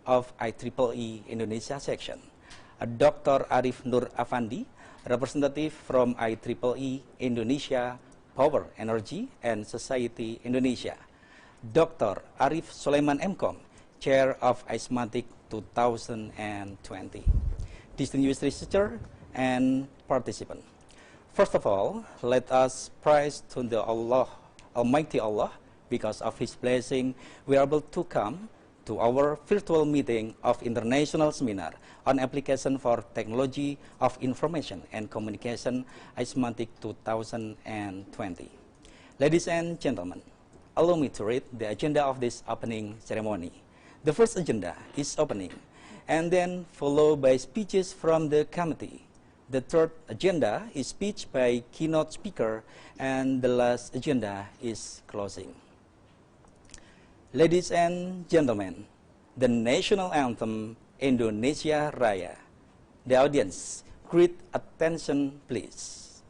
of IEEE Indonesia section, Dr. Arif Nur Afandi, representative from IEEE Indonesia Power, Energy, and Society Indonesia, Dr. Arif Sulaiman MCom, Chair of iSemantic 2020, distinguished researcher and participant. First of all, let us praise to the Almighty Allah. Because of His blessing, we are able to come to our virtual meeting of International Seminar on Application for Technology of Information and Communication, iSemantic 2020. Ladies and gentlemen, allow me to read the agenda of this opening ceremony. The first agenda is opening, and then followed by speeches from the committee. The third agenda is speech by keynote speaker, and the last agenda is closing. Ladies and gentlemen, the national anthem, Indonesia Raya. The audience, great attention please.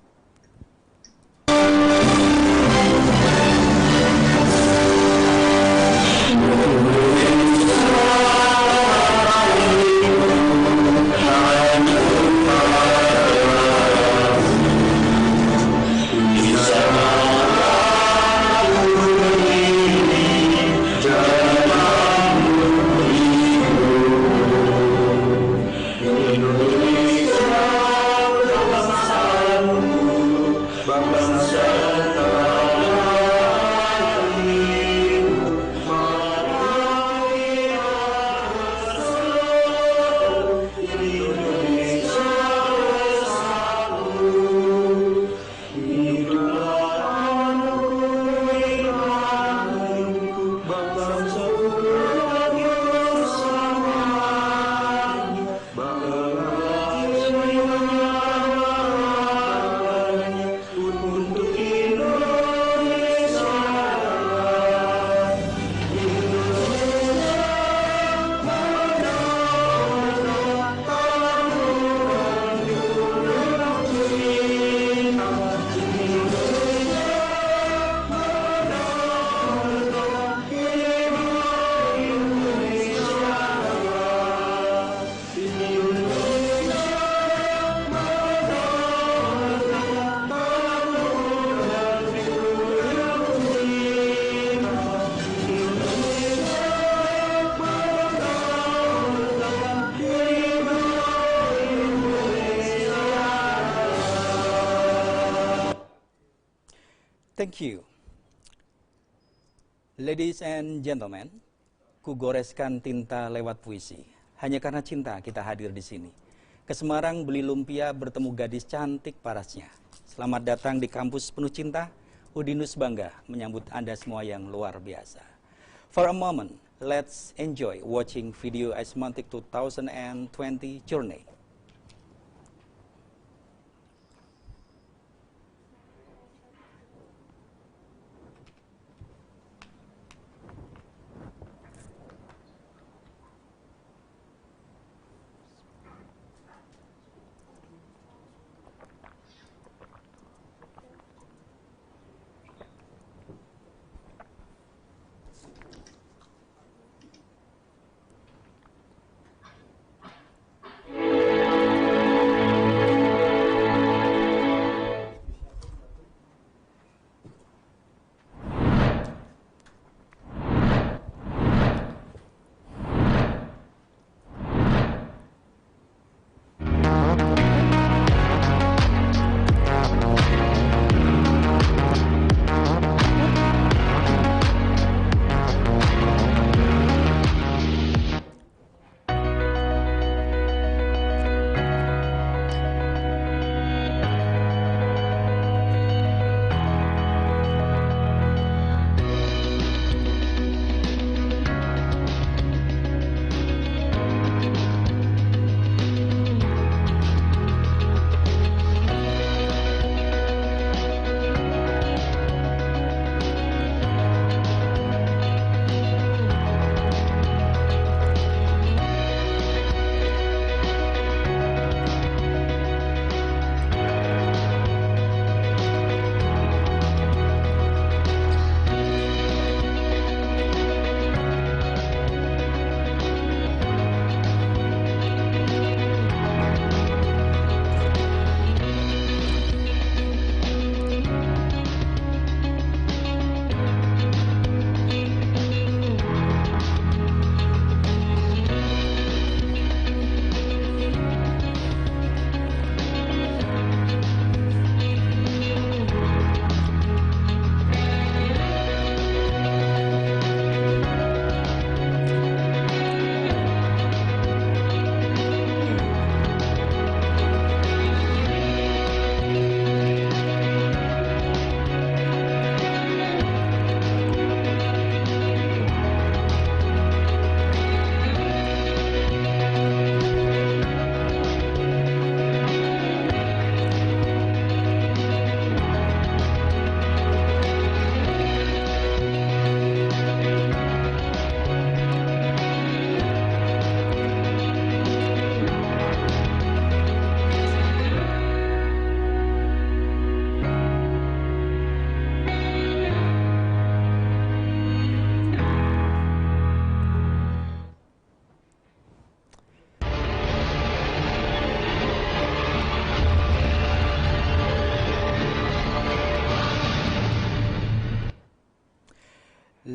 Thank you. Ladies and gentlemen, ku goreskan tinta lewat puisi. Hanya karena cinta kita hadir di sini. Ke Semarang beli lumpia bertemu gadis cantik parasnya. Selamat datang di kampus penuh cinta. Udinus bangga menyambut Anda semua yang luar biasa. For a moment, let's enjoy watching video iSemantic 2020 journey.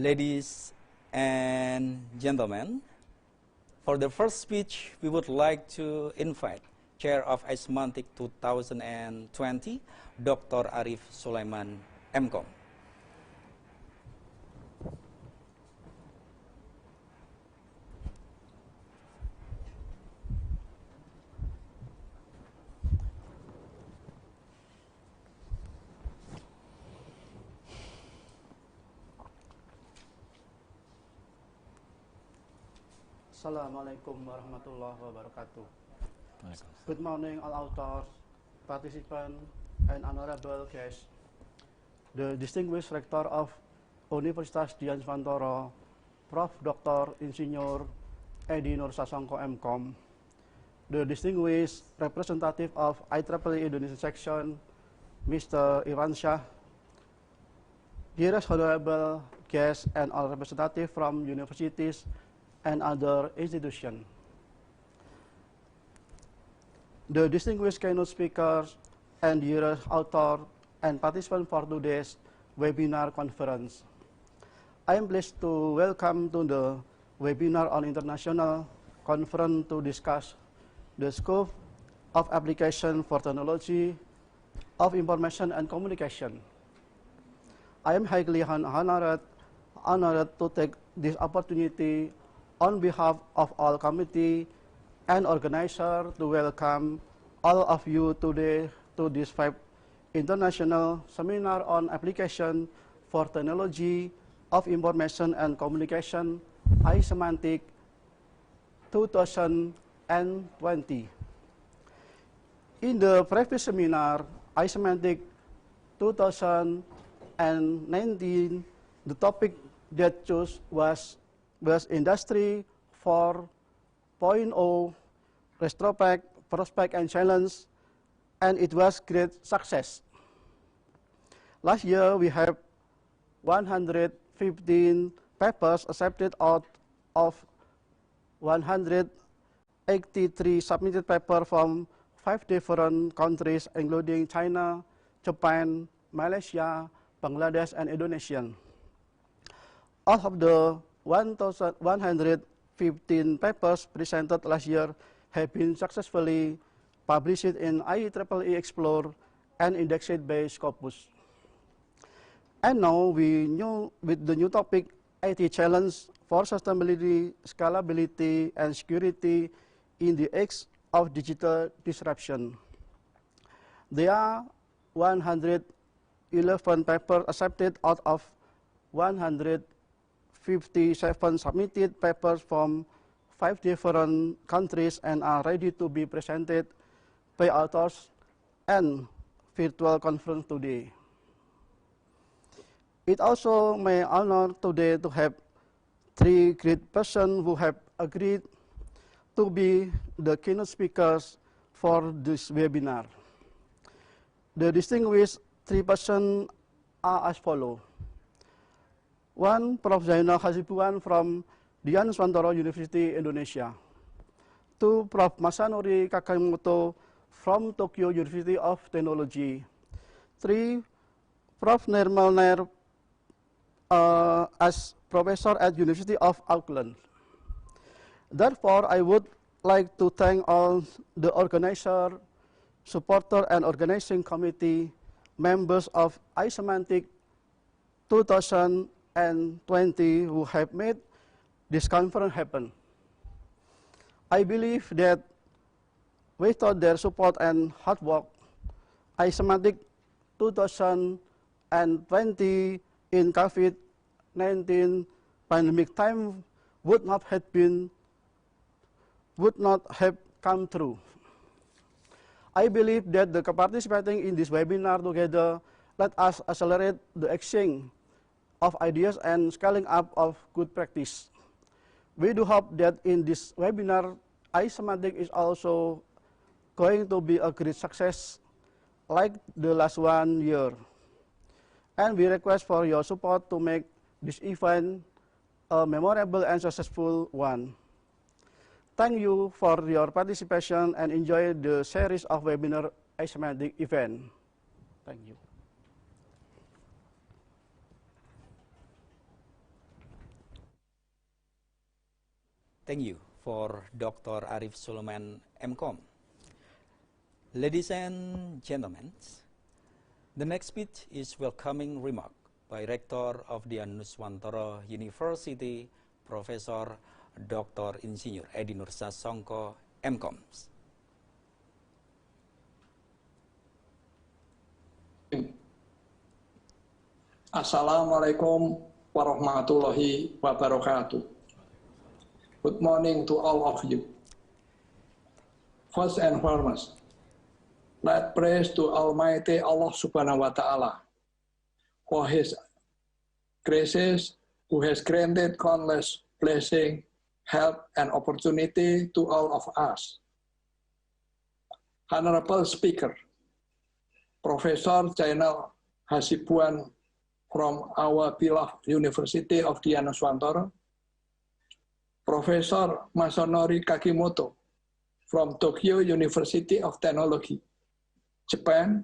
Ladies and gentlemen, for the first speech, we would like to invite Chair of iSemantic 2020, Dr. Arif Sulaiman, MCom. Assalamualaikum warahmatullahi wabarakatuh. Good morning all authors, participants, and honorable guests. The distinguished rector of Universitas Dian Swantoro, Prof. Dr. Insinyur Edi Nur Sasongko MCom, the distinguished representative of IEEE Indonesia section, Mr. Iwan Shah, dearest honorable guests and all representatives from universities and other institutions. The distinguished keynote speakers and dearest author and participants for today's webinar conference. I am pleased to welcome to the webinar on international conference to discuss the scope of application for technology of information and communication. I am highly honored to take this opportunity on behalf of all committee and organizer to welcome all of you today to this 5th International Seminar on Application for Technology of Information and Communication, iSemantic 2020. In the previous seminar, iSemantic 2019, the topic that chose was Industry 4.0, Retrospect, Prospect, and Challenge, and it was great success. Last year, we have 115 papers accepted out of 183 submitted papers from 5 different countries, including China, Japan, Malaysia, Bangladesh, and Indonesia. All of the 1,115 papers presented last year have been successfully published in IEEE Explore and indexed-based corpus. And now with the new topic, IT Challenge for Sustainability, Scalability, and Security in the Age of Digital Disruption. There are 111 papers accepted out of 157 submitted papers from 5 different countries and are ready to be presented by authors and virtual conference today. It also my honor today to have 3 great persons who have agreed to be the keynote speakers for this webinar. The distinguished 3 persons are as follows. 1, Prof. Zainal Hasibuan from Dian Swantoro University, Indonesia. 2, Prof. Masanori Kakimoto from Tokyo University of Technology. 3, Prof. Nirmal Nair as professor at University of Auckland. Therefore, I would like to thank all the organizer, supporter, and organizing committee members of iSemantic 2020 who have made this conference happen. I believe that without their support and hard work, iSemantic 2020 in COVID-19 pandemic time would not have come true. I believe that the participating in this webinar together let us accelerate the exchange of ideas and scaling up of good practice. We do hope that in this webinar, iSemantic is also going to be a great success like the last 1 year. And we request for your support to make this event a memorable and successful one. Thank you for your participation and enjoy the series of webinar iSemantic event. Thank you. thank you for Dr. Arif Sulaiman, MCom. Ladies and gentlemen, the next speech is welcoming remark by Rector of the Nuswantara University, Professor Dr. Insinyur Edi Nursasongko, MCom. Assalamualaikum warahmatullahi wabarakatuh. Good morning to all of you. First and foremost, let praise to Almighty Allah Subhanahu wa Ta'ala for His graces, who has granted countless blessing, help, and opportunity to all of us. Honorable Speaker, Professor Jainal Hasibuan from our beloved University of the Nuswantara, Professor Masanori Kakimoto from Tokyo University of Technology, Japan,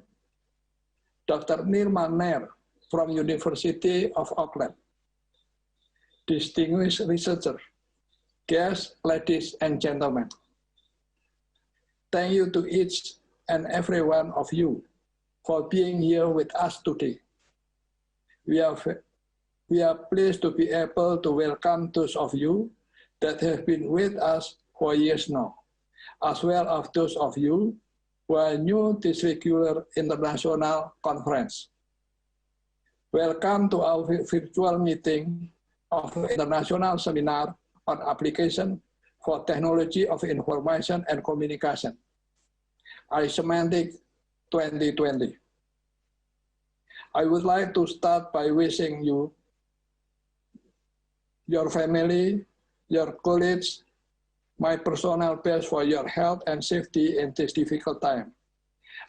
Dr. Nirmal Nair from University of Auckland, distinguished researchers, guests, ladies and gentlemen. Thank you to each and every one of you for being here with us today. We are pleased to be able to welcome those of you that have been with us for years now, as well as those of you who are new to this regular international conference. Welcome to our virtual meeting of International Seminar on Application for Technology of Information and Communication, iSemantic 2020. I would like to start by wishing you, your family, your colleagues, my personal best for your health and safety in this difficult time.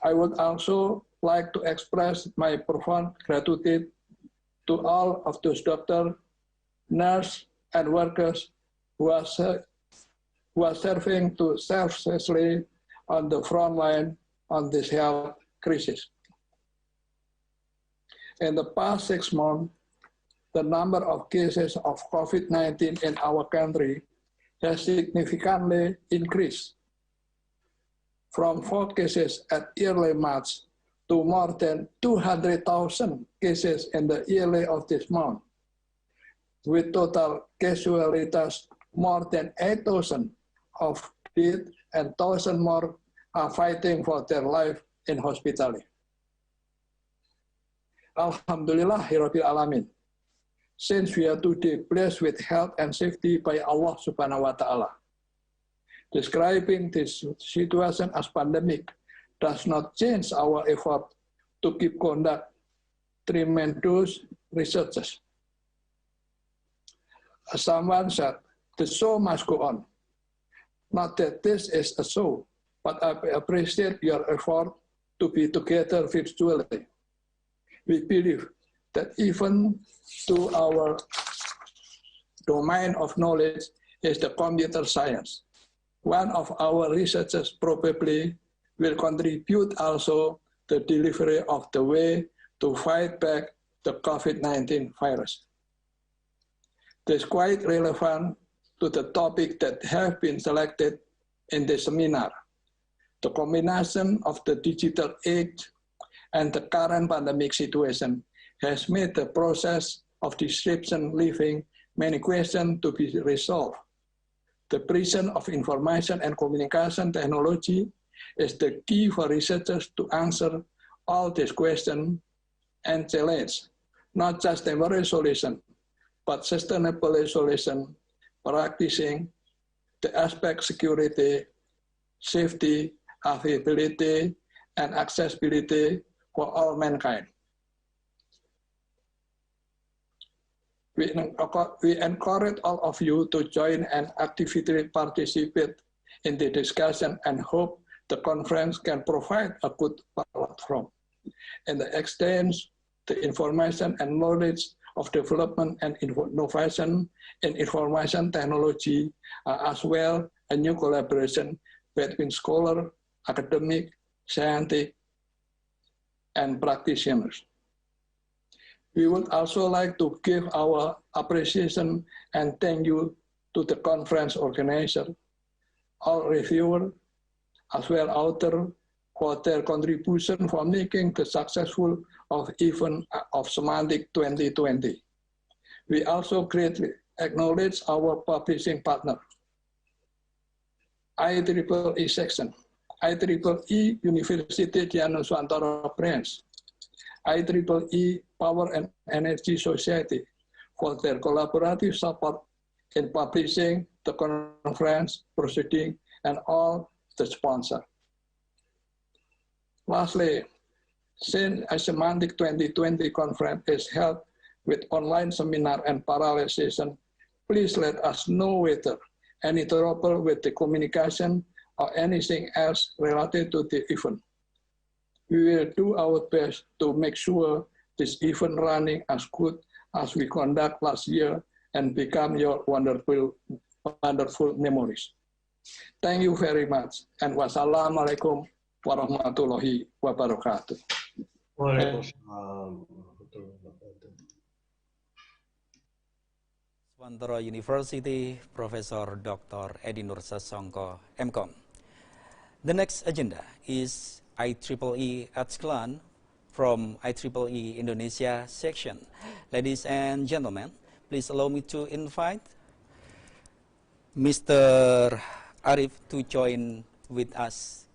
I would also like to express my profound gratitude to all of those doctors, nurses, and workers who are serving to selflessly on the front line on this health crisis. In the past 6 months, the number of cases of COVID-19 in our country has significantly increased from 4 cases at early March to more than 200,000 cases in the early of this month, with total casualties more than 8,000 of death and 1,000 more are fighting for their life in hospital. Alhamdulillahirabbil alamin. Since we are today blessed with health and safety by Allah Subhanahu wa Ta'ala, describing this situation as pandemic does not change our effort to keep conduct tremendous researches. As someone said, the show must go on. Not that this is a show, but I appreciate your effort to be together virtually. We believe that even though our domain of knowledge is the computer science, one of our researchers probably will contribute also the delivery of the way to fight back the COVID-19 virus. This is quite relevant to the topic that have been selected in this seminar. The combination of the digital age and the current pandemic situation has made the process of disruption leaving many questions to be resolved. The precision of information and communication technology is the key for researchers to answer all these questions and challenge, not just temporary solution, but sustainable solution, practicing the aspect security, safety, availability, and accessibility for all mankind. We encourage all of you to join and actively participate in the discussion and hope the conference can provide a good platform and exchange the information and knowledge of development and innovation in information technology, as well a new collaboration between scholars, academic, scientific, and practitioners. We would also like to give our appreciation and thank you to the conference organizer, all reviewers, as well authors for their contribution for making the successful of event of Semantic 2020. We also greatly acknowledge our publishing partner, IEEE section, IEEE University Nusantara branch, IEEE Power and Energy Society for their collaborative support in publishing the conference proceeding and all the sponsors. Lastly, since iSemantic 2020 conference is held with online seminar and parallel session, please let us know whether any trouble with the communication or anything else related to the event. We will do our best to make sure this event running as good as we conduct last year and become your wonderful memories. Thank you very much, and wassalamualaikum warahmatullahi wabarakatuh. Swantara University, Professor Dr. Edi Nur Sasongko, MCom. The next agenda is IEEE Atskelan from IEEE Indonesia section. Ladies and gentlemen, please allow me to invite Mr. Arif to join with us.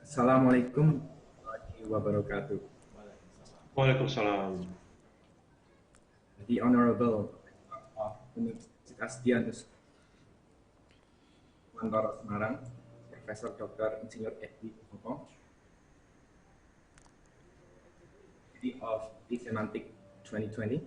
Assalamualaikum warahmatullahi wabarakatuh. Waalaikumsalam. The Honorable of Universitas Dianus Mandara Semarang, Profesor Dr. Insinyur Edi Akimoto, of iSemantic 2020,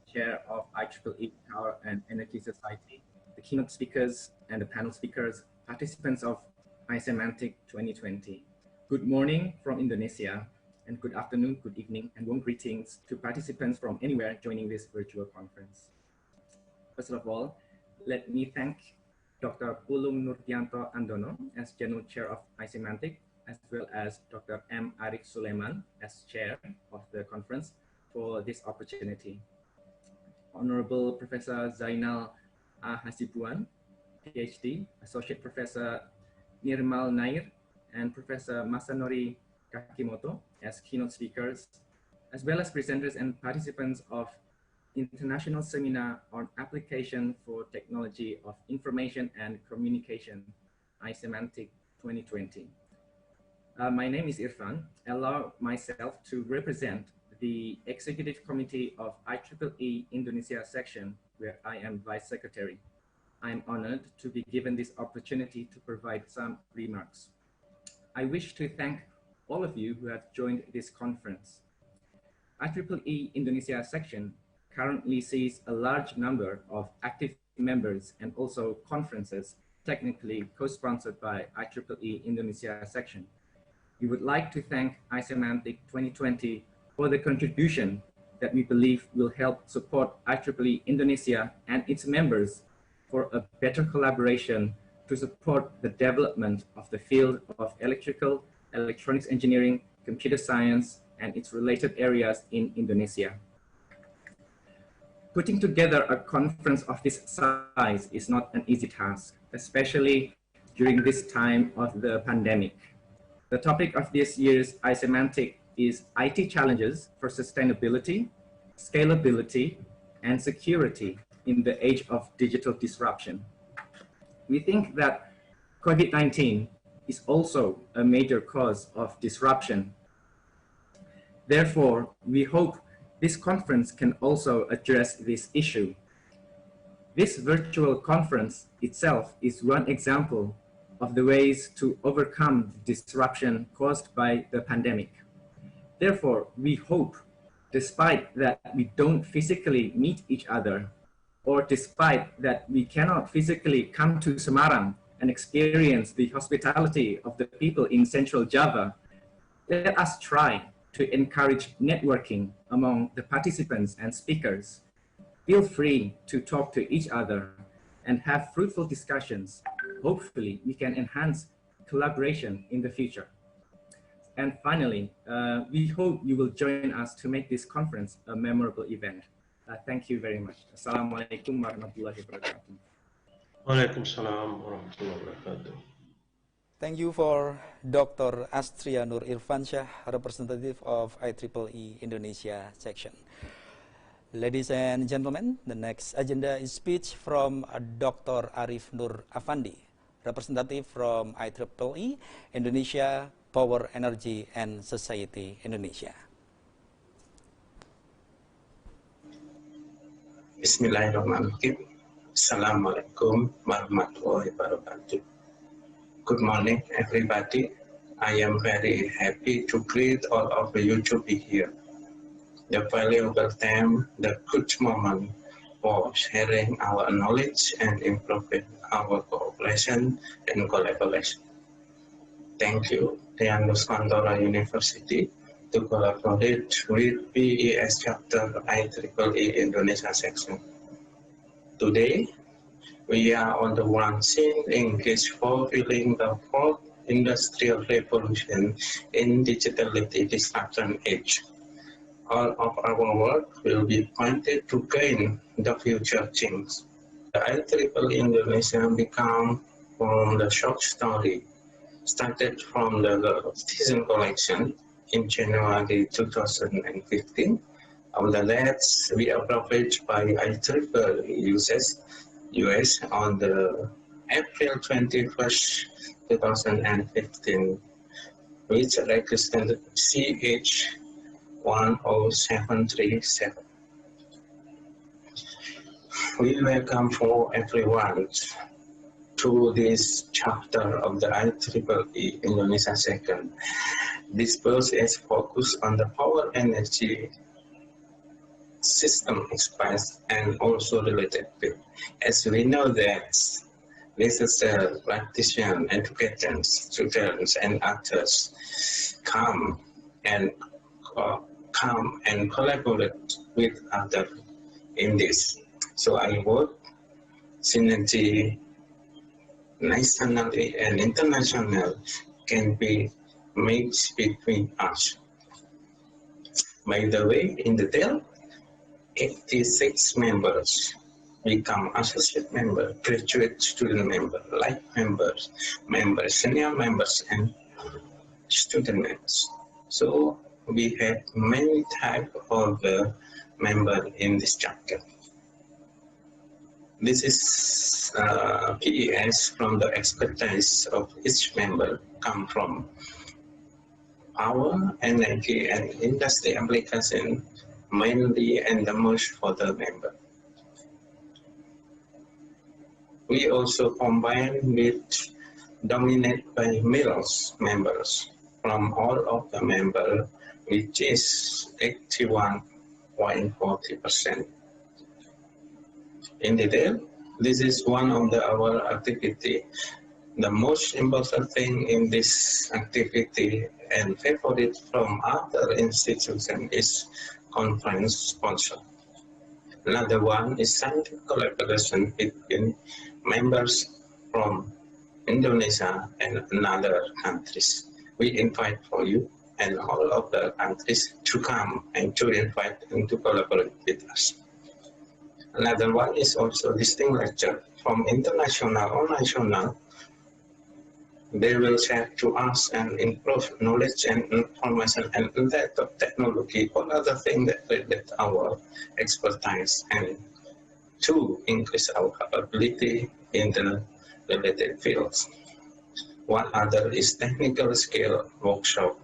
Chair of IEEE Power and Energy Society, the keynote speakers and the panel speakers, participants of iSemantic 2020. Good morning from Indonesia, and good afternoon, good evening, and warm greetings to participants from anywhere joining this virtual conference. First of all, let me thank Dr. Pulung Nurdianto Andono as General Chair of iSemantic, as well as Dr. M. Arik Suleman as Chair of the conference for this opportunity. Honorable Professor Zainal Hasibuan, PhD, Associate Professor Nirmal Nair, and Professor Masanori Kakimoto as keynote speakers, as well as presenters and participants of International Seminar on Application for Technology of Information and Communication, iSemantic 2020. My name is Irfan. Allow myself to represent the Executive Committee of IEEE Indonesia section, where I am Vice Secretary. I am honored to be given this opportunity to provide some remarks. I wish to thank all of you who have joined this conference. IEEE Indonesia section currently sees a large number of active members and also conferences technically co-sponsored by IEEE Indonesia section. We would like to thank iSemantic 2020 for the contribution that we believe will help support IEEE Indonesia and its members for a better collaboration to support the development of the field of electrical, electronics engineering, computer science, and its related areas in Indonesia. Putting together a conference of this size is not an easy task, especially during this time of the pandemic. The topic of this year's iSemantic is IT challenges for sustainability, scalability, and security in the age of digital disruption. We think that COVID-19 is also a major cause of disruption. Therefore, we hope this conference can also address this issue. This virtual conference itself is one example of the ways to overcome the disruption caused by the pandemic. Therefore, we hope, despite that we don't physically meet each other, or despite that we cannot physically come to Semarang and experience the hospitality of the people in Central Java, let us try to encourage networking among the participants and speakers. Feel free to talk to each other and have fruitful discussions. Hopefully, we can enhance collaboration in the future. And finally, we hope you will join us to make this conference a memorable event. Thank you very much. Assalamualaikum warahmatullahi wabarakatuh. Waalaikumsalam warahmatullahi wabarakatuh. Thank you for Dr. Astria Nur Irfansyah, representative of IEEE Indonesia section. Ladies and gentlemen, the next agenda is speech from Dr. Arif Nur Afandi, representative from IEEE Indonesia, Power, Energy, and Society Indonesia. Bismillahirrahmanirrahim. Assalamualaikum warahmatullahi wabarakatuh. Good morning, everybody. I am very happy to greet all of you to be here. The valuable time, the good moment for sharing our knowledge and improving our cooperation and collaboration. Thank you, the Nusantara University, to collaborate with PES Chapter IEEE Indonesia section. Today, we are on the one scene engaged fulfilling the fourth industrial revolution in digitality disruption age. All of our work will be pointed to gain the future change. The IEEE Indonesia became from the short story, started from the season collection in January 2015. After that, we approached by IEEE US on the April 21st, 2015, which registered CH1037. We welcome for everyone to this chapter of the IEEE Indonesia section. This course is focused on the power energy system expressed and also related field. As we know that researchers, practitioners, educators, students, and others come and collaborate with others in this. So I work synergy nationally and international can be made between us. By the way, in detail, 86 members become associate member, graduate student member, life members, senior members, and student members. So we have many types of members in this chapter. This is PES from the expertise of each member come from power, energy, and industry application, mainly and the most for the member. We also combine with dominated by males members from all of the members, which is 81.40%. In detail, this is one of our activity. The most important thing in this activity and favorite from other institutions is conference sponsor. Another one is scientific collaboration between members from Indonesia and another countries. We invite for you and all of the countries to come and to invite and to collaborate with us. Another one is also distinct lecture from international or national. They will share to us and improve knowledge and information and that of technology or other things that relate our expertise and to increase our capability in the related fields. One other is technical skill workshop.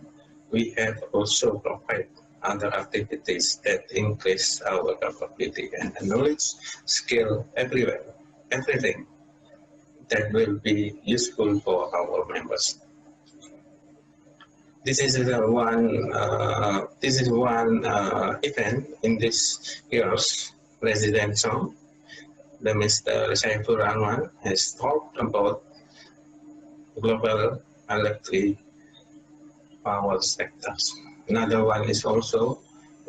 We have also provided other activities that increase our capability and knowledge, skill everywhere, everything that will be useful for our members. This is one event in this year's residential. The Mr. Saifur Rahman has talked about global electric power sectors. Another one is also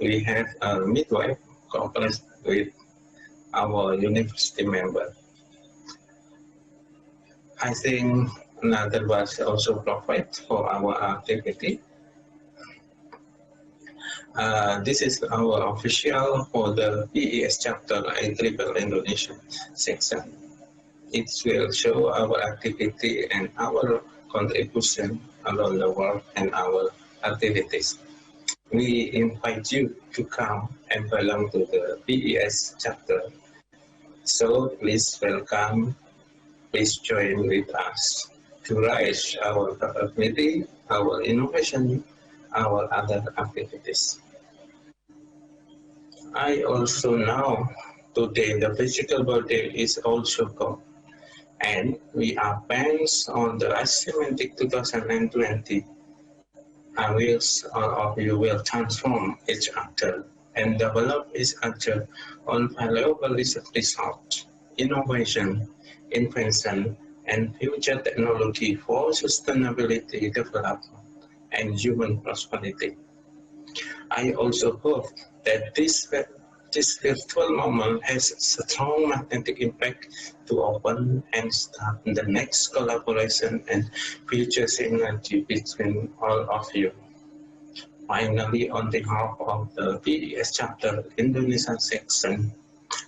we have a midwife cooperate with our university member. I think another was also profit for our activity. This is our official for the PES chapter IEEE Indonesia section. It will show our activity and our contribution around the world and our activities. We invite you to come and belong to the PES chapter. So please welcome, please join with us to raise our capability, our innovation, our other activities. I also know today the physical body is also gone, and we are based on the iSemantic 2020. I wish all of you will transform each other and develop each other on valuable research results, innovation, invention, and future technology for sustainability development and human prosperity. I also hope that this virtual moment has a strong magnetic impact to open and start the next collaboration and future synergy between all of you. Finally, on behalf of the PES chapter Indonesia section,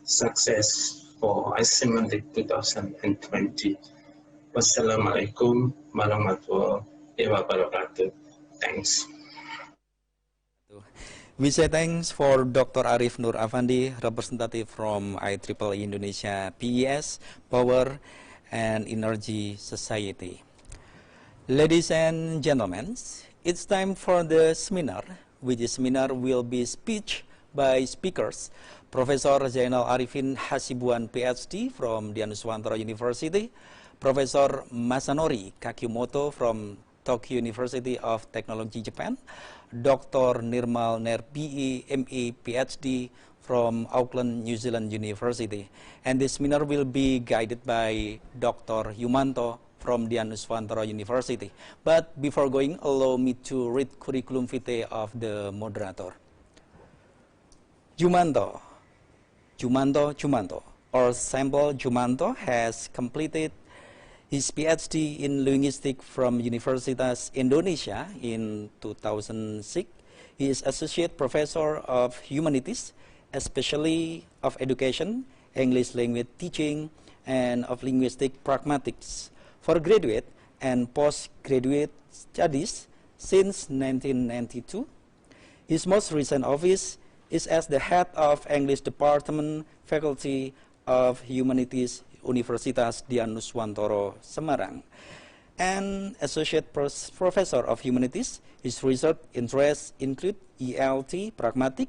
success for iSemantic 2020. Wassalamualaikum warahmatullahi wabarakatuh. Thanks. We say thanks for Dr. Arif Nur Afandi, representative from IEEE Indonesia PES, Power and Energy Society. Ladies and gentlemen, it's time for the seminar, which seminar will be speech by speakers. Professor Zainal Arifin Hasibuan, PhD from Dianuswantara University, Professor Masanori Kakimoto from Tokyo University of Technology, Japan, Dr. Nirmal Nair, BE, ME, PhD from Auckland, New Zealand University. And this seminar will be guided by Dr. Yumanto from Dianuswantara University. But before going, allow me to read curriculum vitae of the moderator. Jumanto, or Sample Jumanto has completed his PhD in Linguistics from Universitas Indonesia in 2006. He is Associate Professor of Humanities, especially of Education, English Language Teaching, and of Linguistic Pragmatics for graduate and postgraduate studies since 1992. His most recent office is as the head of English Department, Faculty of Humanities, Universitas Dianuswantara, Semarang, and Associate Professor of Humanities. His research interests include ELT, Pragmatic,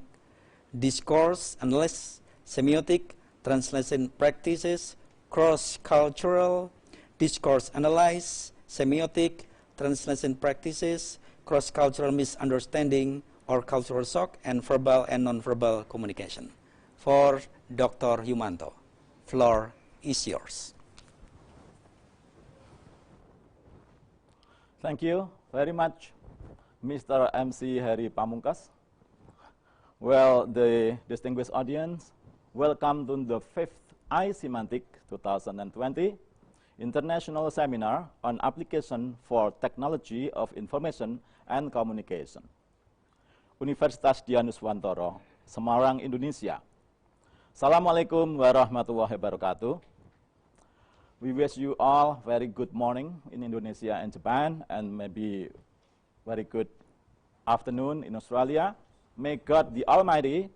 Discourse Analysis, Semiotic, Translation Practices, Cross-Cultural, Discourse Analysis, Semiotic, Translation Practices, Cross-Cultural Misunderstanding or Cultural Shock, and Verbal and Non-Verbal Communication. For Dr. Yumanto, floor is yours. Thank you very much, Mr. MC Heri Pamungkas. Well, the distinguished audience, welcome to the 5th iSemantic 2020 International Seminar on Application for Technology of Information and Communication. Universitas Dianuswantara, Semarang, Indonesia. Assalamualaikum warahmatullahi wabarakatuh. We wish you all very good morning in Indonesia and Japan, and maybe very good afternoon in Australia. May God the Almighty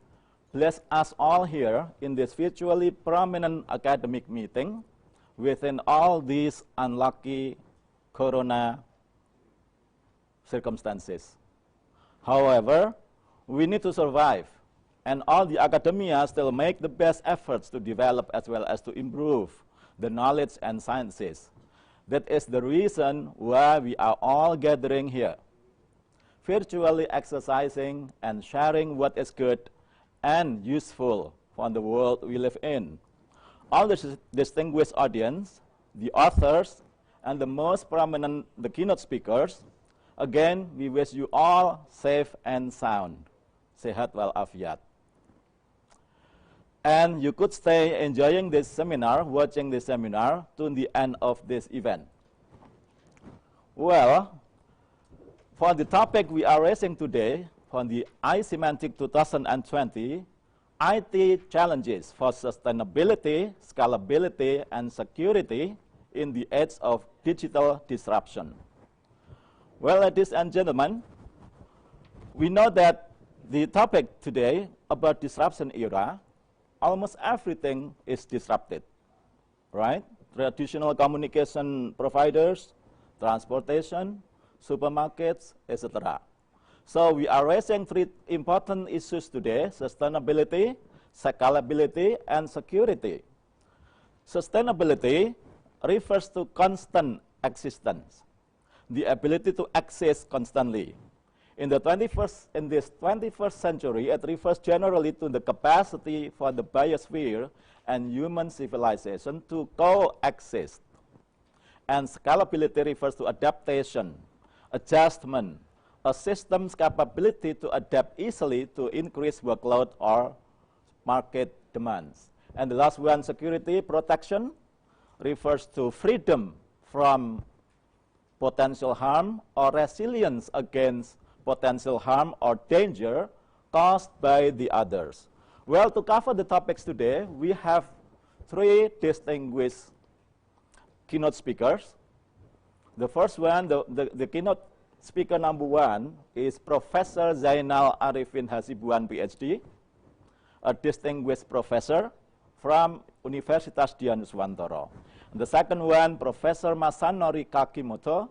bless us all here in this virtually prominent academic meeting within all these unlucky corona circumstances. However, we need to survive, and all the academia still make the best efforts to develop as well as to improve the knowledge and sciences. That is the reason why we are all gathering here, virtually exercising and sharing what is good and useful for the world we live in. All the distinguished audience, the authors, and the most prominent, the keynote speakers, again, we wish you all safe and sound. Sehat walafiat. And you could stay enjoying this seminar, watching this seminar to the end of this event. Well, for the topic we are raising today, for the iSemantic 2020 IT challenges for sustainability, scalability, and security in the age of digital disruption. Well, ladies and gentlemen, we know that the topic today about disruption era, almost everything is disrupted, right? Traditional communication providers, transportation, supermarkets, etc. So we are raising three important issues today: sustainability, scalability, and security. Sustainability refers to constant existence, the ability to exist constantly. In this 21st century, it refers generally to the capacity for the biosphere and human civilization to coexist. And scalability refers to adaptation, adjustment, a system's capability to adapt easily to increase workload or market demands. And the last one, security protection, refers to freedom from potential harm or resilience against potential harm or danger caused by the others. Well, to cover the topics today, we have three distinguished keynote speakers. The first one, the keynote speaker number one is Professor Zainal Arifin Hasibuan, PhD, a distinguished professor from Universitas Dianuswantoro. The second one, Professor Masanori Kakimoto,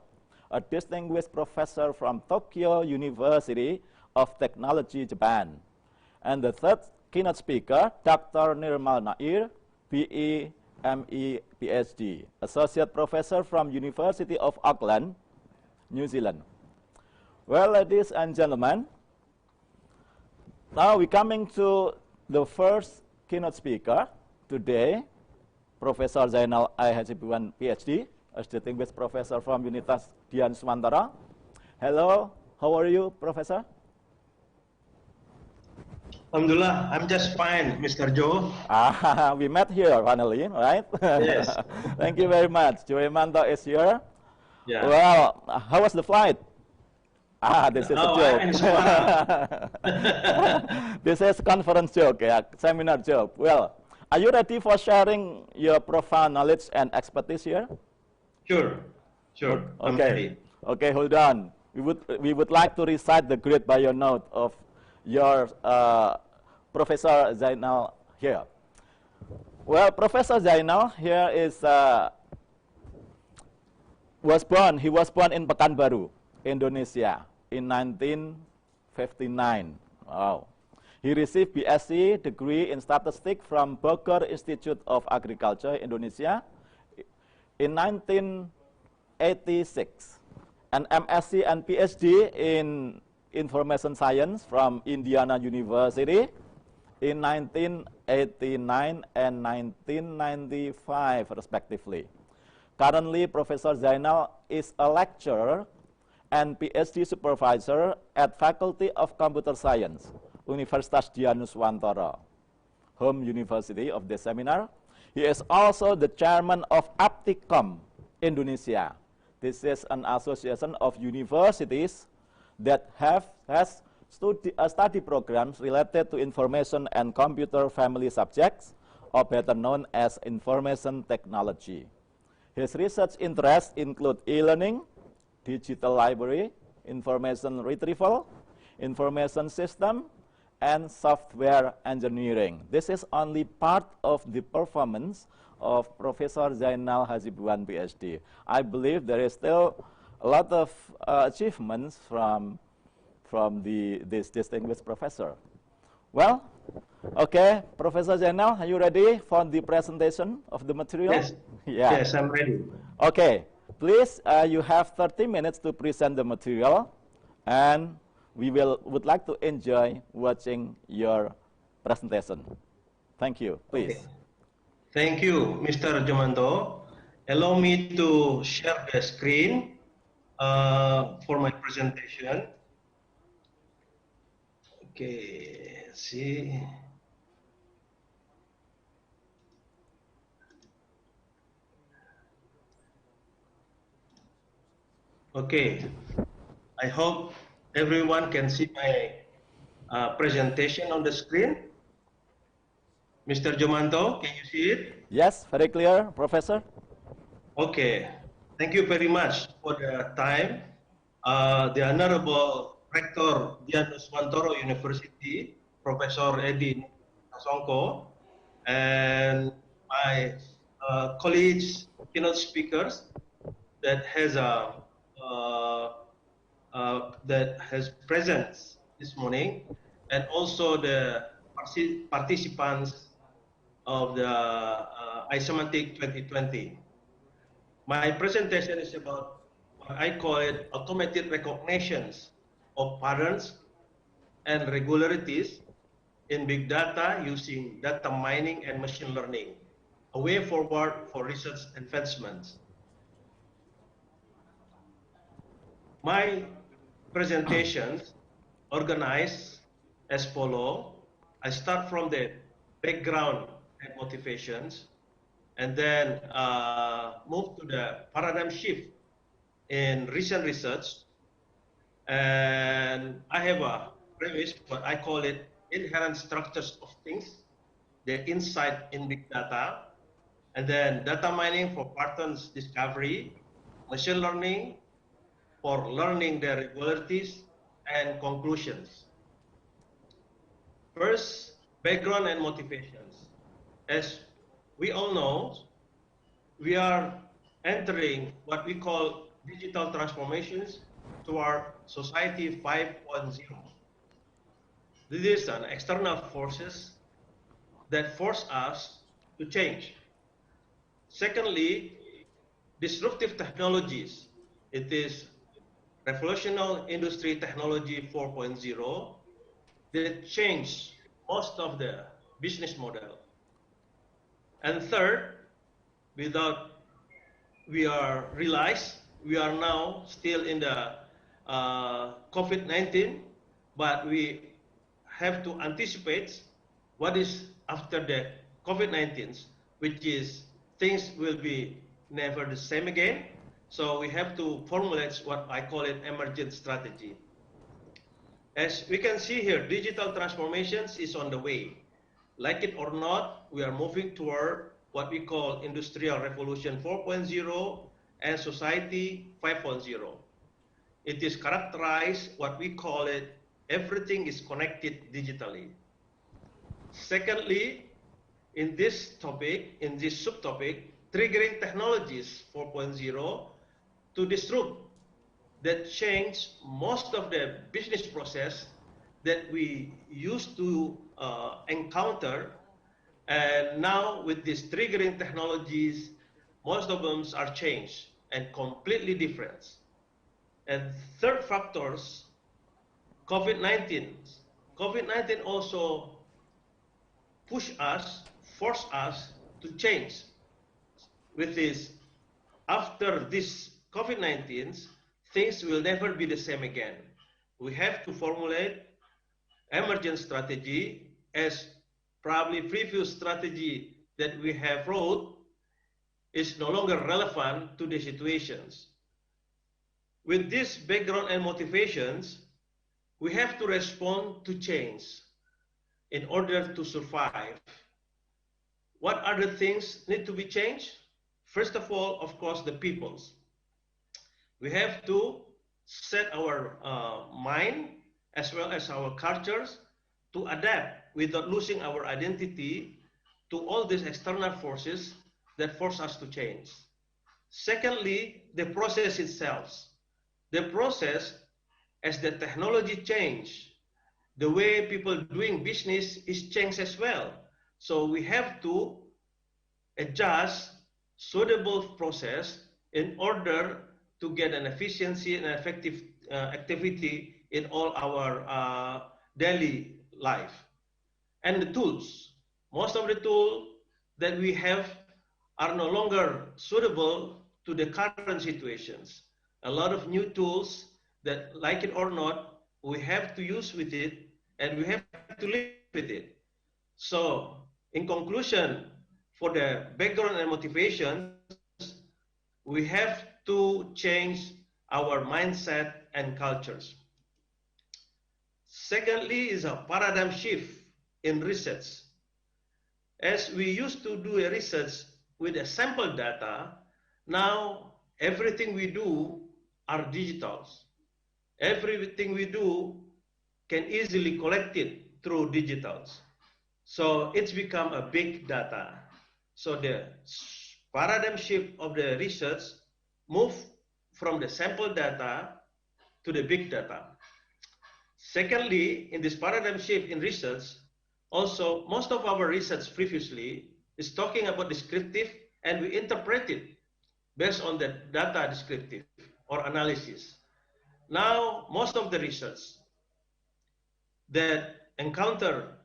a distinguished professor from Tokyo University of Technology, Japan. And the third keynote speaker, Dr. Nirmal Nair, BE, ME, PhD, associate professor from University of Auckland, New Zealand. Well, ladies and gentlemen, now we're coming to the first keynote speaker today, Professor Zainal Hasibuan, PhD, a distinguished professor from Universitas Dianuswantoro. Hello, how are you, Professor? Alhamdulillah, I'm just fine, Mr. Joe. We met here finally, right? Yes. Thank you very much. Joe Manto is here. Yeah. Well, how was the flight? This is a joke. This is conference joke, yeah, seminar joke. Well, are you ready for sharing your profound knowledge and expertise here? Sure. I'm ready. Okay, hold on. We would like to recite the great bio note of your Professor Zainal here. Well, Professor Zainal here is he was born in Pekanbaru, Indonesia in 1959. Wow. He received BSc degree in statistics from Bogor Institute of Agriculture, Indonesia in 1986. An MSc and PhD in Information Science from Indiana University in 1989 and 1995, respectively. Currently, Professor Zainal is a lecturer and PhD supervisor at Faculty of Computer Science, Universitas Dianuswantoro, home university of the seminar. He is also the chairman of Apticom Indonesia. This is an association of universities that has study programs related to information and computer family subjects, or better known as information technology. His research interests include e-learning, digital library, information retrieval, information system, and software engineering. This is only part of the performance of Professor Zainal Hasibuan, PhD. I believe there is still a lot of achievements from this distinguished professor. Well, okay, Professor Zainal, are you ready for the presentation of the material? Yes. Yeah. Yes, I'm ready. Okay, please, you have 30 minutes to present the material, and we would like to enjoy watching your presentation. Thank you. Please. Okay. Thank you, Mr. Jomanto. Allow me to share the screen for my presentation. Okay, see. Okay, I hope everyone can see my presentation on the screen. Mr. Jomanto, can you see it? Yes, very clear, Professor. Okay, thank you very much for the time. The Honorable Rector Dian Usmantoro University, Professor Edi Kasongko, and my colleagues, keynote speakers that has present this morning, and also the participants of the iSemantic 2020. My presentation is about what I call it automated recognitions of patterns and regularities in big data using data mining and machine learning, a way forward for research advancements. My presentations organized as follows. I start from the background and motivations, and then move to the paradigm shift in recent research. And I have a premise, but I call it inherent structures of things, the insight in big data, and then data mining for patterns discovery, machine learning for learning the regularities and conclusions. First, background and motivations. As we all know, we are entering what we call digital transformations toward society 5.0. This is an external forces that force us to change. Secondly, disruptive technologies. It is revolutionary industry technology 4.0 that change most of the business model. And third, without we are realize we are now still in the COVID-19, but we have to anticipate what is after the COVID-19, which is things will be never the same again. So we have to formulate what I call it emergent strategy. As we can see here, digital transformations is on the way. Like it or not, we are moving toward what we call Industrial Revolution 4.0 and Society 5.0. It is characterized what we call it, everything is connected digitally. Secondly, in this topic, in this subtopic, triggering technologies 4.0 to disrupt that change most of the business process that we used to encounter. And now with these triggering technologies, most of them are changed and completely different. And third factors, COVID-19. COVID-19 also force us to change. With this, after this COVID-19, things will never be the same again. We have to formulate emergent strategy, as probably previous strategy that we have wrote is no longer relevant to the situations. With this background and motivations, we have to respond to change in order to survive. What other things need to be changed? First of all, of course, the peoples. We have to set our mind as well as our cultures to adapt without losing our identity to all these external forces that force us to change. Secondly, the process itself. The process, as the technology change, the way people doing business is changed as well. So we have to adjust suitable process in order to get an efficiency and effective activity in all our daily life. And the tools, most of the tools that we have are no longer suitable to the current situations. A lot of new tools that, like it or not, we have to use with it and we have to live with it. So in conclusion, for the background and motivations, we have to change our mindset and cultures. Secondly is a paradigm shift in research. As we used to do a research with a sample data, now everything we do are digitals. Everything we do can easily collect it through digitals. So it's become a big data. So the paradigm shift of the research move from the sample data to the big data. Secondly, in this paradigm shift in research, also most of our research previously is talking about descriptive, and we interpret it based on the data descriptive or analysis. Now, most of the research that encounter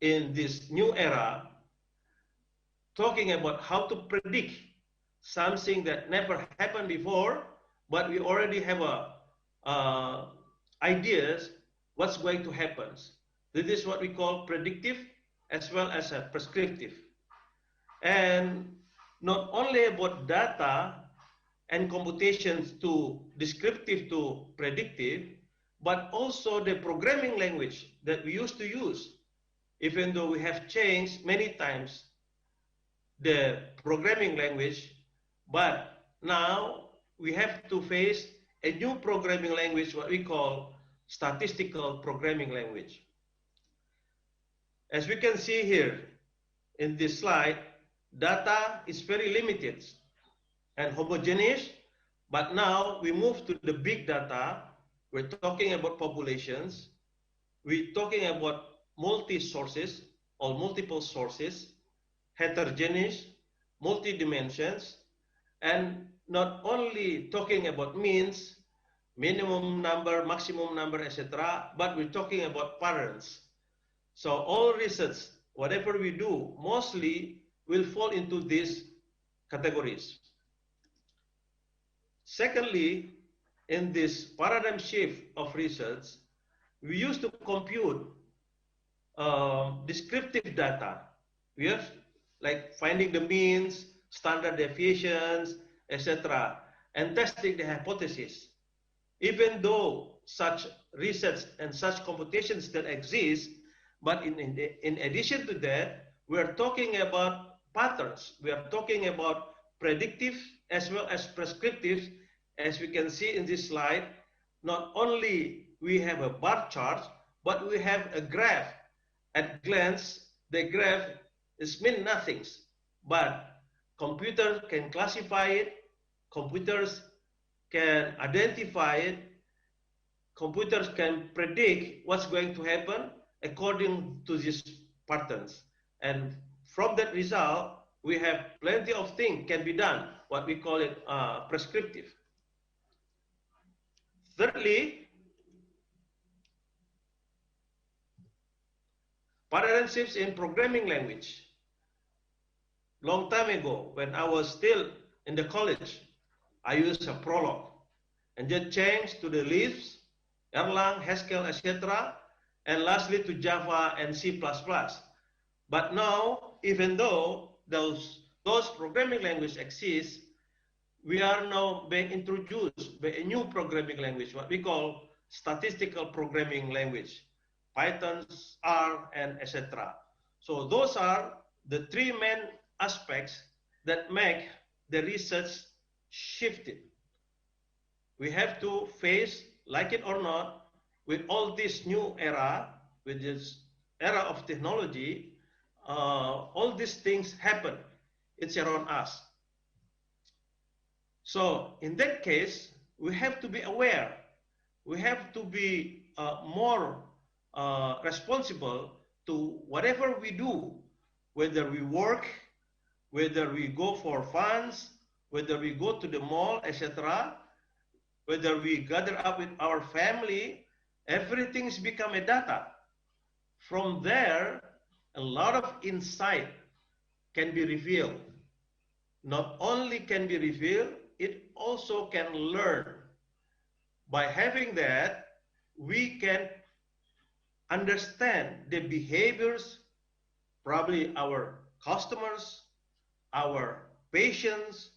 in this new era talking about how to predict something that never happened before, but we already have ideas what's going to happen. This is what we call predictive as well as a prescriptive. And not only about data and computations to descriptive to predictive, but also the programming language that we used to use, even though we have changed many times the programming language, but now we have to face a new programming language, what we call statistical programming language. As we can see here in this slide, data is very limited and homogeneous, but now we move to the big data. We're talking about populations. We're talking about multi-sources or multiple sources, heterogeneous, multi-dimensions, and not only talking about means, minimum number, maximum number, etc., but we're talking about patterns. So all research, whatever we do, mostly will fall into these categories. Secondly, in this paradigm shift of research, we used to compute descriptive data. We have like finding the means, standard deviations, etc., and testing the hypothesis. Even though such research and such computations that exist, but in addition to that, we are talking about patterns. We are talking about predictive as well as prescriptive. As we can see in this slide, not only we have a bar chart, but we have a graph. At glance, the graph is mean nothings, but computer can classify it, computers can identify it, computers can predict what's going to happen according to these patterns. And from that result, we have plenty of things can be done, what we call it prescriptive. Thirdly, paradigm shifts in programming language. Long time ago, when I was still in the college, I used a Prolog, and then changed to the Lisp, Erlang, Haskell, etc., and lastly to Java and C++. But now, even though those programming languages exist, we are now being introduced by a new programming language, what we call statistical programming language, Python, R, and etc. So those are the three main aspects that make the research shifted. We have to face, like it or not, with all this new era, with this era of technology, all these things happen. It's around us. So in that case, we have to be aware. We have to be more responsible to whatever we do, whether we work, whether we go for funds, whether we go to the mall, etc., whether we gather up with our family, everything's become a data. From there, a lot of insight can be revealed. Not only can be revealed, it also can learn. By having that, we can understand the behaviors, probably our customers, our patients,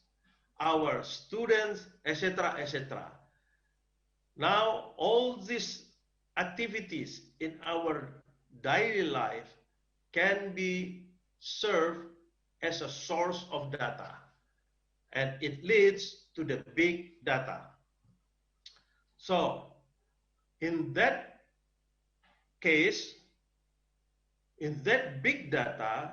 our students, etc., etc. Now, all these activities in our daily life can be served as a source of data, and it leads to the big data. So in that case, in that big data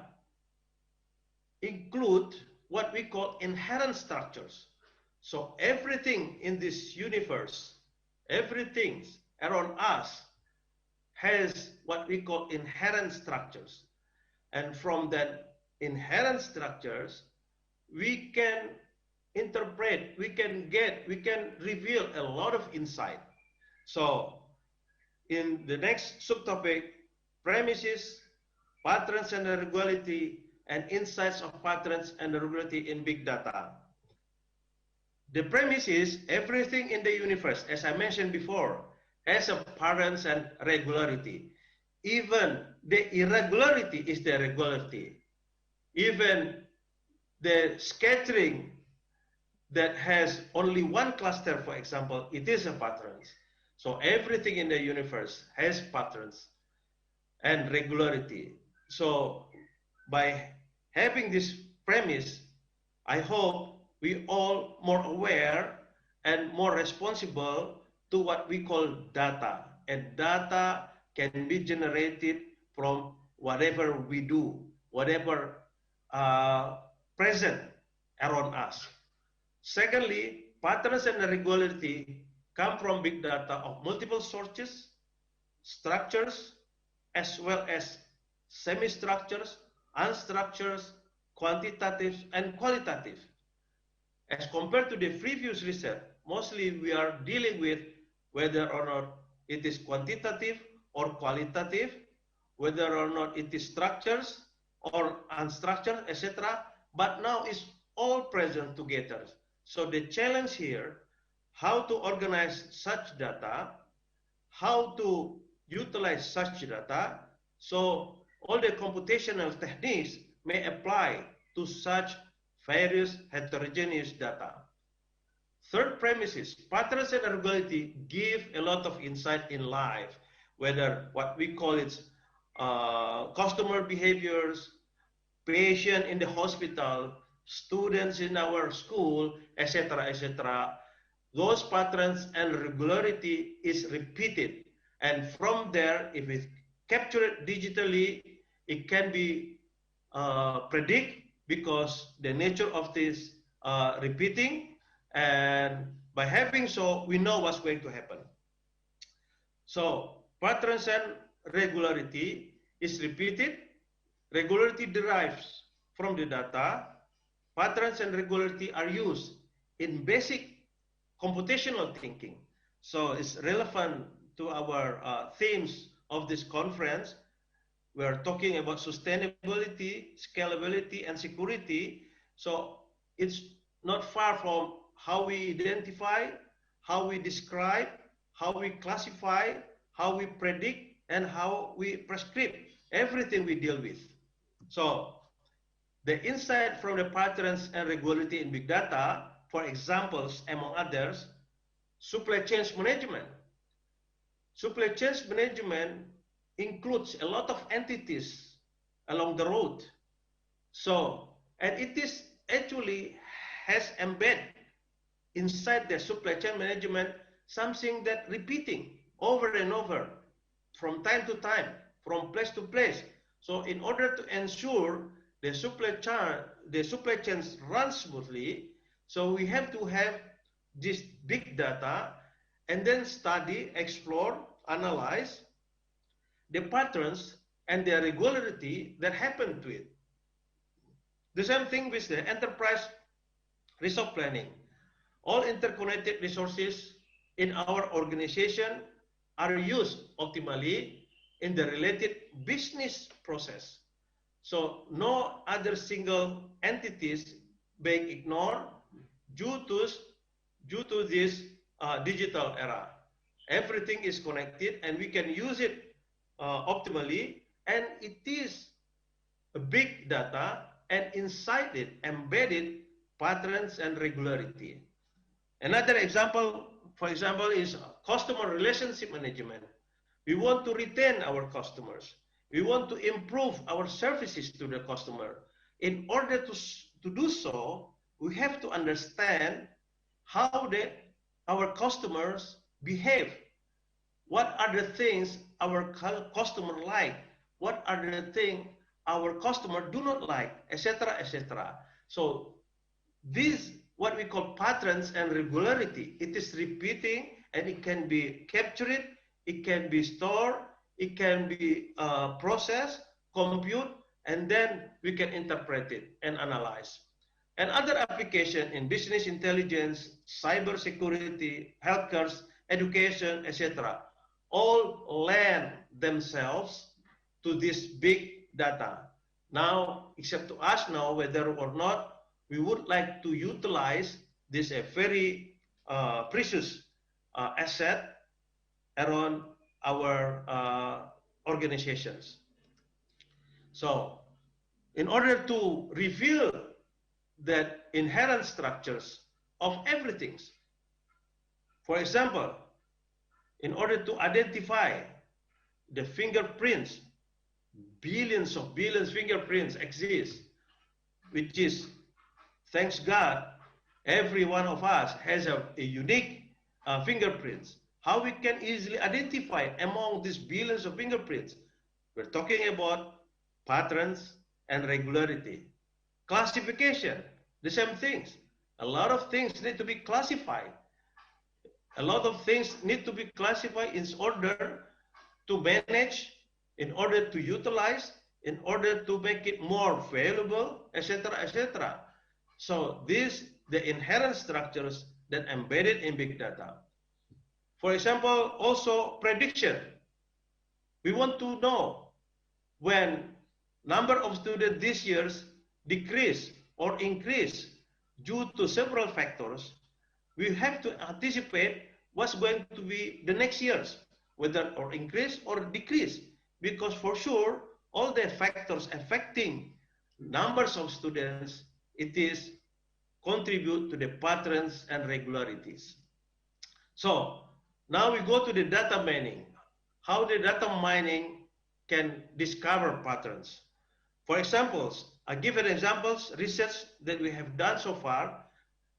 include what we call inherent structures. So everything in this universe, everything around us has what we call inherent structures. And from that inherent structures, we can interpret, we can reveal a lot of insight. So in the next subtopic, premises, patterns and regularity, and insights of patterns and regularity in big data. The premise is everything in the universe, as I mentioned before, has a patterns and regularity. Even the irregularity is the regularity. Even the scattering that has only one cluster, for example, it is a pattern. So everything in the universe has patterns and regularity. So by having this premise, I hope we all more aware and more responsible to what we call data. And data can be generated from whatever we do, whatever present around us. Secondly, patterns and regularity come from big data of multiple sources, structures, as well as semi-structures, unstructured, quantitative, and qualitative. As compared to the previous research, mostly we are dealing with whether or not it is quantitative or qualitative, whether or not it is structures or unstructured, etc. But now it's all present together. So the challenge here, how to organize such data, how to utilize such data, so all the computational techniques may apply to such various heterogeneous data. Third premise is patterns and regularity give a lot of insight in life, whether what we call it customer behaviors, patient in the hospital, students in our school, etc., etc. Those patterns and regularity is repeated. And from there, if it's captured digitally, it can be predict because the nature of this repeating, and by having so, we know what's going to happen. So patterns and regularity is repeated. Regularity derives from the data. Patterns and regularity are used in basic computational thinking. So it's relevant to our themes of this conference. We are talking about sustainability, scalability, and security. So it's not far from how we identify, how we describe, how we classify, how we predict, and how we prescribe everything we deal with. So the insight from the patterns and regularity in big data, for examples, among others, supply chain management. Supply chain management includes a lot of entities along the road. So, and it is actually has embedded inside the supply chain management something that repeating over and over from time to time, from place to place. So in order to ensure the supply chains run smoothly, so we have to have this big data and then study, explore, analyze the patterns and the regularity that happen to it. The same thing with the enterprise resource planning. All interconnected resources in our organization are used optimally in the related business process. So no other single entities being ignored due to this digital era. Everything is connected and we can use it optimally, and it is a big data, and inside it embedded patterns and regularity. Another example, for example, is customer relationship management. We want to retain our customers. We want to improve our services to the customer. In order to do so, we have to understand how our customers behave. What are the things our customer like? What are the things our customer do not like, etc., etc. So this, what we call patterns and regularity, it is repeating and it can be captured, it can be stored, it can be processed, compute, and then we can interpret it and analyze. And other application in business intelligence, cyber security, healthcare, education, etc., all lend themselves to this big data. Now, it's up to us now whether or not we would like to utilize this a very precious asset around our organizations. So, in order to reveal that inherent structures of everything, for example, in order to identify the fingerprints, billions fingerprints exist, which is, thanks God, every one of us has a unique fingerprints. How we can easily identify among these billions of fingerprints? We're talking about patterns and regularity. Classification, the same things. A lot of things need to be classified. A lot of things need to be classified in order to manage, in order to utilize, in order to make it more valuable, etc., etc. So these, the inherent structures that embedded in big data. For example, also prediction. We want to know when number of students this year decrease or increase due to several factors, we have to anticipate what's going to be the next years, whether or increase or decrease, because for sure, all the factors affecting numbers of students, it is contribute to the patterns and regularities. So now we go to the data mining, how the data mining can discover patterns. For examples, I give an examples, research that we have done so far.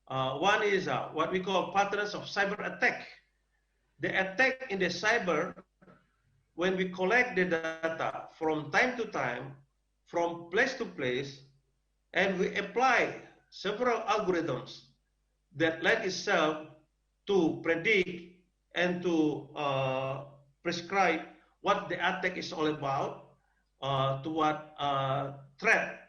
One is what we call patterns of cyber attack. The attack in the cyber, when we collect the data from time to time, from place to place, and we apply several algorithms that lend itself to predict and to prescribe what the attack is all about, to what threat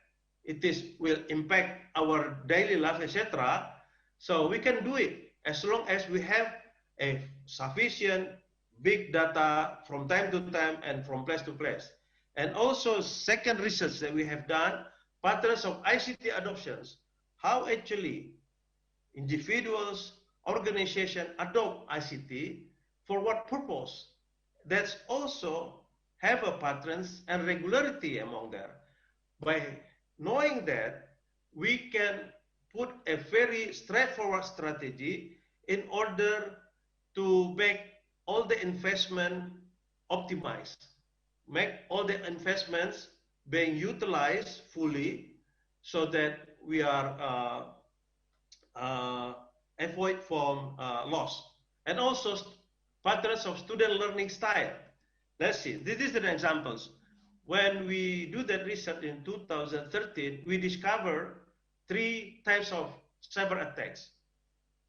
it is will impact our daily life, etc. So we can do it as long as we have a sufficient big data from time to time and from place to place. And also second research that we have done, patterns of ICT adoptions, how actually individuals, organizations adopt ICT for what purpose. That's also have a patterns and regularity among them. By knowing that, we can put a very straightforward strategy in order to make all the investment optimized, make all the investments being utilized fully so that we are avoid from loss. And also patterns of student learning style. Let's see, this is an examples. When we do that research in 2013, we discovered 3 types of cyber attacks.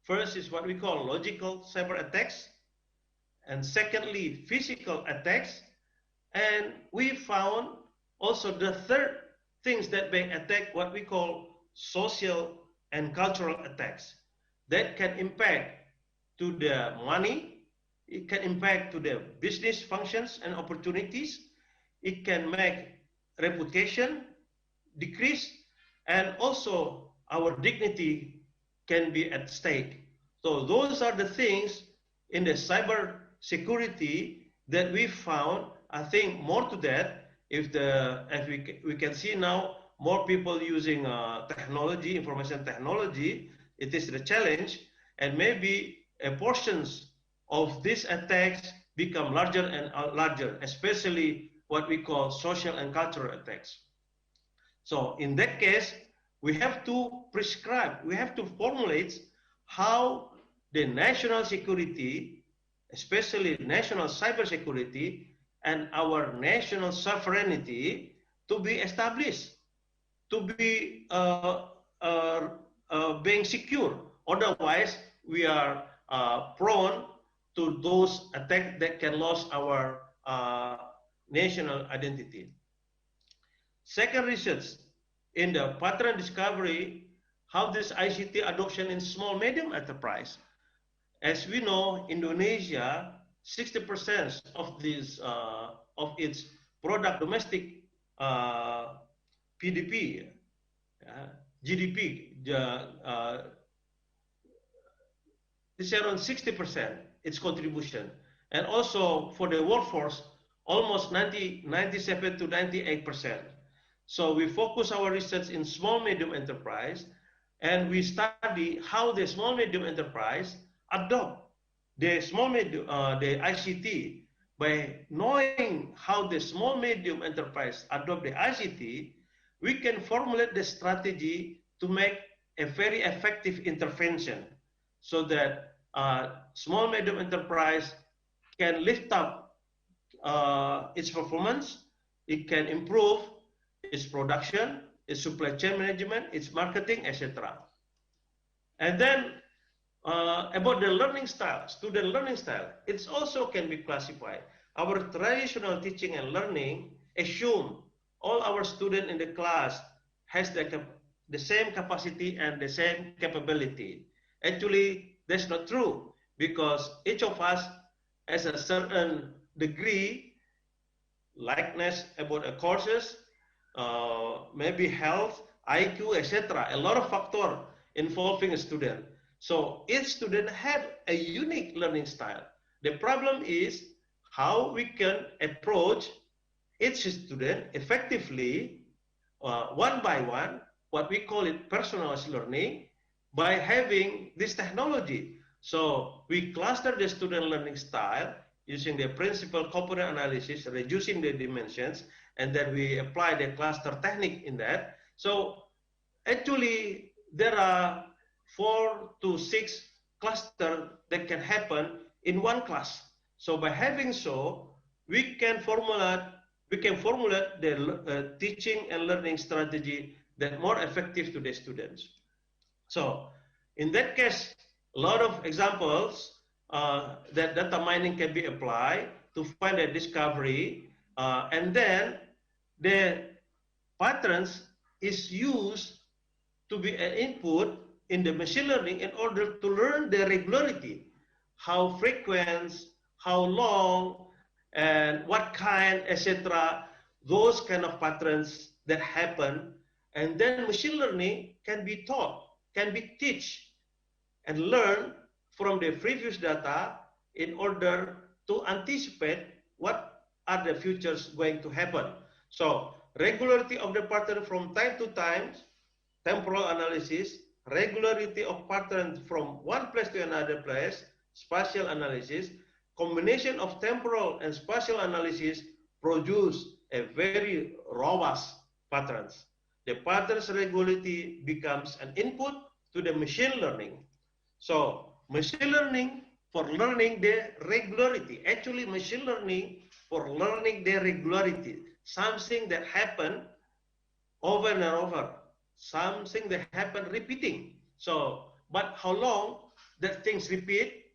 First is what we call logical cyber attacks, and secondly, physical attacks. And we found also the third things that being attacked, what we call social and cultural attacks that can impact to the money, it can impact to the business functions and opportunities, it can make reputation decrease, and also our dignity can be at stake. So those are the things in the cyber security that we found. I think more to that, if we can see now more people using technology, information technology, it is the challenge, and maybe portions of these attacks become larger and larger, especially what we call social and cultural attacks. So in that case, we have to prescribe, we have to formulate how the national security, especially national cybersecurity, and our national sovereignty to be established, to be being secure. Otherwise, we are prone to those attacks that can lose our national identity. Second research in the pattern discovery, how this ICT adoption in small medium enterprise. As we know, Indonesia, 60% of this of its product domestic PDP, GDP, is around 60% its contribution, and also for the workforce, almost 97 to 98%. So we focus our research in small medium enterprise, and we study how the small medium enterprise adopt the the ICT. By knowing how the small medium enterprise adopt the ICT, we can formulate the strategy to make a very effective intervention, so that small medium enterprise can lift up its performance, it can improve its production, its supply chain management, its marketing, etc. And then about the learning style, student learning style, it also can be classified. Our traditional teaching and learning assume all our students in the class has the same capacity and the same capability. Actually, that's not true, because each of us has a certain degree, likeness about a courses, maybe health, IQ, etc. A lot of factors involving a student. So each student have a unique learning style. The problem is how we can approach each student effectively, one by one, what we call it personalized learning, by having this technology. So we cluster the student learning style using the principal component analysis, reducing the dimensions, and then we apply the cluster technique in that. So actually, there are 4 to 6 clusters that can happen in one class. So by having so, we can formulate the teaching and learning strategy that more effective to the students. So in that case, a lot of examples that data mining can be applied to find a discovery, and then the patterns is used to be an input in the machine learning in order to learn the regularity, how frequent, how long, and what kind, etc. Those kind of patterns that happen, and then machine learning can be taught, can be taught and learn from the previous data in order to anticipate what are the futures going to happen. So regularity of the pattern from time to time, temporal analysis, regularity of patterns from one place to another place, spatial analysis, combination of temporal and spatial analysis produce a very robust patterns. The patterns regularity becomes an input to the machine learning. So machine learning for learning the regularity, actually machine learning for learning the regularity, something that happen over and over, something that happen repeating. So, but how long that things repeat,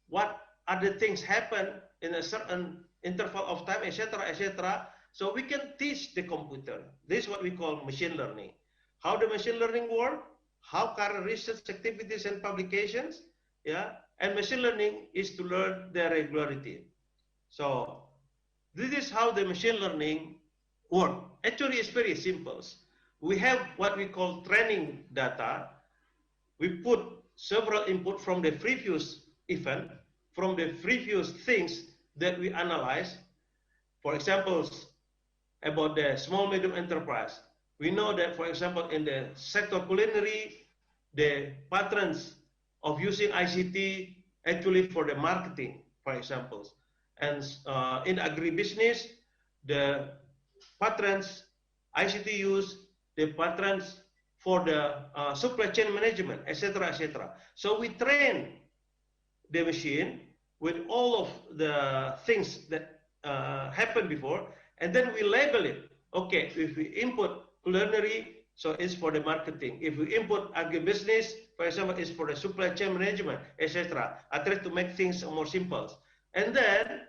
what other things happen in a certain interval of time, etc., etc. So we can teach the computer. This is what we call machine learning. How the machine learning work, how current research activities and publications, yeah, and machine learning is to learn the regularity. So this is how the machine learning work. Actually, it's very simple. We have what we call training data. We put several input from the previous event, from the previous things that we analyze. For example, about the small medium enterprise. We know that, for example, in the sector culinary, the patterns of using ICT actually for the marketing, for example. And in agribusiness, the patterns, ICT use, the patterns for the supply chain management, etc., etc. So we train the machine with all of the things that happened before, and then we label it. Okay, if we input culinary, so it's for the marketing. If we input agribusiness, for example, it's for the supply chain management, etc. I try to make things more simple. And then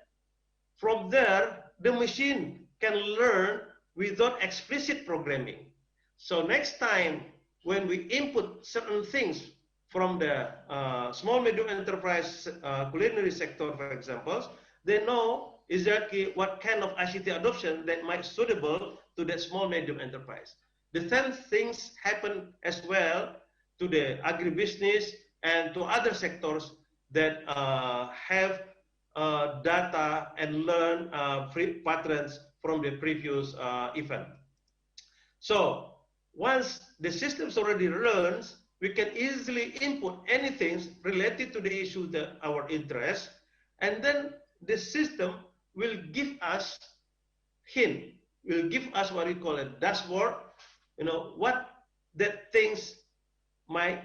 from there, the machine can learn without explicit programming. So next time when we input certain things from the small medium enterprise culinary sector, for example, they know exactly what kind of ICT adoption that might suitable to that small medium enterprise. The same things happen as well to the agribusiness and to other sectors that have data and learn patterns from the previous event. So once the systems already learns, we can easily input anything related to the issue that our interest, and then the system will give us hint, will give us what we call a dashboard, what that things might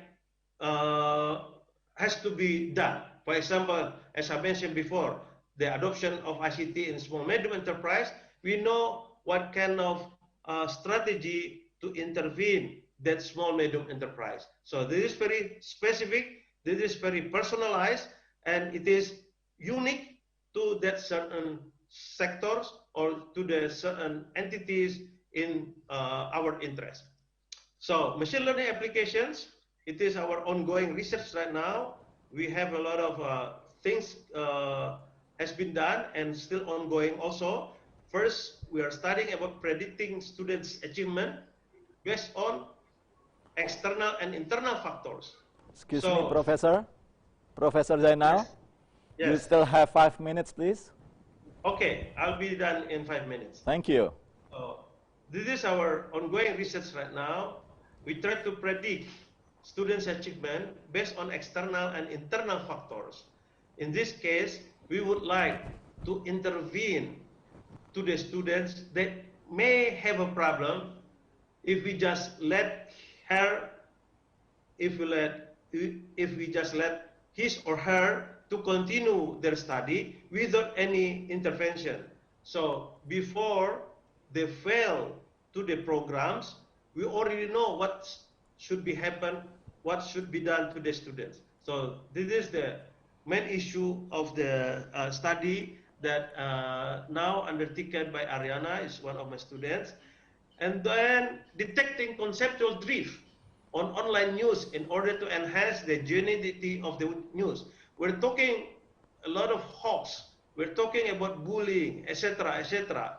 has to be done. For example, as I mentioned before, the adoption of ICT in small medium enterprise, we know what kind of strategy to intervene that small medium enterprise. So this is very specific, this is very personalized, and it is unique to that certain sectors or to the certain entities in our interest. So machine learning applications, it is our ongoing research right now. We have a lot of things has been done and still ongoing also. First, we are studying about predicting students' achievement based on external and internal factors. Excuse me, Professor. Professor Zainal, yes. Yes. You still have 5 minutes, please. Okay, I'll be done in 5 minutes. Thank you. This is our ongoing research right now. We try to predict students' achievement based on external and internal factors. In this case, we would like to intervene to the students that may have a problem if we just let her, if we just let his or her to continue their study without any intervention. So before they fail to the programs, we already know what should be happen, what should be done to the students. So this is the main issue of the study that now undertaken by Ariana, is one of my students. And then detecting conceptual drift on online news in order to enhance the genuinity of the news. We're talking a lot of hoax. We're talking about bullying, etc., etc.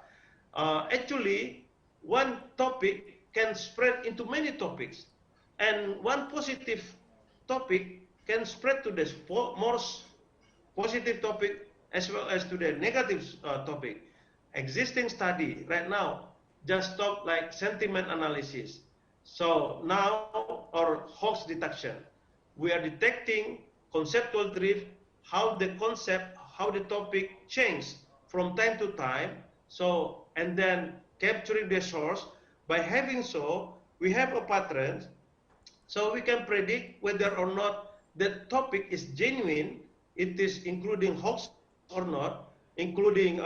Actually, one topic can spread into many topics, and one positive topic can spread to the more positive topic as well as to the negative topic. Existing study right now just talk like sentiment analysis. So now, or hoax detection, we are detecting conceptual drift, how the concept, how the topic changes from time to time. So, and then capturing the source. By having so, we have a pattern, so we can predict whether or not the topic is genuine, it is including hoax or not, including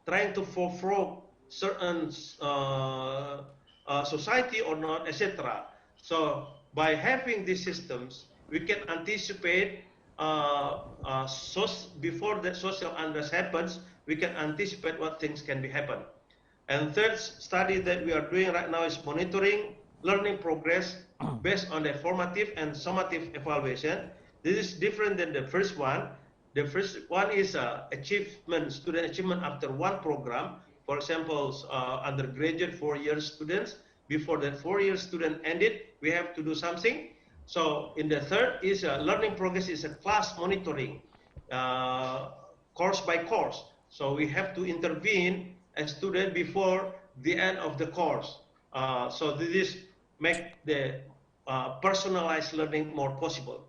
trying to provoke certain society or not, etc. So by having these systems, we can anticipate before the social unrest happens, we can anticipate what things can be happen. And third study that we are doing right now is monitoring learning progress based on the formative and summative evaluation. This is different than the first one. The first one is achievement, student achievement after one program. For example, undergraduate 4-year students. Before the 4-year student ended, we have to do something. So in the third is learning progress is a class monitoring, course by course. So we have to intervene a student before the end of the course. So this is make the personalized learning more possible.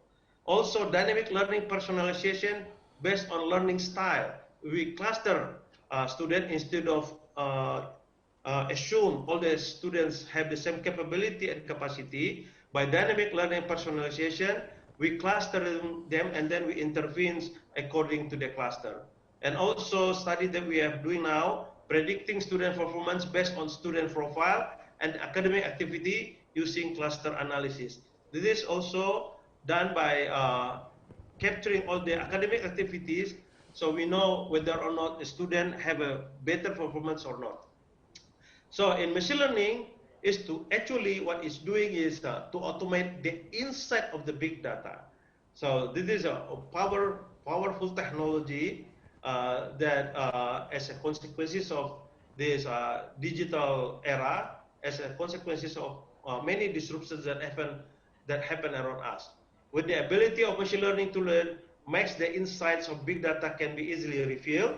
Also, dynamic learning personalization based on learning style. We cluster students instead of assume all the students have the same capability and capacity. By dynamic learning personalization, we cluster them and then we intervene according to the cluster. And also study that we are doing now, predicting student performance based on student profile and academic activity using cluster analysis. This is also done by capturing all the academic activities, so we know whether or not the student have a better performance or not. So in machine learning is to actually what it's doing is to automate the insight of the big data. So this is a powerful technology that as a consequences of this digital era, as a consequences of many disruptions that happen around us. With the ability of machine learning to learn, makes the insights of big data can be easily revealed.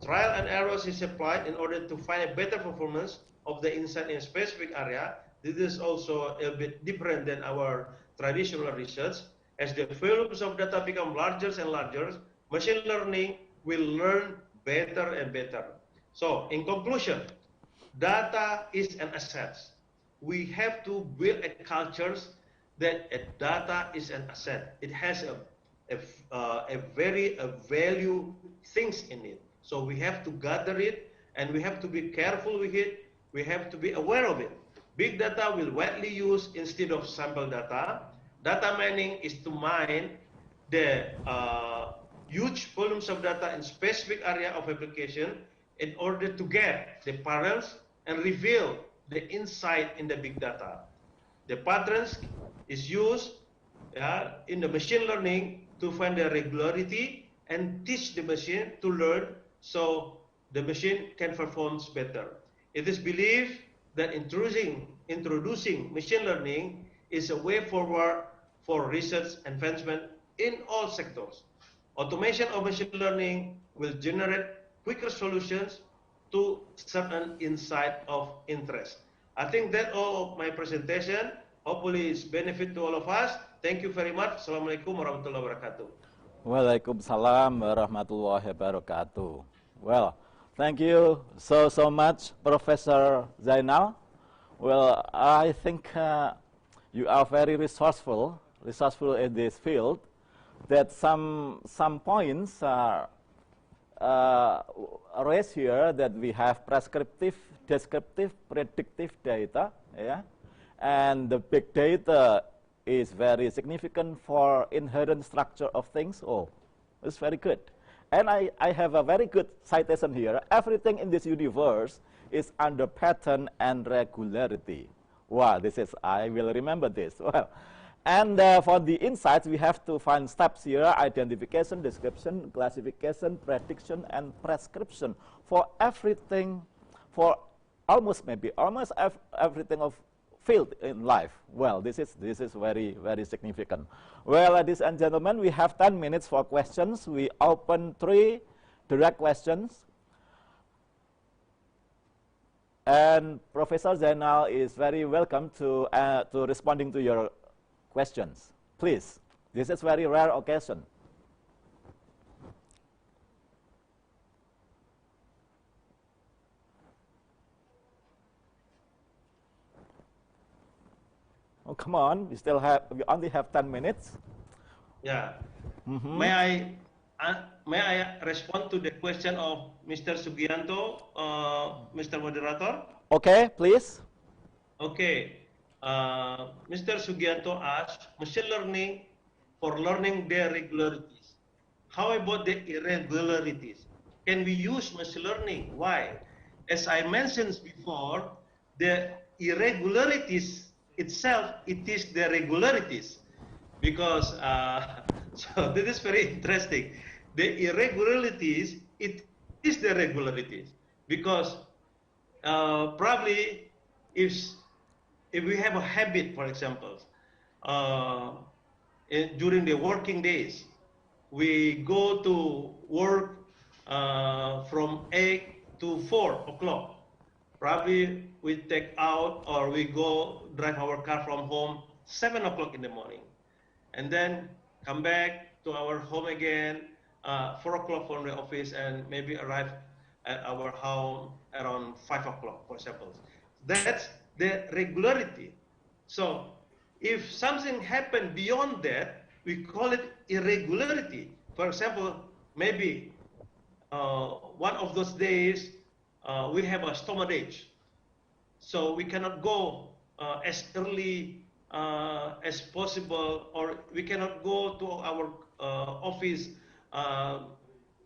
Trial and errors is applied in order to find a better performance of the insight in a specific area. This is also a bit different than our traditional research. As the volumes of data become larger and larger, machine learning will learn better and better. So in conclusion, data is an asset. We have to build a culture that data is an asset. It has a value things in it. So we have to gather it and we have to be careful with it. We have to be aware of it. Big data will widely used instead of sample data. Data mining is to mine the huge volumes of data in specific area of application in order to get the patterns and reveal the insight in the big data. The patterns is used in the machine learning to find the regularity and teach the machine to learn so the machine can perform better. It is believed that introducing machine learning is a way forward for research advancement in all sectors. Automation of machine learning will generate quicker solutions to certain insight of interest. I think that's all of my presentation. Hopefully it's benefit to all of us. Thank you very much. Assalamualaikum warahmatullahi wabarakatuh. Waalaikumsalam warahmatullahi wabarakatuh. Well, thank you so much, Professor Zainal. Well, I think you are very resourceful in this field. That some points are raised here, that we have prescriptive, descriptive, predictive data, yeah, and the big data is very significant for inherent structure of things. Oh, it's very good. And I have a very good citation here. Everything in this universe is under pattern and regularity. Wow, I will remember this. Well, and for the insights, we have to find steps here: identification, description, classification, prediction, and prescription for everything, for almost everything of field in life. Well, this is very, very significant. Well, ladies and gentlemen, we have 10 minutes for questions. We open 3 direct questions. And Professor Zainal is very welcome to responding to your questions. Please, this is very rare occasion. Oh, come on, we only have 10 minutes. Yeah. Mm-hmm. May I respond to the question of Mr. Sugianto, Mr. Moderator? Okay, please. Okay. Mr. Sugianto asked, machine learning for learning the regularities. How about the irregularities? Can we use machine learning? Why? As I mentioned before, the irregularities itself, it is the regularities. Because, so this is very interesting. The irregularities, it is the regularities. Because probably if we have a habit, for example, during the working days, we go to work from 8 to 4 o'clock. Probably we take out or we go drive our car from home 7 o'clock in the morning. And then come back to our home again 4 o'clock from the office and maybe arrive at our home around 5 o'clock, for example. That's the regularity. So if something happened beyond that, we call it irregularity. For example, maybe one of those days we have a stomach ache, so we cannot go as early as possible, or we cannot go to our office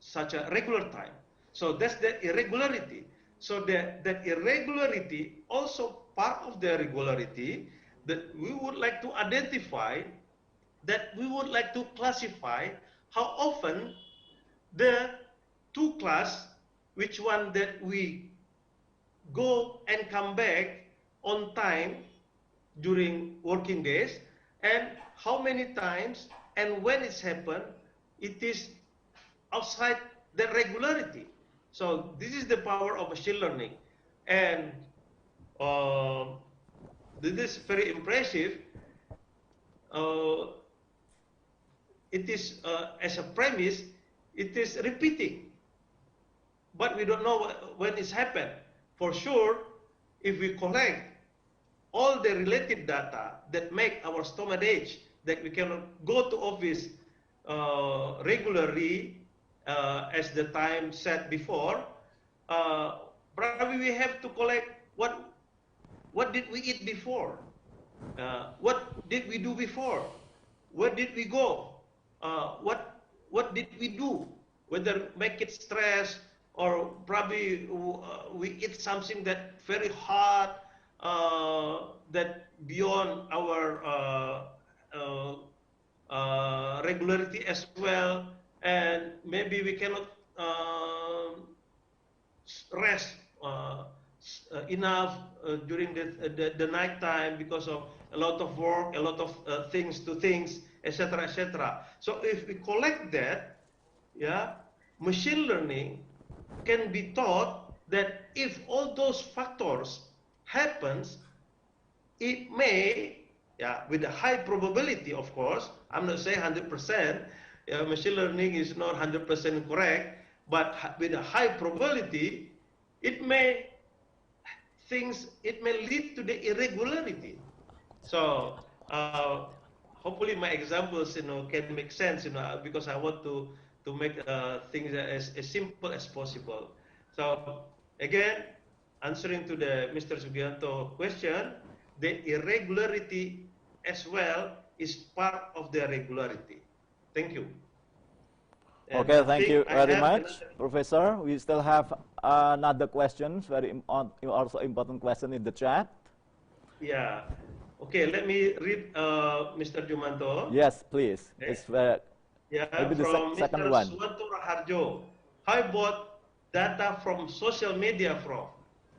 such a regular time. So that's the irregularity. So that irregularity also part of the regularity that we would like to identify, that we would like to classify how often the two class, which one that we go and come back on time during working days, and how many times and when it's happened, it is outside the regularity. So this is the power of machine learning, and this is very impressive. It is as a premise, it is repeating, but we don't know when it's happened. For sure, if we collect all the related data that make our stomach ache, that we cannot go to office regularly as the time set before, probably we have to collect what did we eat before, what did we do before, where did we go, what did we do, whether make it stress, or probably we eat something that very hard, that beyond our regularity as well, and maybe we cannot rest enough during the night time because of a lot of work, a lot of things to things, etc., etc. So if we collect that, yeah, machine learning can be taught that if all those factors happens, it may, yeah, with a high probability, of course, I'm not saying 100%, machine learning is not 100% correct, but with a high probability, it may lead to the irregularity. So hopefully my examples, can make sense, because I want to make things as simple as possible. So again, answering to the Mr. Sugianto question, the irregularity as well is part of the regularity. Thank you. And okay, thank you very much, another... Professor. We still have another question, also important question in the chat. Yeah. Okay, let me read Mr. Jumanto. Yes, please. Okay. It's maybe the second Mr. one. Suwanto Raharjo. How about data from social media, Prof?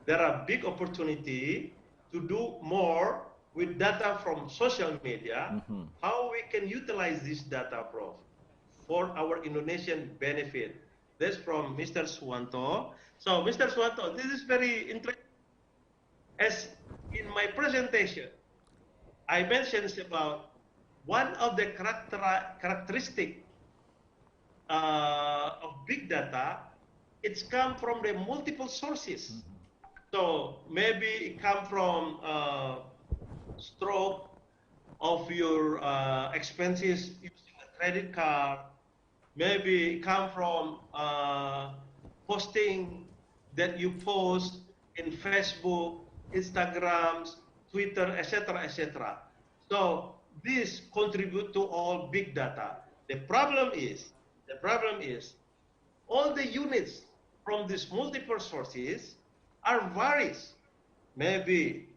There are big opportunity to do more with data from social media. How we can utilize this data, Prof, for our Indonesian benefit? That's from Mr. Suwanto. So, Mr. Suwanto, this is very interesting. As in my presentation, I mentioned about one of the characteristic of big data. It's come from the multiple sources. So maybe it come from stroke of your expenses using a credit card. Maybe it come from posting that you post in Facebook, Instagrams, Twitter, etc., etc. So this contribute to all big data. The problem is all the units from these multiple sources are varies. Maybe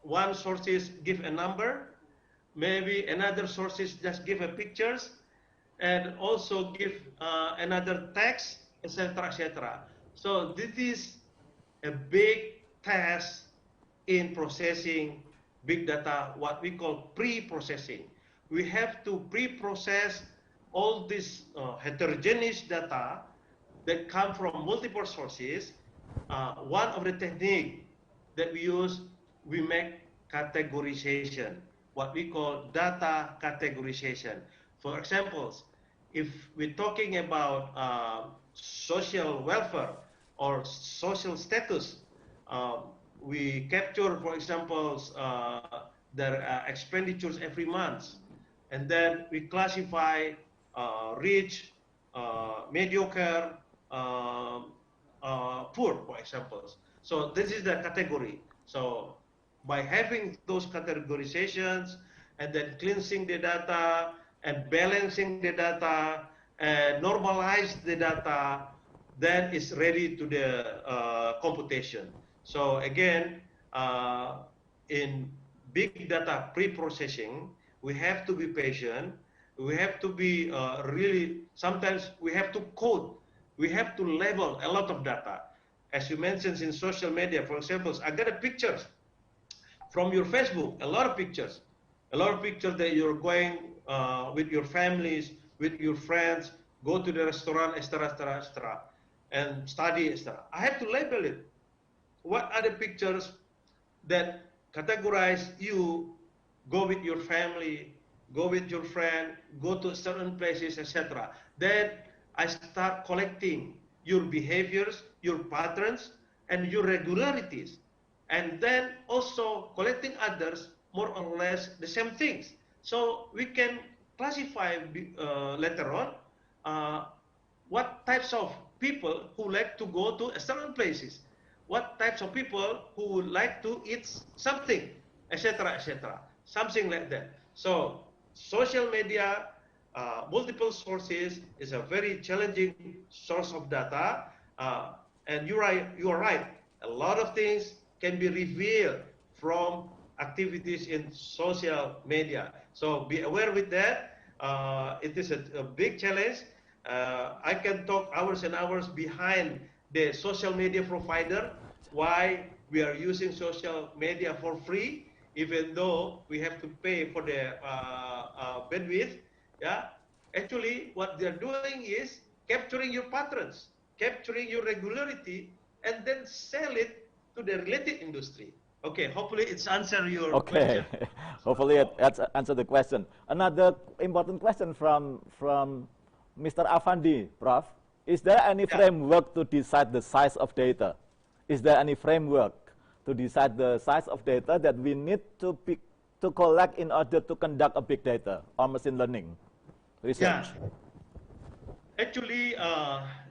one sources give a number, maybe another sources just give a pictures, and also give another text, etc., etc. So this is a big task in processing big data, what we call pre-processing. We have to pre-process all this heterogeneous data that come from multiple sources. One of the techniques that we use, we make categorization, what we call data categorization. For example, if we're talking about social welfare or social status, we capture, for example, their expenditures every month, and then we classify rich, mediocre, poor, for example. So this is the category. So by having those categorizations and then cleansing the data and balancing the data and normalize the data, then it's ready to the computation. So again, in big data pre-processing, we have to be patient. We have to be really, sometimes we have to code. We have to label a lot of data. As you mentioned in social media, for example, I got a picture from your Facebook, a lot of pictures that you're going with your families, with your friends, go to the restaurant, etc., etc., etc., and study, etc. I have to label it. What are the pictures that categorize you? Go with your family, go with your friend, go to certain places, etc. Then I start collecting your behaviors, your patterns, and your regularities, and then also collecting others more or less the same things. So we can classify later on what types of people who like to go to certain places, what types of people who would like to eat something, etc., something like that. So social media, multiple sources is a very challenging source of data, and you are right. A lot of things can be revealed from activities in social media. So be aware with that. It is a big challenge. I can talk hours and hours behind the social media provider, why we are using social media for free, even though we have to pay for the bandwidth. Yeah, actually, what they're doing is capturing your patterns, capturing your regularity, and then sell it to the related industry. Okay, hopefully it's answer your question. Hopefully it answer the question. Another important question from Mr. Afandi, Prof. Is there any framework to decide the size of data? Is there any framework to decide the size of data that we need to collect in order to conduct a big data or machine learning research? Yeah. Actually,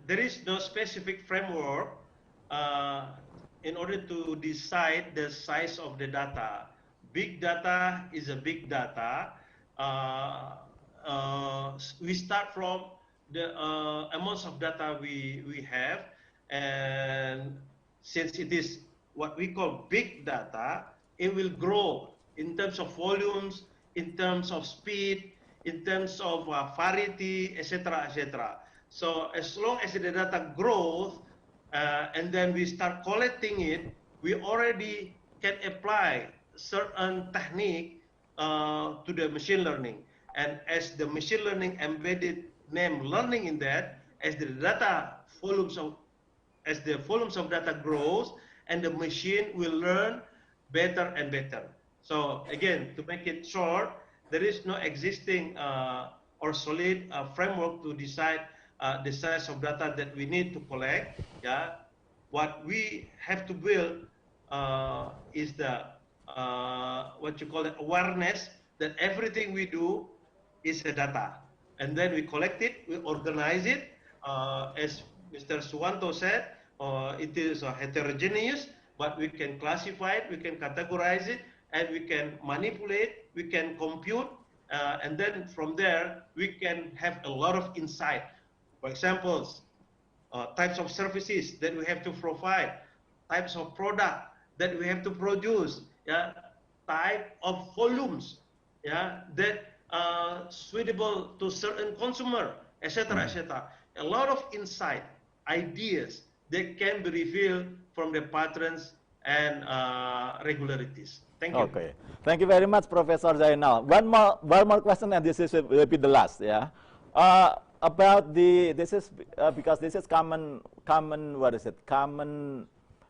there is no specific framework in order to decide the size of the data. Big data is a big data. We start from the amounts of data we have, and since it is what we call big data, it will grow in terms of volumes, in terms of speed, in terms of variety, etc., etc. So as long as the data grows, and then we start collecting it, we already can apply certain technique to the machine learning. And as the machine learning embedded name learning in that, as the volumes of data grows, and the machine will learn better and better. So again, to make it short, there is no existing or solid framework to decide the size of data that we need to collect. Yeah, what we have to build is the what you call it, awareness that everything we do is a data, and then we collect it, we organize it. As Mr. Suwanto said, it is heterogeneous, but we can classify it, we can categorize it, and we can manipulate, we can compute, and then from there we can have a lot of insight. For example, types of services that we have to provide, types of product that we have to produce, yeah, type of volumes, yeah, that are suitable to certain consumer, etc., etc. A lot of insight, ideas that can be revealed from the patterns and regularities. Thank you. Okay, thank you very much, Professor Zainal. One more question, and this will be the last. Yeah, about because this is common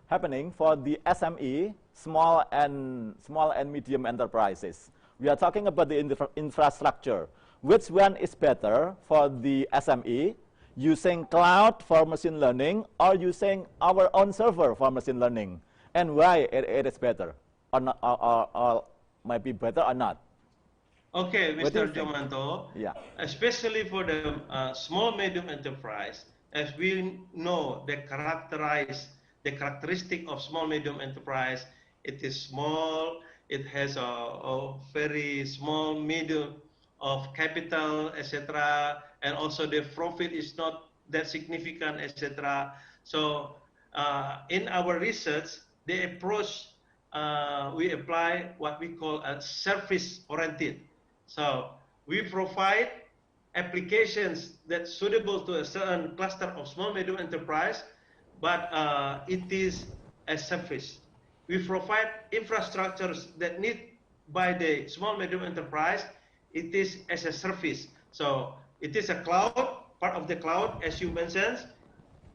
happening for the SME, small and medium enterprises. We are talking about the infrastructure. which one is better for the SME, using cloud for machine learning or using our own server for machine learning, and why it is better, or, not, or might be better or not? Okay, Mr. Jomanto, yeah. Especially for the small medium enterprise, as we know the characteristic of small medium enterprise, it is small, it has a very small medium of capital, etc., and also the profit is not that significant, etc. So in our research, the approach we apply what we call a service-oriented. So we provide applications that's suitable to a certain cluster of small medium enterprise, but it is a service. We provide infrastructures that need by the small medium enterprise. It is as a service. So it is a cloud, part of the cloud, as you mentioned,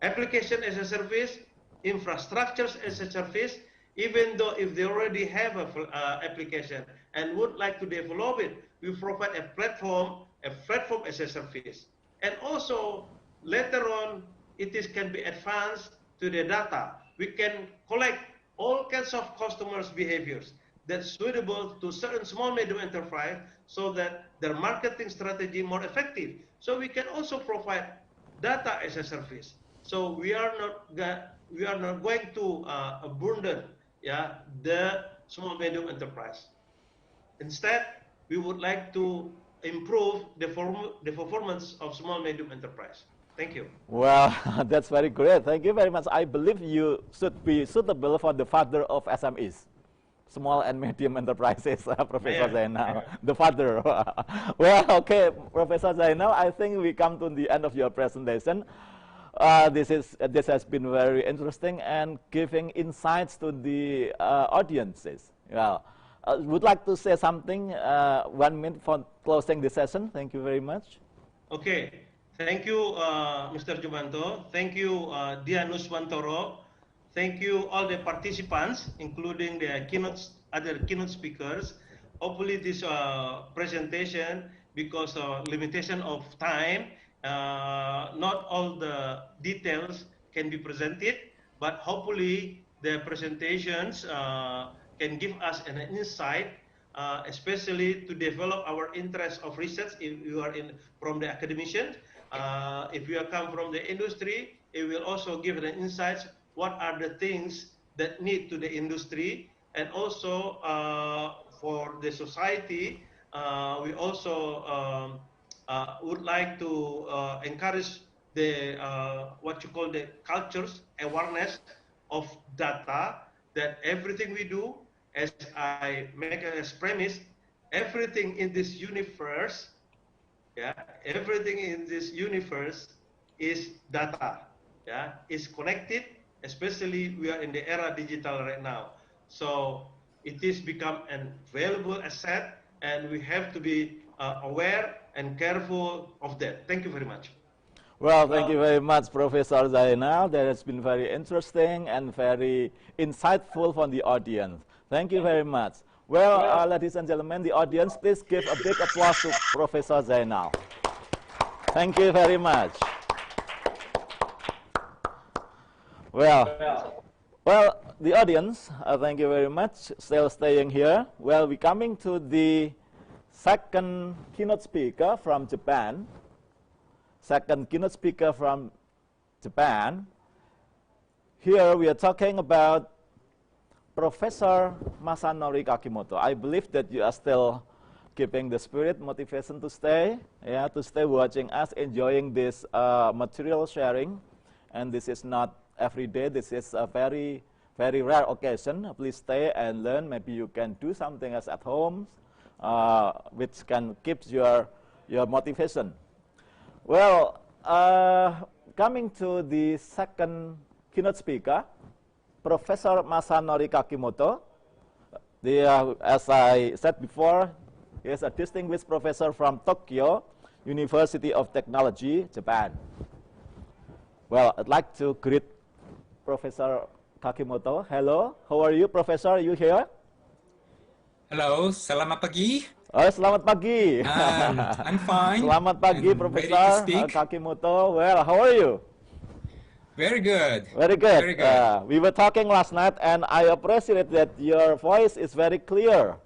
application as a service, infrastructures as a service, even though if they already have a application and would like to develop it, we provide a platform as a service. And also, later on, can be advanced to the data. We can collect all kinds of customers' behaviors that's suitable to certain small medium enterprise so that their marketing strategy more effective. So we can also provide data as a service. So we are not going to burden the small medium enterprise. Instead, we would like to improve the performance of small medium enterprise. Thank you. Well, that's very great. Thank you very much. I believe you should be suitable for the father of SMEs, small and medium enterprises, Professor Zainal, the father. Well, okay, Professor Zainal, I think we come to the end of your presentation. This has been very interesting and giving insights to the audiences. Well, would like to say something, 1 minute for closing the session. Thank you very much. Okay, thank you, Mr. Jumanto. Thank you, Dianus Wantoro. Thank you, all the participants, including the other keynote speakers. Hopefully, this presentation, because of limitation of time, not all the details can be presented, but hopefully the presentations can give us an insight, especially to develop our interest of research. If you are from the academician, if you come from the industry, it will also give an insights what are the things that need to the industry, and also for the society, we also would like to encourage the what you call the cultures awareness of data, that everything we do, as I make as premise, everything in this universe, everything in this universe is data, is connected. Especially we are in the era digital right now, so it is become a valuable asset, and we have to be aware and careful of that. Thank you very much. Well, thank you very much, Professor Zainal. That has been very interesting and very insightful for the audience. Thank you very much. Well, ladies and gentlemen, the audience, please give a big applause to Professor Zainal. Thank you very much. Well, the audience, thank you very much. Still staying here. Well, we're coming to the second keynote speaker from Japan. Second keynote speaker from Japan. Here we are talking about Professor Masanori Kakimoto. I believe that you are still keeping the spirit, motivation to stay watching us, enjoying this material sharing. And this is not every day. This is a very, very rare occasion. Please stay and learn. Maybe you can do something else at home, which can keep your motivation. Well, coming to the second keynote speaker, Professor Masanori Kakimoto. As I said before, he is a distinguished professor from Tokyo University of Technology, Japan. Well, I'd like to greet Professor Kakimoto. Hello, how are you, Professor? Are you here? Hello, selamat pagi. Selamat pagi. I'm fine. Selamat pagi, and ready to Professor speak. Kakimoto. Well, how are you? Very good. Very good. Very good. We were talking last night, and I appreciate that your voice is very clear.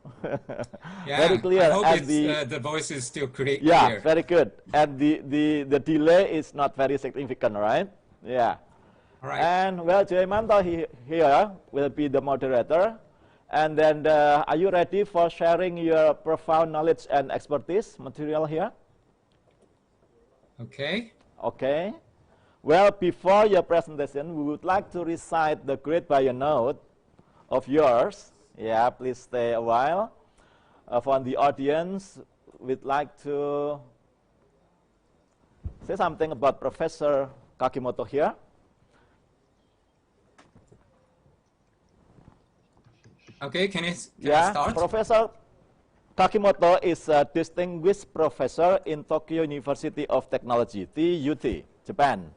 Yeah, very clear. I hope and the voice is still clear. Yeah, very good. And the delay is not very significant, right? Yeah. All right. And well, Jayamanto here will be the moderator. And then, are you ready for sharing your profound knowledge and expertise material here? Okay. Okay. Well, before your presentation, we would like to recite the great bio note of yours. Yeah, please stay a while. For the audience, we'd like to say something about Professor Kakimoto here. Okay, can I start? Professor Kakimoto is a distinguished professor in Tokyo University of Technology, TUT, Japan.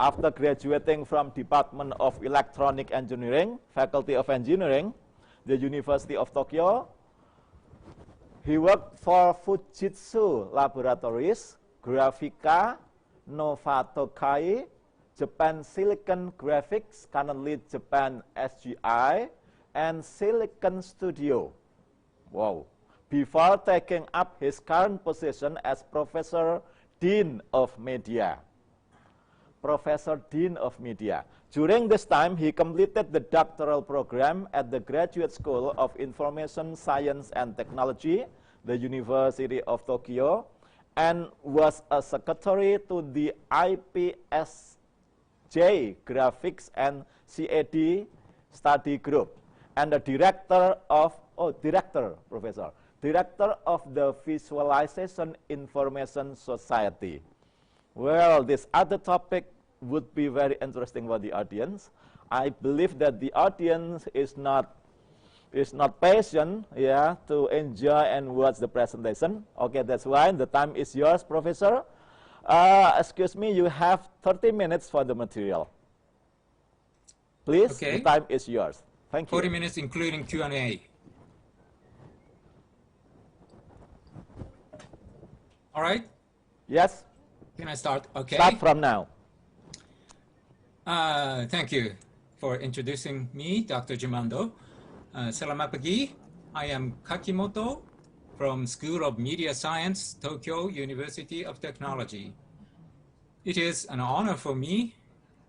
After graduating from Department of Electronic Engineering, Faculty of Engineering, the University of Tokyo, he worked for Fujitsu Laboratories, Graphica, Nova Tokai, Japan Silicon Graphics, currently Japan SGI, and Silicon Studio. Wow. Before taking up his current position as Professor Dean of Media. Professor Dean of Media. During this time, he completed the doctoral program at the Graduate School of Information Science and Technology, the University of Tokyo, and was a secretary to the IPSJ Graphics and CAD Study Group, and the director of the Visualization Information Society. Well, this other topic would be very interesting for the audience. I believe that the audience is not patient, yeah, to enjoy and watch the presentation. Okay, that's why the time is yours, Professor. Excuse me, you have 30 minutes for the material. Please, okay. The time is yours. Thank you. 40 minutes including Q&A. All right? Yes. Can I start? Okay. Start from now. Thank you for introducing me, Dr. Jimando. Selamat pagi. I am Kakimoto from School of Media Science, Tokyo University of Technology. It is an honor for me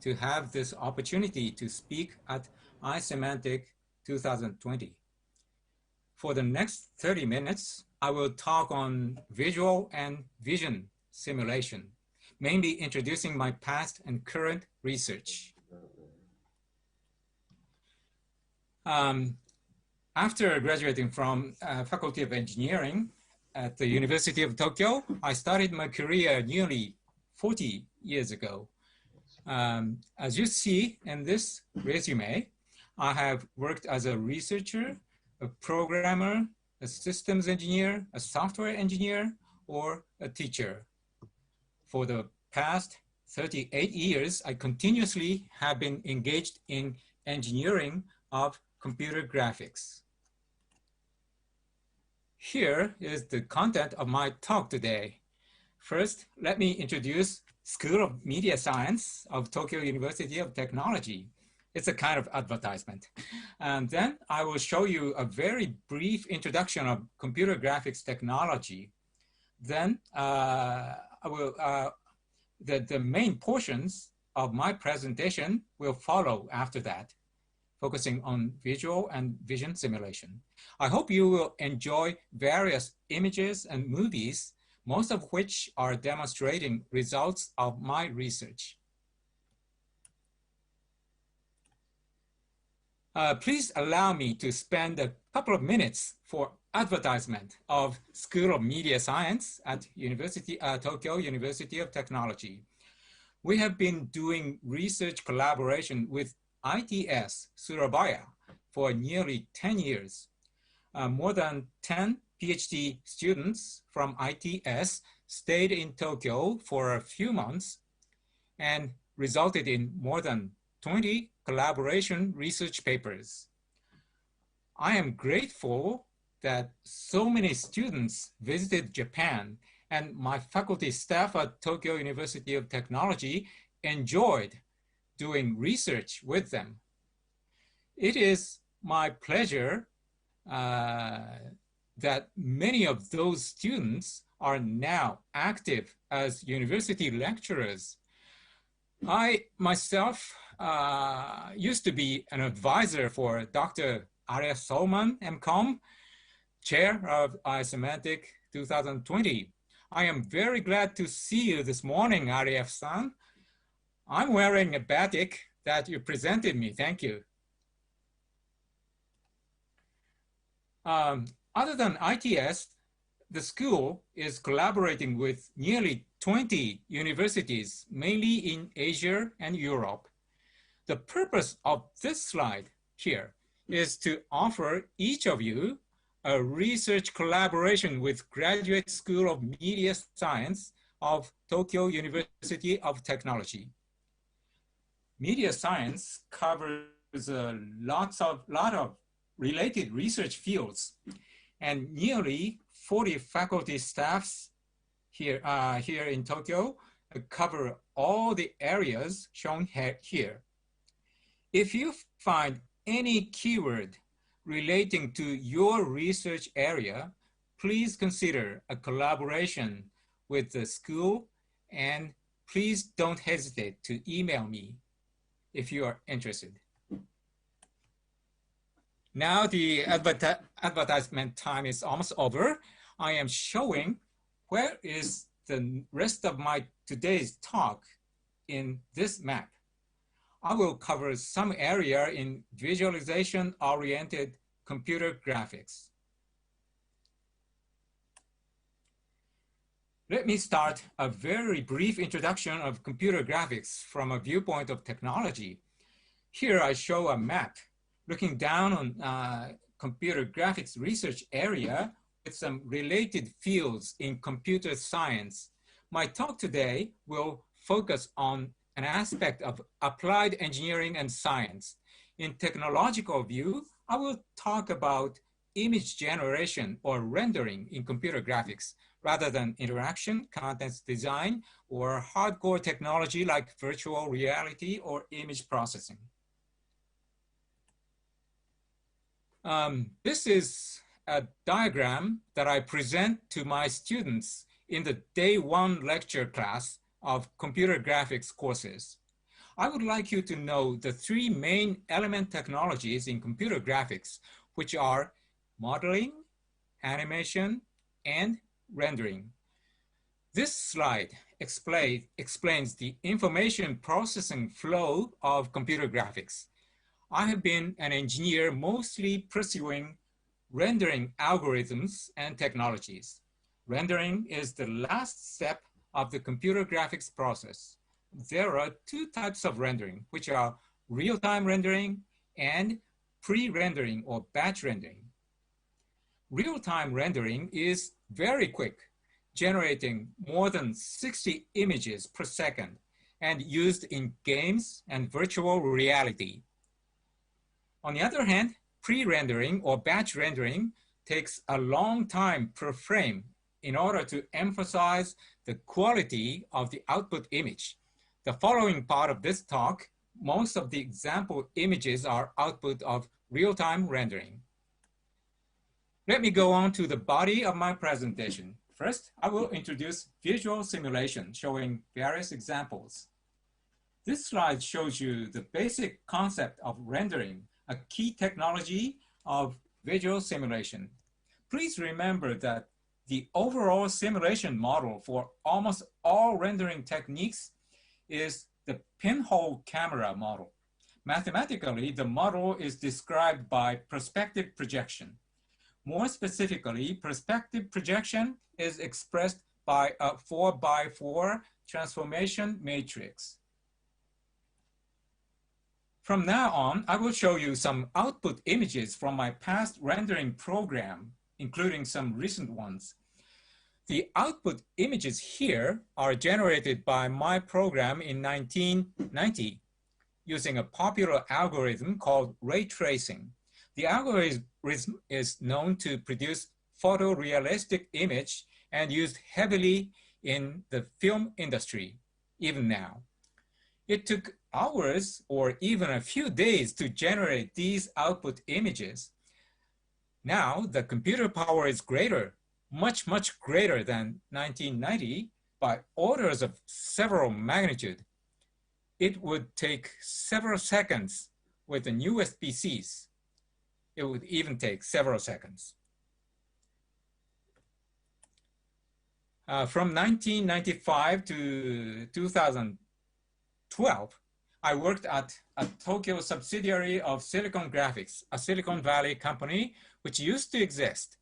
to have this opportunity to speak at iSemantic 2020. For the next 30 minutes, I will talk on visual and vision simulation, mainly introducing my past and current research. After graduating from Faculty of Engineering at the University of Tokyo, I started my career nearly 40 years ago. As you see in this resume, I have worked as a researcher, a programmer, a systems engineer, a software engineer, or a teacher. For the past 38 years, I continuously have been engaged in engineering of computer graphics. Here is the content of my talk today. First, let me introduce School of Media Science of Tokyo University of Technology. It's a kind of advertisement. And then I will show you a very brief introduction of computer graphics technology. Then the main portions of my presentation will follow after that, focusing on visual and vision simulation. I hope you will enjoy various images and movies, most of which are demonstrating results of my research. Please allow me to spend a couple of minutes for advertisement of School of Media Science at Tokyo University of Technology. We have been doing research collaboration with ITS Surabaya for nearly 10 years. More than 10 PhD students from ITS stayed in Tokyo for a few months and resulted in more than 20 collaboration research papers. I am grateful that so many students visited Japan, and my faculty staff at Tokyo University of Technology enjoyed doing research with them. It is my pleasure that many of those students are now active as university lecturers. I myself used to be an advisor for Dr. Arya Solman, MCOM, Chair of iSemantic 2020. I am very glad to see you this morning, Arya-san. I'm wearing a batik that you presented me. Thank you. Other than ITS, the school is collaborating with nearly 20 universities, mainly in Asia and Europe. The purpose of this slide here is to offer each of you a research collaboration with Graduate School of Media Science of Tokyo University of Technology. Media science covers a lot of related research fields, and nearly 40 faculty staffs here in Tokyo cover all the areas shown here. If you find any keyword relating to your research area, please consider a collaboration with the school, and please don't hesitate to email me if you are interested. Now the advertisement time is almost over. I am showing where is the rest of my today's talk in this map. I will cover some area in visualization-oriented computer graphics. Let me start a very brief introduction of computer graphics from a viewpoint of technology. Here I show a map looking down on computer graphics research area with some related fields in computer science. My talk today will focus on an aspect of applied engineering and science. In technological view, I will talk about image generation or rendering in computer graphics rather than interaction, content design, or hardcore technology like virtual reality or image processing. This is a diagram that I present to my students in the day 1 lecture class of computer graphics courses. I would like you to know the 3 main element technologies in computer graphics, which are modeling, animation, and rendering. This slide explains the information processing flow of computer graphics. I have been an engineer mostly pursuing rendering algorithms and technologies. Rendering is the last step of the computer graphics process. There are 2 types of rendering, which are real-time rendering and pre-rendering or batch rendering. Real-time rendering is very quick, generating more than 60 images per second and used in games and virtual reality. On the other hand, pre-rendering or batch rendering takes a long time per frame in order to emphasize the quality of the output image. The following part of this talk, most of the example images are output of real-time rendering. Let me go on to the body of my presentation. First, I will introduce visual simulation showing various examples. This slide shows you the basic concept of rendering, a key technology of visual simulation. Please remember that the overall simulation model for almost all rendering techniques is the pinhole camera model. Mathematically, the model is described by perspective projection. More specifically, perspective projection is expressed by a 4x4 transformation matrix. From now on, I will show you some output images from my past rendering program, including some recent ones. The output images here are generated by my program in 1990 using a popular algorithm called ray tracing. The algorithm is known to produce photorealistic image and used heavily in the film industry, even now. It took hours or even a few days to generate these output images. Now, the computer power is greater, much, much greater than 1990 by orders of several magnitude. It would take several seconds with the newest PCs. It would even take several seconds. From 1995 to 2012, I worked at a Tokyo subsidiary of Silicon Graphics, a Silicon Valley company which used to exist.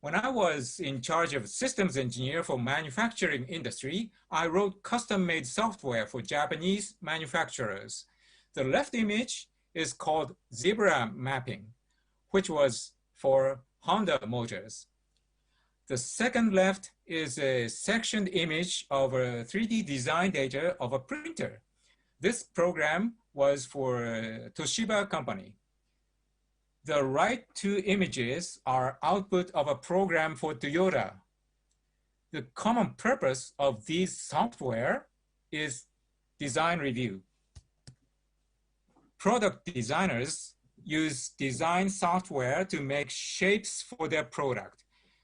When I was in charge of systems engineer for manufacturing industry, I wrote custom-made software for Japanese manufacturers. The left image is called zebra mapping, which was for Honda Motors. The second left is a sectioned image of a 3D design data of a printer. This program was for Toshiba company. The right two images are output of a program for Toyota. The common purpose of these software is design review. Product designers use design software to make shapes for their product.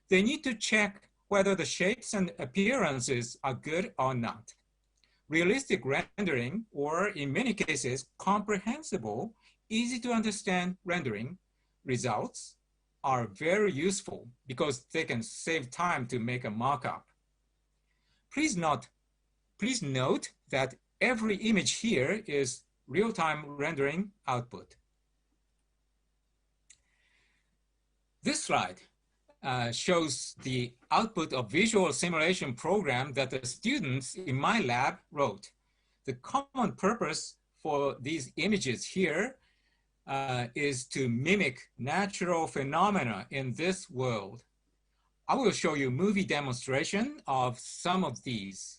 They need to check whether the shapes and appearances are good or not. Realistic rendering, or in many cases, comprehensible, easy to understand rendering results are very useful because they can save time to make a markup. Please note that every image here is real-time rendering output. This slide shows the output of visual simulation program that the students in my lab wrote. The common purpose for these images here is to mimic natural phenomena in this world. I will show you a movie demonstration of some of these.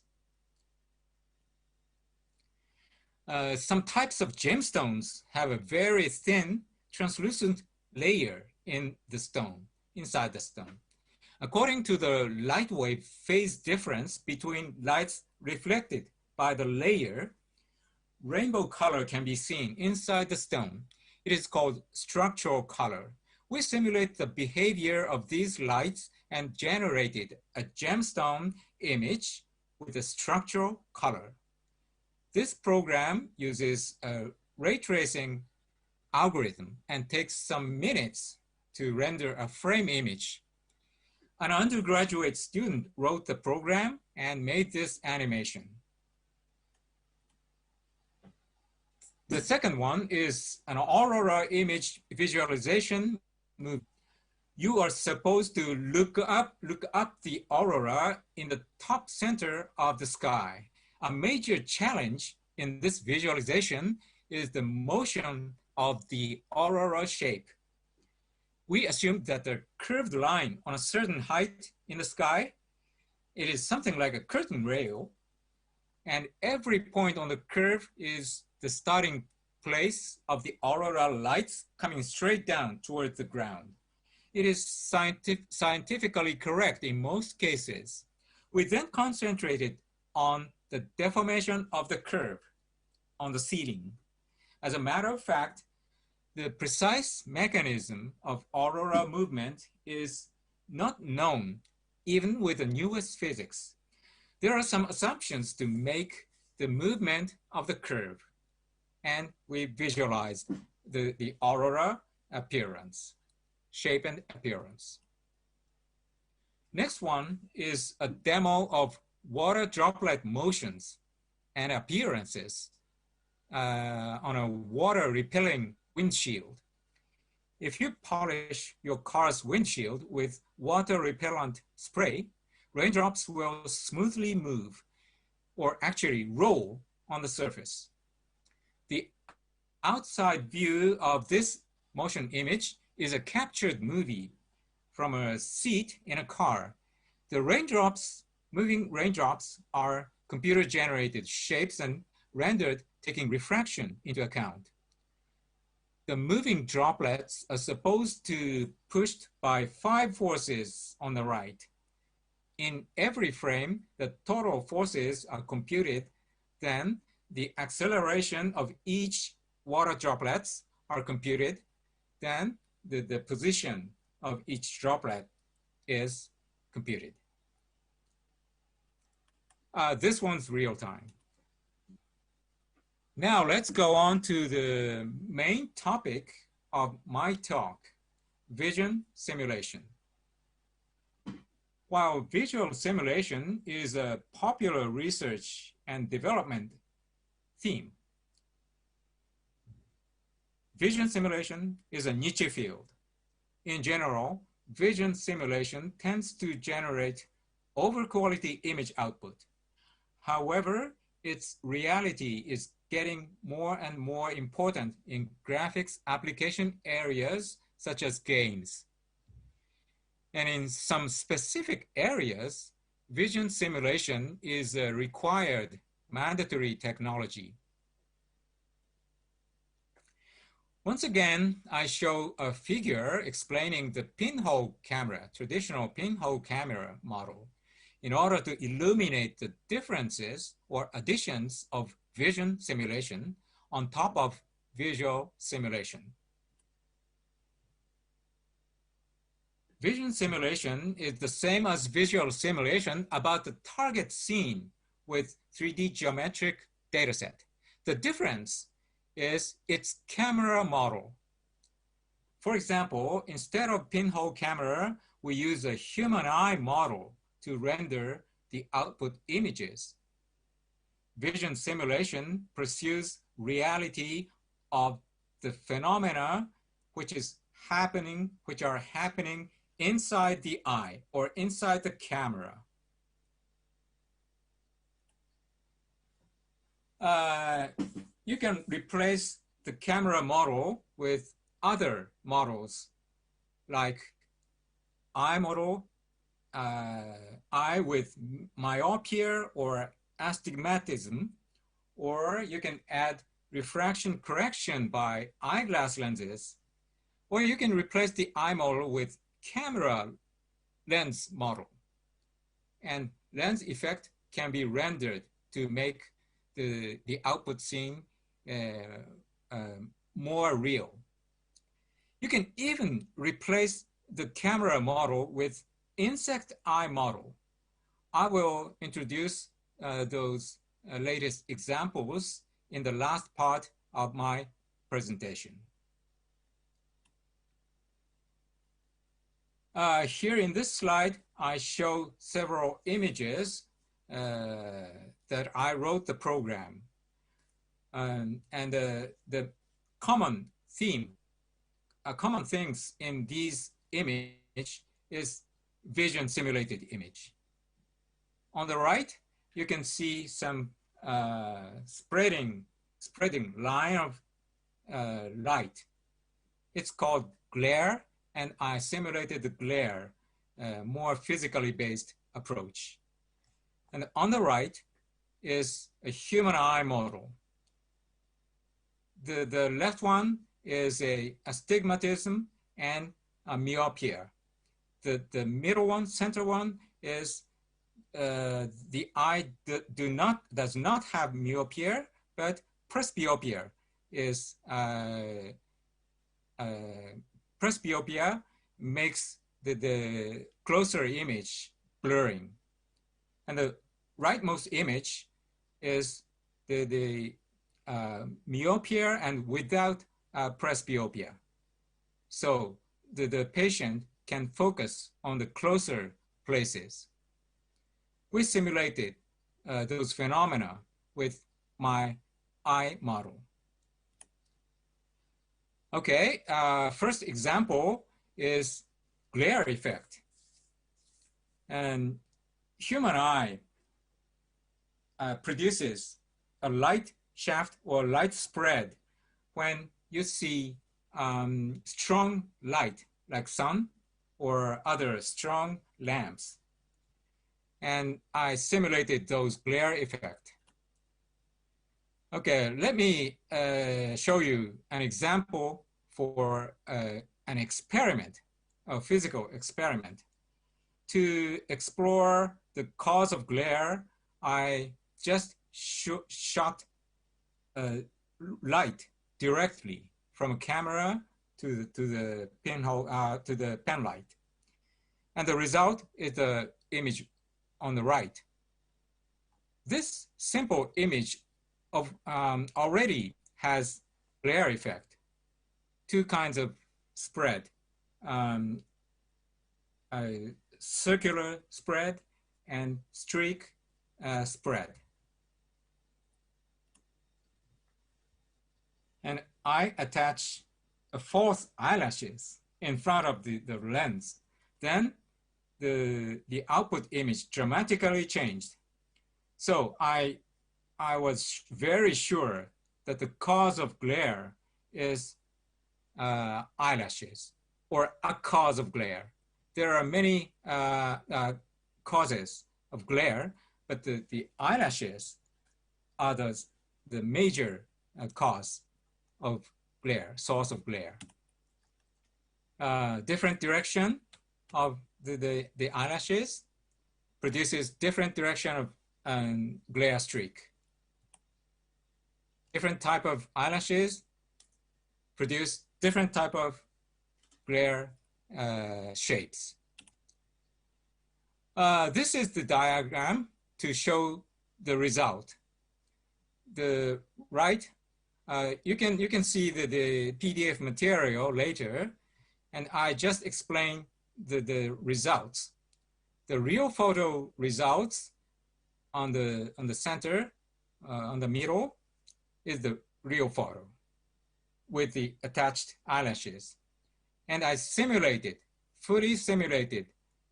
Some types of gemstones have a very thin, translucent layer in the stone, inside the stone. According to the light wave phase difference between lights reflected by the layer, rainbow color can be seen inside the stone. It is called structural color. We simulate the behavior of these lights and generated a gemstone image with a structural color. This program uses a ray tracing algorithm and takes some minutes to render a frame image. An undergraduate student wrote the program and made this animation. The second one is an Aurora image visualization movie. You are supposed to look up the aurora in the top center of the sky. A major challenge in this visualization is the motion of the aurora shape. We assume that the curved line on a certain height in the sky, it is something like a curtain rail, and every point on the curve is the starting place of the aurora lights coming straight down towards the ground. It is scientifically correct in most cases. We then concentrated on the deformation of the curve on the ceiling. As a matter of fact, the precise mechanism of aurora movement is not known, even with the newest physics. There are some assumptions to make the movement of the curve, and we visualized the aurora appearance, shape and appearance. Next one is a demo of water droplet motions and appearances on a water repelling windshield. If you polish your car's windshield with water repellent spray, raindrops will smoothly move or actually roll on the surface. The outside view of this motion image is a captured movie from a seat in a car. The raindrops, moving raindrops, are computer-generated shapes and rendered taking refraction into account. the moving droplets are supposed to pushed by 5 forces on the right. In every frame, the total forces are computed. Then the acceleration of each water droplets are computed. Then the position of each droplet is computed. This one's real time. Now let's go on to the main topic of my talk, vision simulation. While visual simulation is a popular research and development theme, vision simulation is a niche field. In general, vision simulation tends to generate over-quality image output. However, its reality is getting more and more important in graphics application areas such as games. And in some specific areas, vision simulation is a required mandatory technology. Once again, I show a figure explaining the pinhole camera, traditional pinhole camera model, in order to illuminate the differences or additions of vision simulation on top of visual simulation. Vision simulation is the same as visual simulation about the target scene with 3D geometric dataset. The difference is its camera model. For example, instead of pinhole camera, we use a human eye model to render the output images. Vision simulation pursues reality of the phenomena which are happening inside the eye or inside the camera. You can replace the camera model with other models like eye model, eye with myopia or astigmatism, or you can add refraction correction by eyeglass lenses, or you can replace the eye model with camera lens model. And lens effect can be rendered to make the output scene more real. You can even replace the camera model with insect eye model. I will introduce those latest examples in the last part of my presentation. Here in this slide, I show several images that I wrote the program. And the common theme, common things in these image is vision simulated image. On the right, you can see some spreading line of light. It's called glare, and I simulated the glare, more physically based approach. And on the right is a human eye model. The left one is a astigmatism and a myopia. The middle one, center one, is the eye does not have myopia, but presbyopia is presbyopia makes the closer image blurring. And the rightmost image is the myopia and without presbyopia. So the patient can focus on the closer places. We simulated those phenomena with my eye model. Okay, first example is glare effect. And human eye produces a light shaft or light spread when you see strong light like sun or other strong lamps. And I simulated those glare effect. Okay, let me show you an example for an experiment, a physical experiment. To explore the cause of glare, I just shot light directly from a camera to the pinhole, to the pen light. And the result is the image on the right. This simple image of already has glare effect. Two kinds of spread, a circular spread and streak spread. And I attach a false eyelashes in front of the lens. Then the output image dramatically changed. So I was very sure that the cause of glare is eyelashes, or a cause of glare. There are many causes of glare, but the eyelashes are the major cause of glare, source of glare. Different direction of the eyelashes produces different direction of glare streak. Different type of eyelashes produce different type of glare shapes. This is the diagram to show the result. The right, you can see the PDF material later, and I just explain the results. The real photo results on the center, on the middle, is the real photo with the attached eyelashes. And I simulated, fully simulated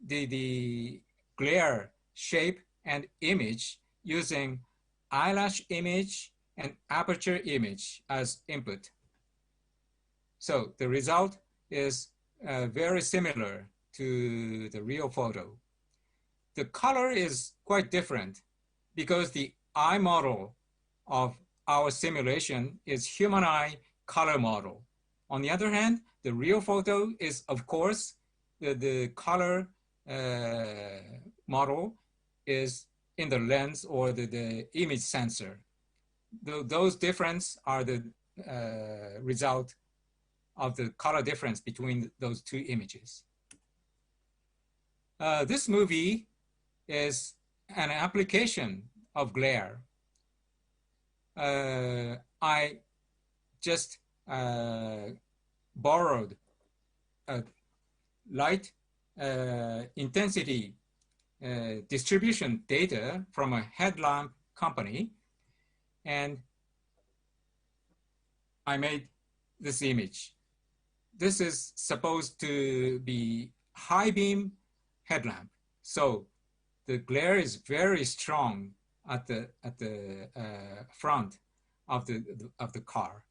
the glare shape and image using eyelash image and aperture image as input. So the result is very similar to the real photo. The color is quite different because the eye model of our simulation is human eye color model. On the other hand, the real photo is, of course, the color model is in the lens or the image sensor. Those differences are the result of the color difference between those two images. This movie is an application of glare. I just borrowed a light intensity distribution data from a headlamp company, and I made this image. This is supposed to be high beam headlamp, so the glare is very strong at the front of the car.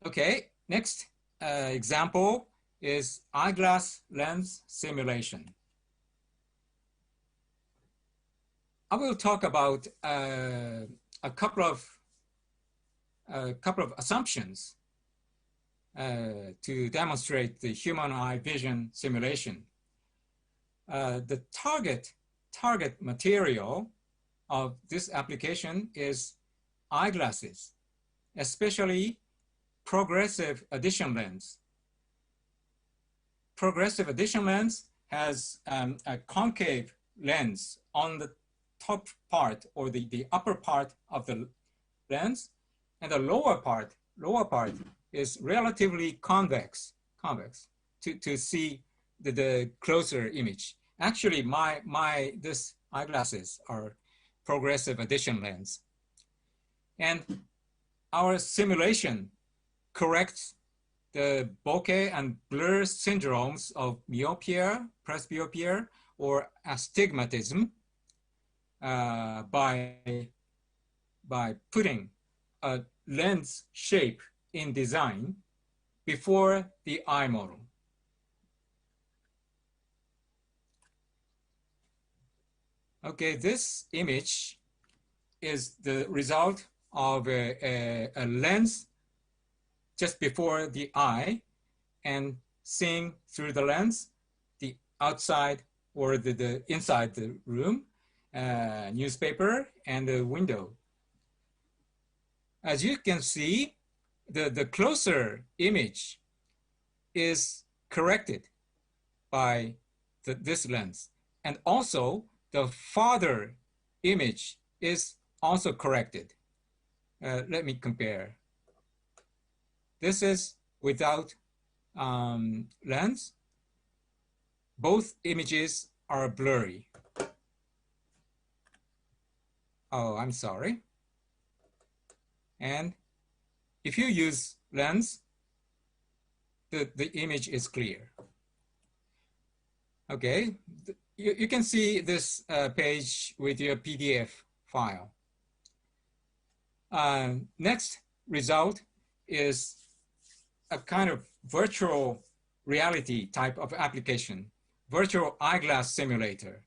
Okay, next example is eyeglass lens simulation. I will talk about a couple of assumptions to demonstrate the human eye vision simulation. The target material of this application is eyeglasses, especially progressive addition lens. Progressive addition lens has a concave lens on the top part or the upper part of the lens, and the lower part is relatively convex to see the closer image. Actually, this eyeglasses are progressive addition lens. And our simulation corrects the bokeh and blur syndromes of myopia, presbyopia, or astigmatism by putting a lens shape in design before the eye model. Okay, this image is the result of a lens just before the eye and seeing through the lens the outside or the inside the room, newspaper, and the window. As you can see, the closer image is corrected by this lens. And also, the farther image is also corrected. Let me compare. This is without lens. Both images are blurry. Oh, I'm sorry. And if you use lens, the image is clear. Okay, you can see this page with your PDF file. Next result is a kind of virtual reality type of application, virtual eyeglass simulator.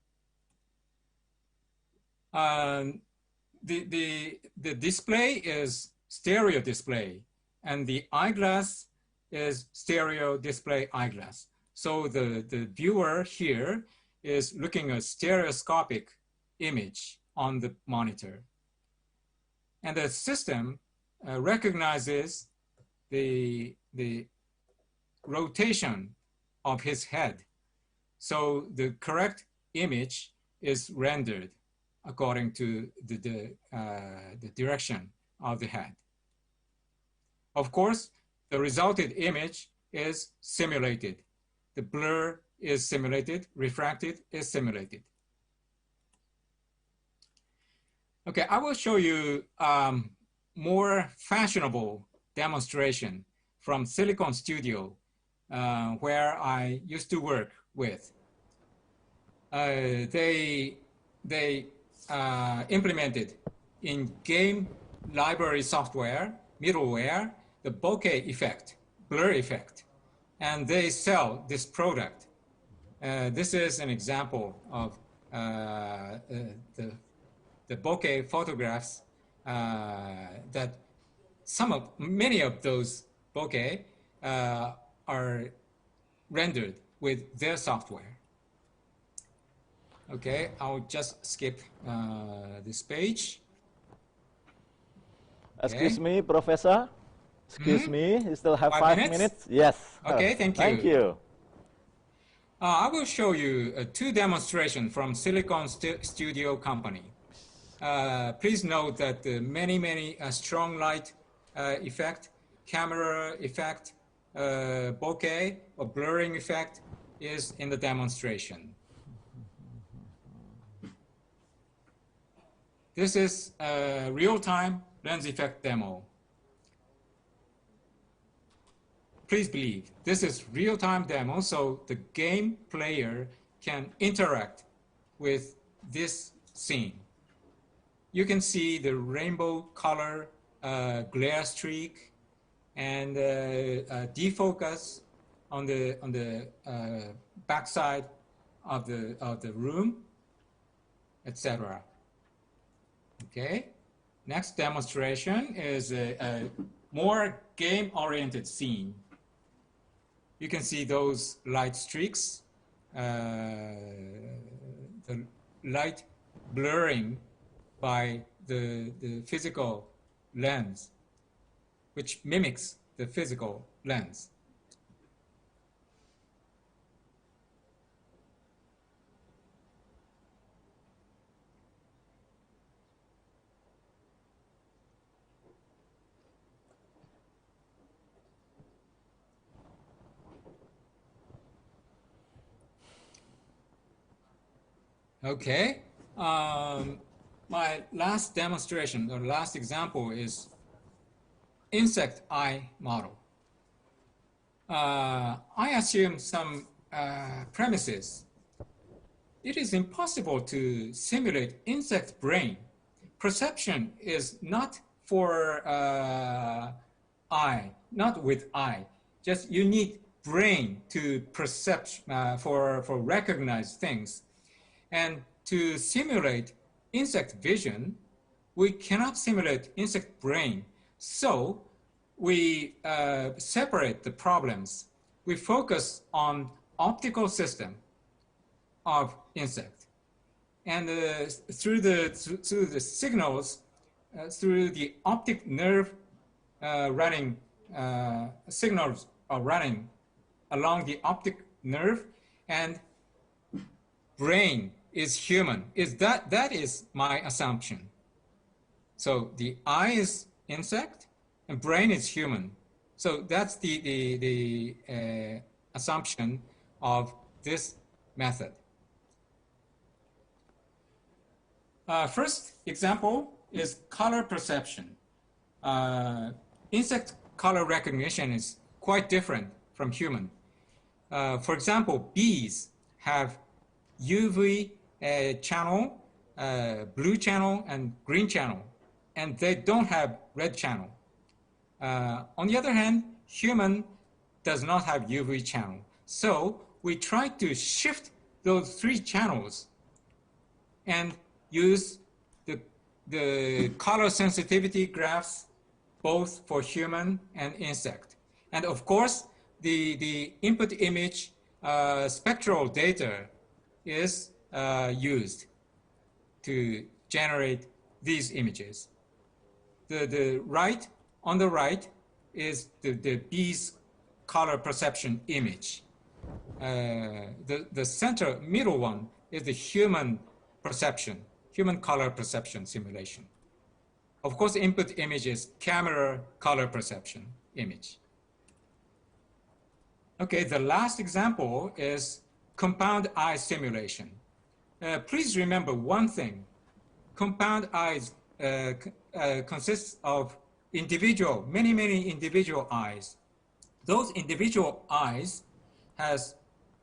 The display is stereo display, and the eyeglass is stereo display eyeglass. So the viewer here is looking at a stereoscopic image on the monitor. And the system recognizes the rotation of his head. So the correct image is rendered according to the direction of the head. Of course, the resulted image is simulated. The blur is simulated, refracted is simulated. Okay, I will show you more fashionable demonstration from Silicon Studio, where I used to work with. They implemented in game library software, middleware, the bokeh effect, blur effect, and they sell this product. This is an example of the bokeh photographs that many of those bokeh are rendered with their software. Okay, I'll just skip this page. Okay. Excuse me, Professor. Excuse me, you still have 5 minutes? Yes. Okay, thank you. Thank you. I will show you 2 demonstrations from Silicon Studio company. Please note that many strong light effect, camera effect, bokeh or blurring effect is in the demonstration. This is a real-time lens effect demo. Please believe, this is real-time demo, so the game player can interact with this scene. You can see the rainbow color glare streak and defocus on the backside of the room, etc. Okay. Next demonstration is a more game-oriented scene. You can see those light streaks, the light blurring by the physical lens, which mimics the physical lens. Okay, my last demonstration, or last example is insect eye model. I assume some premises. It is impossible to simulate insect brain. Perception is not for eye, not with eye. Just you need brain to perceive, for recognize things. And to simulate insect vision, we cannot simulate insect brain. So we separate the problems. We focus on optical system of insect. And through the signals, through the optic nerve signals are running along the optic nerve, and brain is human. That is my assumption. So the eye is insect and brain is human. So that's the assumption of this method. First example is color perception. Insect color recognition is quite different from human. For example, bees have UV channel, blue channel, and green channel, and they don't have red channel. On the other hand, human does not have UV channel. So we try to shift those three channels and use the color sensitivity graphs both for human and insect. And of course, the input image spectral data is used to generate these images. On the right is the bee's color perception image. The center middle one is the human color perception simulation. Of course, input image is camera color perception image. Okay, the last example is compound eye stimulation. Please remember one thing. Compound eyes consists of many individual eyes. Those individual eyes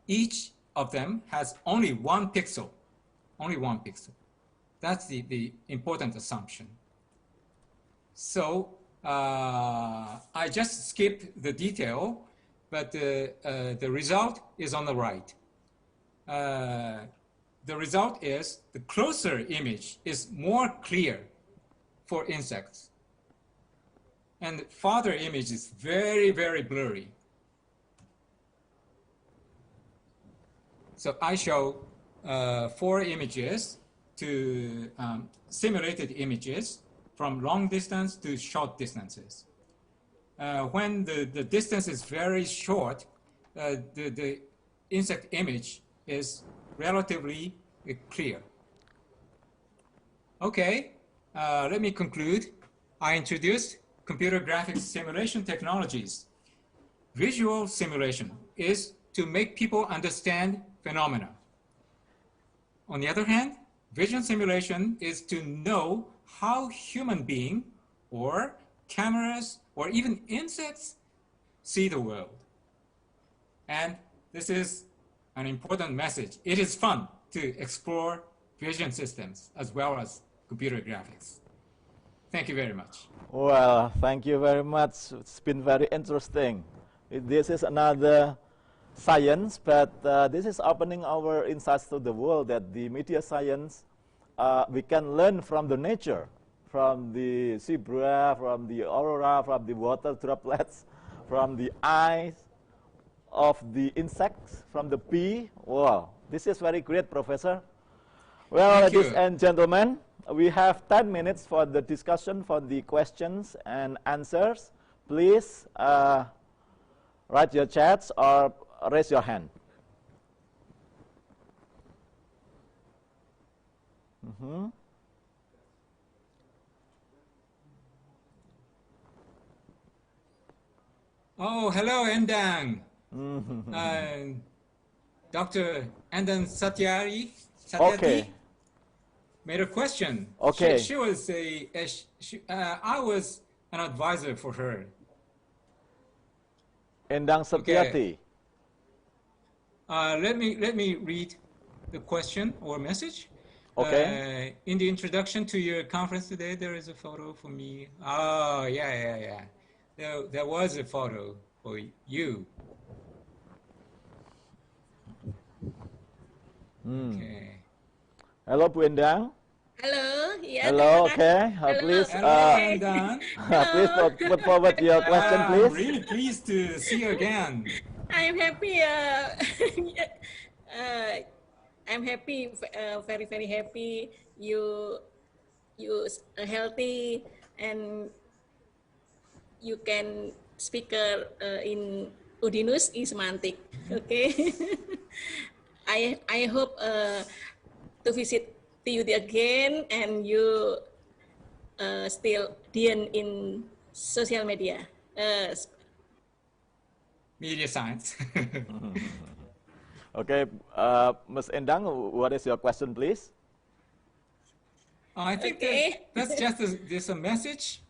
each of them has only one pixel. That's the important assumption. So I just skipped the detail, but the result is on the right. The result is the closer image is more clear for insects. And the farther image is very, very blurry. So I show 4 images to simulated images from long distance to short distances. When the distance is very short, the insect image is relatively clear. Okay, let me conclude. I introduced computer graphics simulation technologies. Visual simulation is to make people understand phenomena. On the other hand, vision simulation is to know how human beings or cameras or even insects see the world. And this is an important message. It is fun to explore vision systems as well as computer graphics. Thank you very much. Well, thank you very much. It's been very interesting. This is another science, but this is opening our insights to the world that the media science, we can learn from the nature, from the zebra, from the aurora, from the water droplets, from the eyes of the insects, from the bee. Wow, this is very great, Professor. Well, ladies and gentlemen, we have 10 minutes for the discussion, for the questions and answers. Please write your chats or raise your hand. Oh, hello, Endang. Dr. Endang Satyati Okay. made a question. Okay. She was I was an advisor for her. Endang Satyati. Let me read the question or message. Okay. In the introduction to your conference today, there is a photo for me. Oh, yeah. There was a photo for you. Okay. Hello, Bu Endang. Hello, yeah. Hello, okay. Hello. Please, Hello, Wendan. please put forward your question, I'm please. really pleased to see you again. I'm happy. I'm happy. Very happy. You healthy and you can speak in Udinus iSemantic. Okay. I hope to visit to you again and you still in social media. Media science. Okay, Ms. Endang, what is your question, please? I think that's just a message.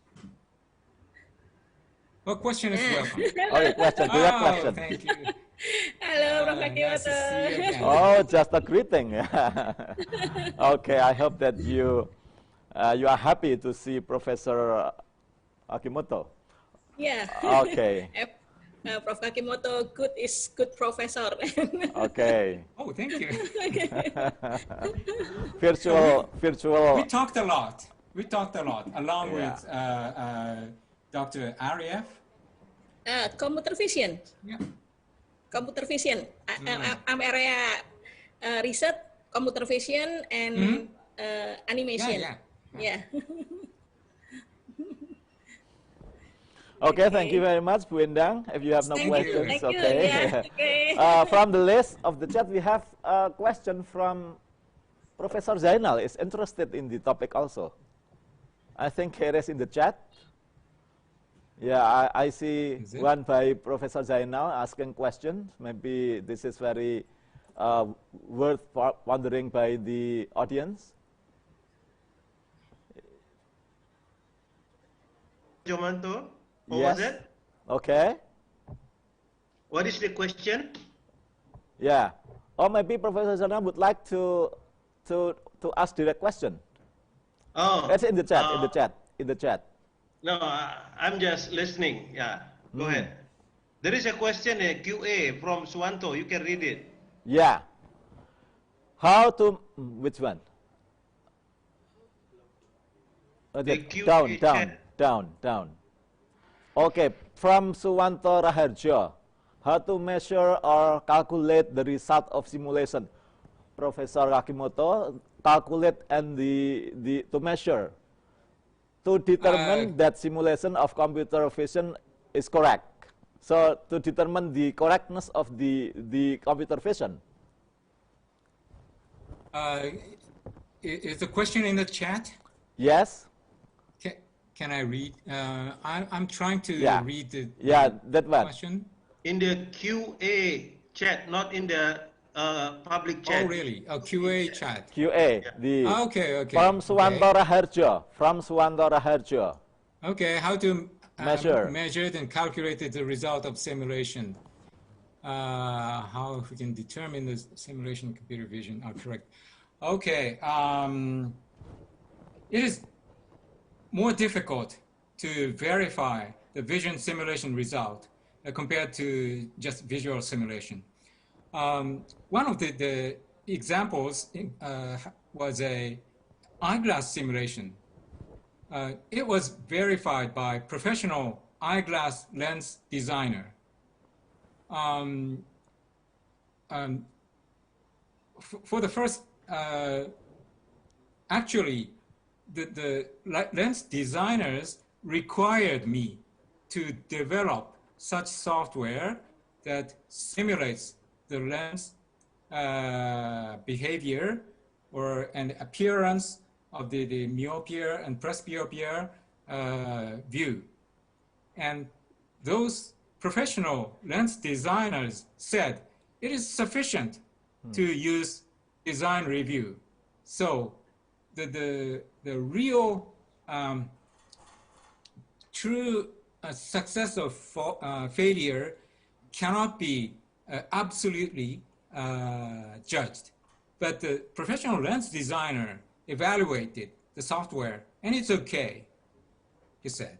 Well, question is welcome. Okay, question, direct question. Thank you. Hello, Prof. Nice to see you again. Oh, just a greeting. Okay, I hope that you are happy to see Professor Akimoto. Yeah. Okay. Prof. Kakimoto, good professor. Okay. Oh, thank you. Virtual. We talked a lot. Along with Dr. Arif. Computer vision. Yeah. Computer vision. I'm area research, computer vision, and animation. Yeah. Okay, thank you very much, Bu Endang. If you have no questions, thank you. okay. Yeah, okay. From the list of the chat, we have a question from Professor Zainal. Is interested in the topic also. I think here is in the chat. Yeah, I see one by Professor Zainal asking questions. Maybe this is very worth wondering by the audience. Jomanto, what Yes. was it? Okay. What is the question? Yeah. Or maybe Professor Zainal would like to ask direct question. Oh, It's in the chat. In the chat. No, I'm just listening. Yeah, go ahead. There is a question, a QA from Suwanto. You can read it. Yeah. How to, which one? Down. Okay, from Suwanto Raharjo. How to measure or calculate the result of simulation? Professor Akimoto, calculate and to measure, to determine that simulation of computer vision is correct. So to determine the correctness of the computer vision. Is the question in the chat? Yes. Can I read? I'm trying to read the that one. question. In the QA chat, not in the public chat. Oh, really? Oh, QA chat. QA. Yeah. Okay. From Suwanto Raharjo. Okay, how to measure and calculate the result of simulation. How we can determine the simulation computer vision are correct. Okay, it is more difficult to verify the vision simulation result compared to just visual simulation. One of the examples was a eyeglass simulation. It was verified by professional eyeglass lens designer. For the first, actually, the lens designers required me to develop such software that simulates the lens behavior and appearance of the myopia and presbyopia view. And those professional lens designers said it is sufficient to use design review. So the real true success of failure cannot be absolutely judged. But the professional lens designer evaluated the software, and it's okay, he said.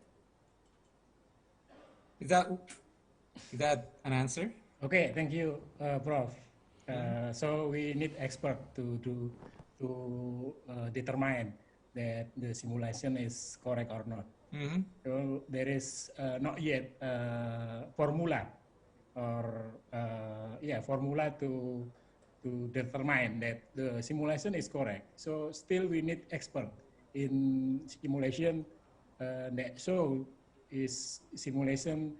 Is that an answer? Okay, thank you, Prof. So we need expert to to determine that the simulation is correct or not. So there is not yet formula or formula to determine that the simulation is correct. So still we need expert in simulation that show is simulation.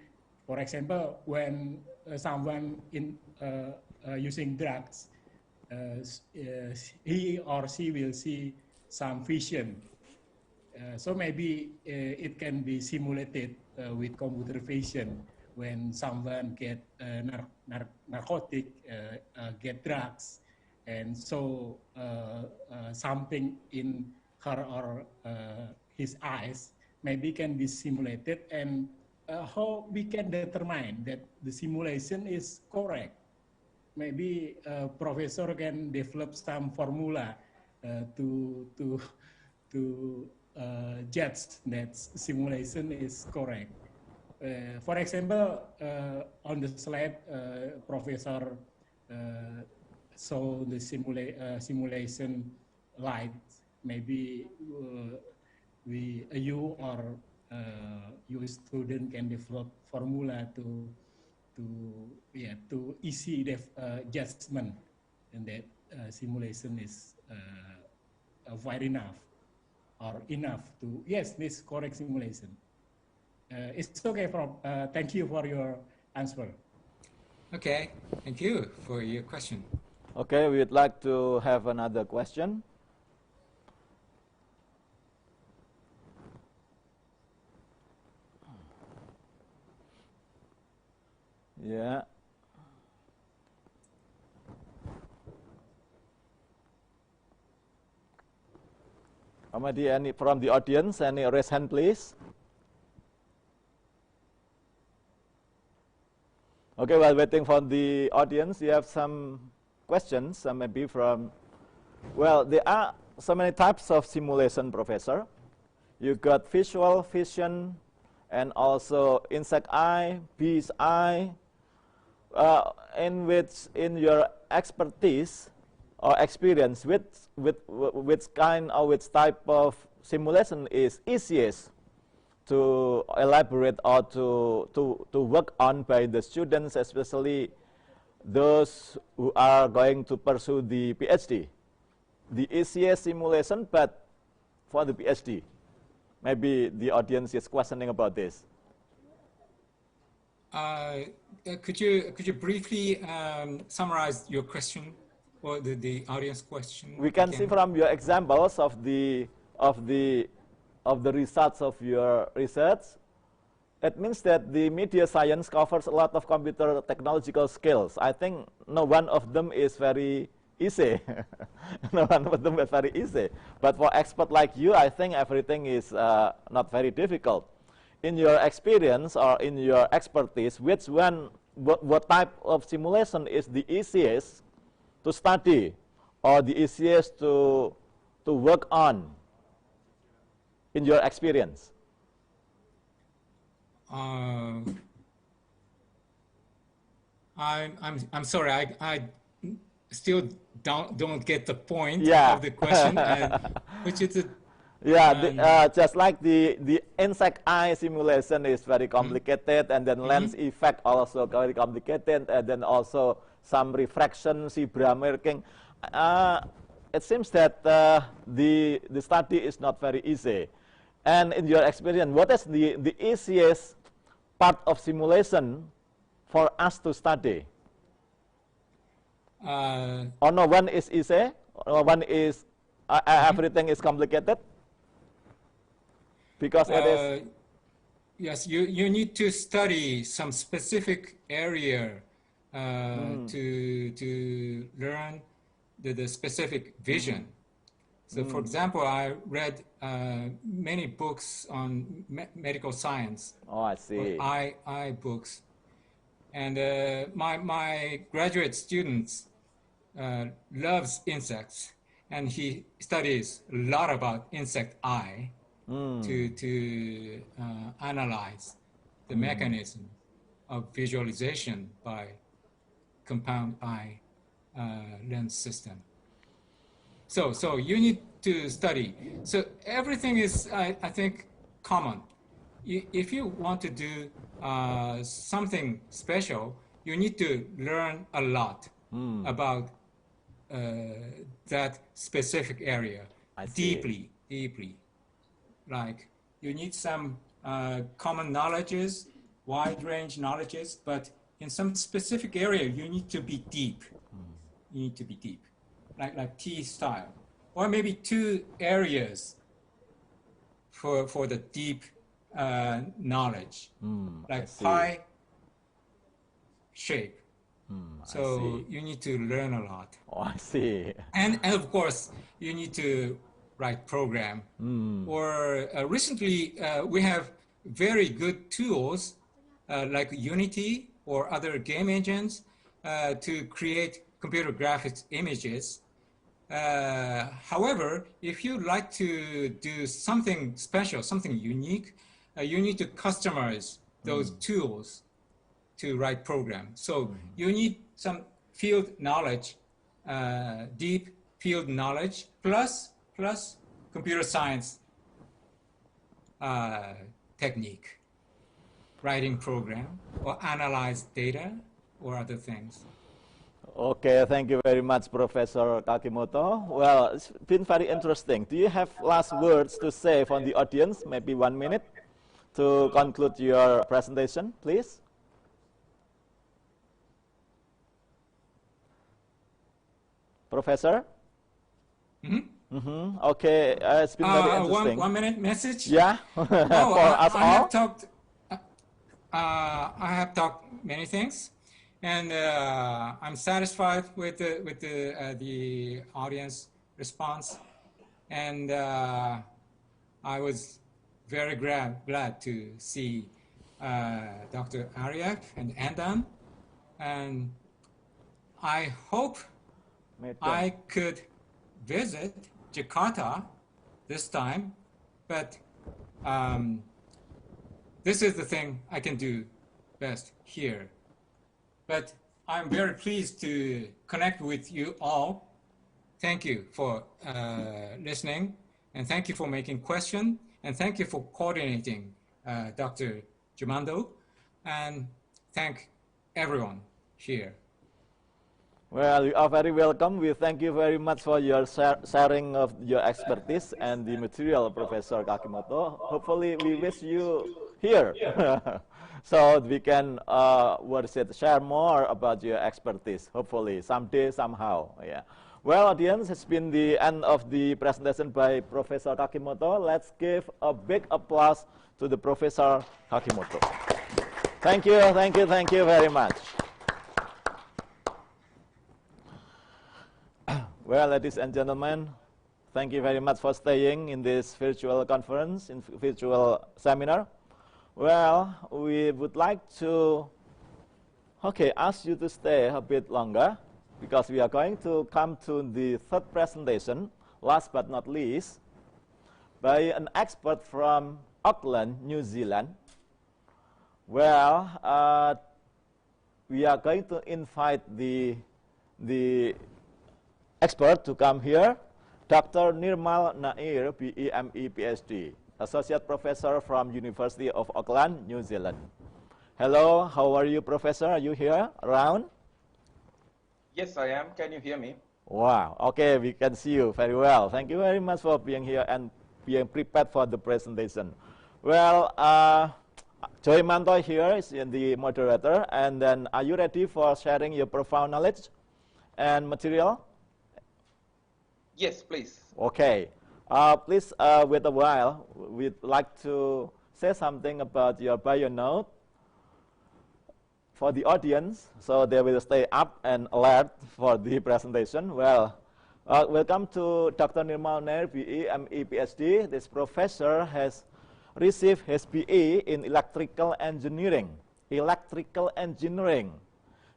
For example, when someone using drugs, he or she will see some vision. So maybe it can be simulated with computer vision when someone get narcotic, get drugs, and so something in her or his eyes maybe can be simulated, and how we can determine that the simulation is correct. Maybe professor can develop some formula to judge that simulation is correct. For example, on the slide, Professor saw the simulation light. Maybe you or your student can develop formula to easy judgment, and that simulation is wide enough or enough to, yes, this correct simulation. It's okay. Thank you for your answer. Okay, thank you for your question. Okay, we'd like to have another question. Yeah. Amadi, any from the audience? Any raise hand, please? Okay, while waiting for the audience, you have some questions, maybe from, well, there are so many types of simulation, Professor. You got visual, vision, and also insect eye, bee's eye, in your expertise or experience, which kind or which type of simulation is easiest to elaborate or to work on by the students, especially those who are going to pursue the PhD? The easiest simulation, but for the PhD. Maybe the audience is questioning about this. Could you briefly summarize your question or the audience question? We can see from your examples of the results of your research, it means that the media science covers a lot of computer technological skills. I think no one of them is very easy. No one of them is very easy. But for expert like you, I think everything is not very difficult. In your experience or in your expertise, what type of simulation is the easiest to study or the easiest to work on in your experience? I'm sorry, I still don't get the point of the question, which is just like the insect eye simulation is very complicated, and then lens effect also very complicated, and then also some refraction, zebra marking. It seems that the study is not very easy. And in your experience, what is the easiest part of simulation for us to study? Or no one is easy, or one is everything is complicated? Because it is. Yes, you need to study some specific area to learn the specific vision. So, for example, I read many books on medical science. Oh, I see. Eye books, and my graduate students loves insects, and he studies a lot about insect eye to analyze the mechanism of visualization by compound eye lens system. So you need to study. So everything is, I think, common. If you want to do something special, you need to learn a lot about that specific area deeply. Like you need some common knowledges, wide range knowledges, but in some specific area, you need to be deep. You need to be deep, like T style, or maybe 2 areas for the deep knowledge, like pie shape. So you need to learn a lot. Oh, I see. And of course, you need to write program. Or recently, we have very good tools like Unity or other game engines to create computer graphics images. However, if you like to do something special, something unique, you need to customize those tools to write programs. So you need some field knowledge, deep field knowledge, plus computer science technique, writing program, or analyze data, or other things. Okay, thank you very much, Professor Kakimoto. Well, it's been very interesting. Do you have last words to say from the audience? Maybe 1 minute to conclude your presentation, please. Professor? Okay, it's been very interesting. 1 minute message? Yeah, for us all. I have talked many things, and I'm satisfied with the audience response, and I was very glad to see Dr. Aryak and Andan, and I hope I could visit Jakarta this time, but this is the thing I can do best here. But I'm very pleased to connect with you all. Thank you for listening, and thank you for making questions, and thank you for coordinating Dr. Jumando, and thank everyone here. Well, you are very welcome. We thank you very much for your sharing of your expertise and the material, Professor Kakimoto. Hopefully, we wish you here so we can share more about your expertise, hopefully, someday, somehow. Yeah. Well, audience, it's been the end of the presentation by Professor Kakimoto. Let's give a big applause to the Professor Kakimoto. Thank you very much. Well, ladies and gentlemen, thank you very much for staying in this virtual conference, in virtual seminar. Well, we would like to ask you to stay a bit longer, because we are going to come to the third presentation, last but not least, by an expert from Auckland, New Zealand. Well, we are going to invite the expert to come here, Dr. Nirmal Nair, BEME, PhD, Associate Professor from University of Auckland, New Zealand. Hello, how are you, Professor? Are you here, around? Yes, I am. Can you hear me? Wow, okay, we can see you very well. Thank you very much for being here and being prepared for the presentation. Well, Joy Mantoy here is the moderator, and then are you ready for sharing your profound knowledge and material? Yes, please. Okay. Please wait a while. We'd like to say something about your bio note for the audience, so they will stay up and alert for the presentation. Well, welcome to Dr. Nirmal Nair, BEME, PhD. This professor has received his BE in electrical engineering.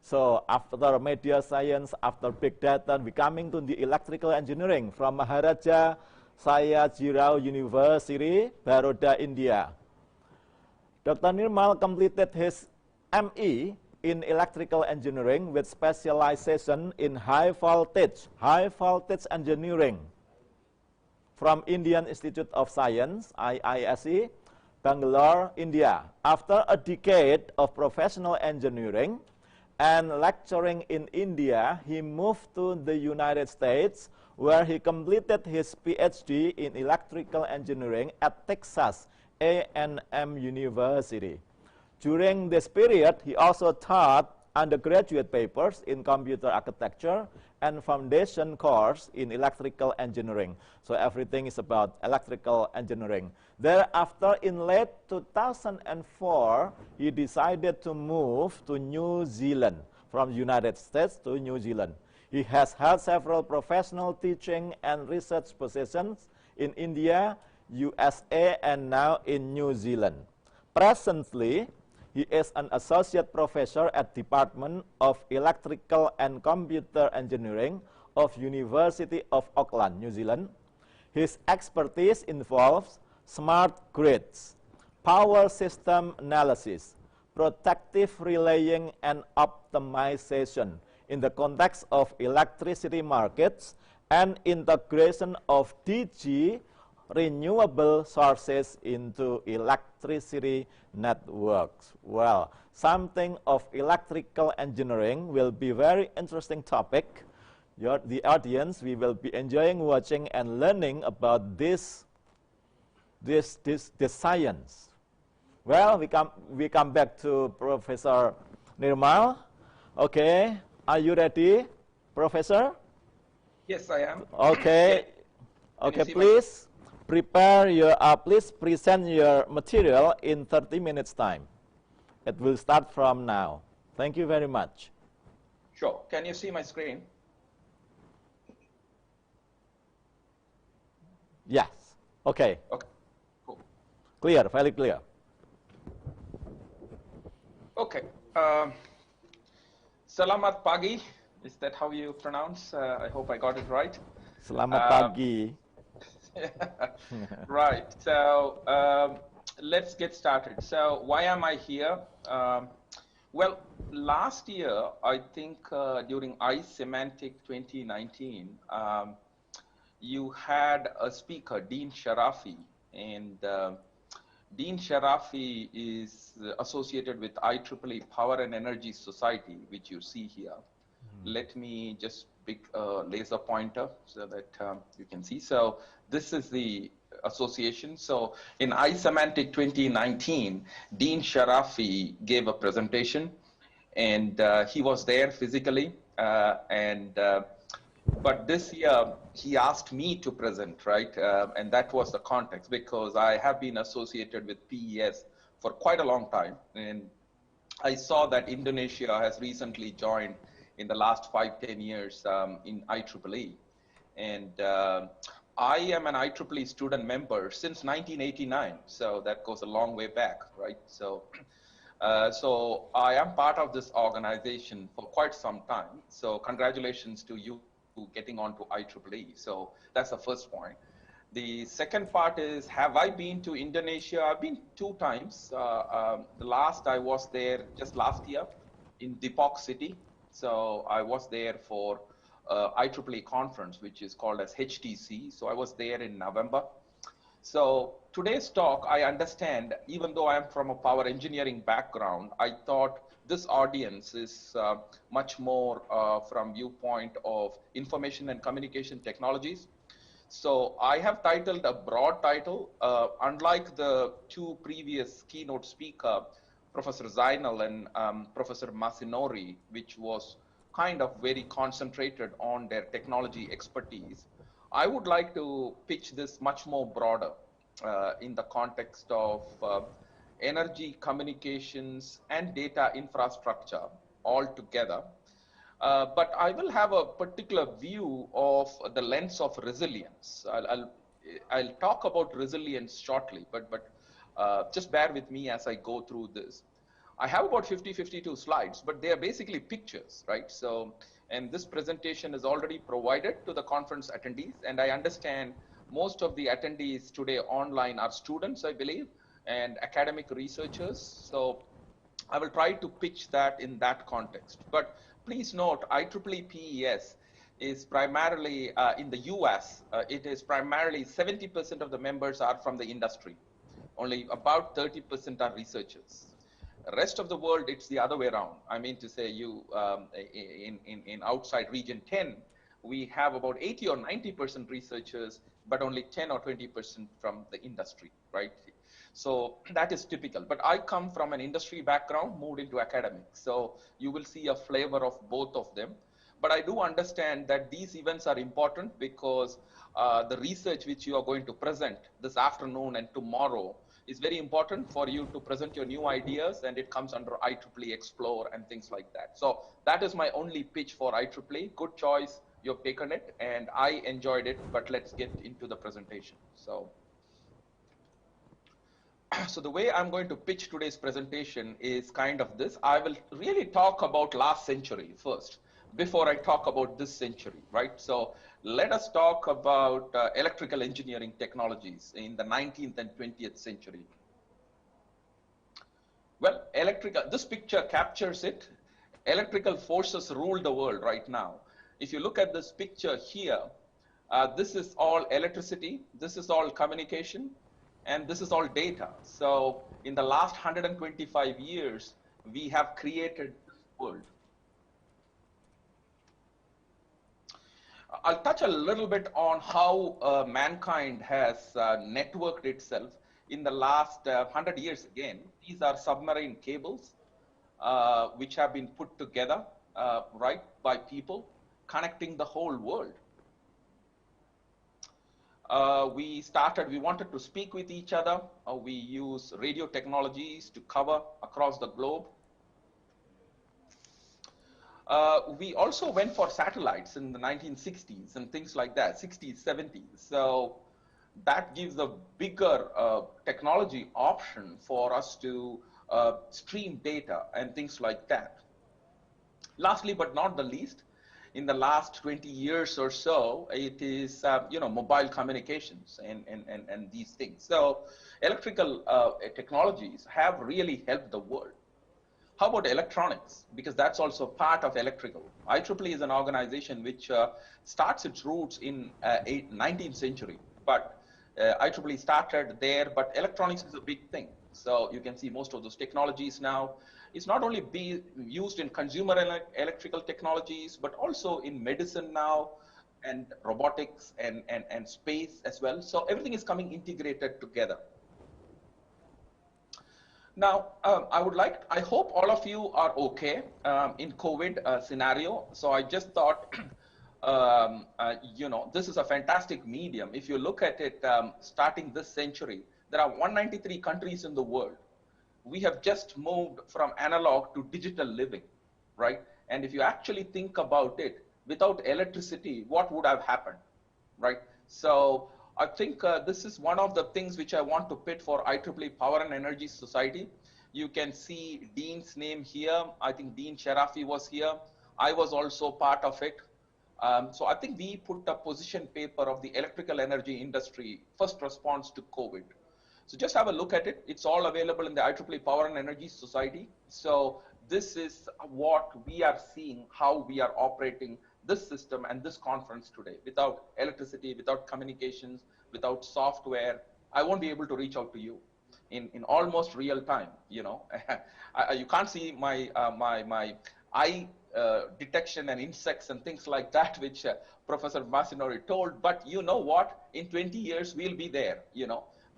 So after media science, after big data, we coming to the electrical engineering from Maharaja Sayajirao University, Baroda, India. Dr. Nirmal completed his ME in electrical engineering with specialization in high voltage engineering from Indian Institute of Science, IISc, Bangalore, India. After a decade of professional engineering and lecturing in India, he moved to the United States, where he completed his PhD in electrical engineering at Texas A&M University. During this period, he also taught undergraduate papers in computer architecture and foundation course in electrical engineering. So everything is about electrical engineering. Thereafter, in late 2004, he decided to move to New Zealand, from United States to New Zealand. He has held several professional teaching and research positions in India, USA, and now in New Zealand. Presently, he is an associate professor at Department of Electrical and Computer Engineering of University of Auckland, New Zealand. His expertise involves smart grids, power system analysis, protective relaying and optimization in the context of electricity markets, and integration of DG renewable sources into electricity networks. Well, something of electrical engineering will be very interesting topic. The audience, we will be enjoying watching and learning about this science. Well, we come back to Professor Nirmal. Okay, are you ready, Professor? Yes, I am. Okay. Okay, please prepare your, please present your material in 30 minutes time. It will start from now. Thank you very much. Sure. Can you see my screen? Yes. Okay. Okay. Cool. Clear, very clear. Okay. Selamat pagi. Is that how you pronounce? I hope I got it right. Selamat pagi. Right. So let's get started. So why am I here? Well, last year, I think during iSemantic 2019, you had a speaker, Dean Sharafi, and Dean Sharafi is associated with IEEE Power and Energy Society, which you see here. Let me just pick a laser pointer so that you can see. So this is the association. So in iSemantic 2019, Dean Sharafi gave a presentation, and he was there physically. But this year, he asked me to present, right? And that was the context, because I have been associated with PES for quite a long time. And I saw that Indonesia has recently joined in the last 5-10 years in IEEE. And I am an IEEE student member since 1989. So that goes a long way back, right? So, so I am part of this organization for quite some time. So congratulations to you getting onto IEEE. So that's the first point. The second part is, have I been to Indonesia? I've been 2 times. The last I was there just last year in Depok City. So I was there for IEEE conference, which is called as HTC. So I was there in November. So today's talk, I understand, even though I'm from a power engineering background, I thought this audience is much more from viewpoint of information and communication technologies. So I have titled a broad title, unlike the 2 previous keynote speakers, Professor Zainal and Professor Masanori, which was kind of very concentrated on their technology expertise. I would like to pitch this much more broader in the context of energy, communications, and data infrastructure all together. But I will have a particular view of the lens of resilience. I'll talk about resilience shortly, but just bear with me as I go through this. I have about 52 slides, but they are basically pictures, right? So, and this presentation is already provided to the conference attendees, and I understand most of the attendees today online are students, I believe, and academic researchers. So I will try to pitch that in that context. But please note, IEEE PES is primarily in the US, it is primarily 70% of the members are from the industry. Only about 30% are researchers. The rest of the world, it's the other way around. I mean to say, in outside region 10, we have about 80 or 90% researchers, but only 10 or 20% from the industry, right? So that is typical. But I come from an industry background, moved into academics. So you will see a flavor of both of them. But I do understand that these events are important because the research which you are going to present this afternoon and tomorrow is very important for you to present your new ideas, and it comes under IEEE Explore and things like that. So that is my only pitch for IEEE. Good choice, you've taken it, and I enjoyed it, but let's get into the presentation. So the way I'm going to pitch today's presentation is kind of this. I will really talk about last century first, before I talk about this century, right? So let us talk about electrical engineering technologies in the 19th and 20th century. Well, this picture captures it. Electrical forces rule the world right now. If you look at this picture here, this is all electricity, this is all communication, and this is all data. So in the last 125 years, we have created this world. I'll touch a little bit on how mankind has networked itself in the last 100 years again. These are submarine cables which have been put together, right, by people connecting the whole world. We wanted to speak with each other. We use radio technologies to cover across the globe. We also went for satellites in the 1960s and things like that, 60s, 70s. So that gives a bigger technology option for us to stream data and things like that. Lastly, but not the least, in the last 20 years or so, it is mobile communications and these things. So electrical technologies have really helped the world. How about electronics? Because that's also part of electrical. IEEE is an organization which starts its roots in 19th century, but IEEE started there, but electronics is a big thing. So you can see most of those technologies now. It's not only be used in consumer electrical technologies, but also in medicine now, and robotics and space as well. So everything is coming integrated together. Now, I hope all of you are okay in COVID scenario. So I just thought, this is a fantastic medium. If you look at it, starting this century, there are 193 countries in the world. We have just moved from analog to digital living, right? And if you actually think about it, without electricity, what would have happened, right? So I think this is one of the things which I want to pit for IEEE Power and Energy Society. You can see Dean's name here. I think Dean Sharafi was here. I was also part of it. So I think we put a position paper of the electrical energy industry first response to COVID. So just have a look at it. It's all available in the IEEE Power and Energy Society. So this is what we are seeing, how we are operating this system and this conference today. Without electricity, without communications, without software, I won't be able to reach out to you in almost real time. You can't see my my eye detection and insects and things like that, which Professor Masanori told. But you know what? In 20 years, we'll be there.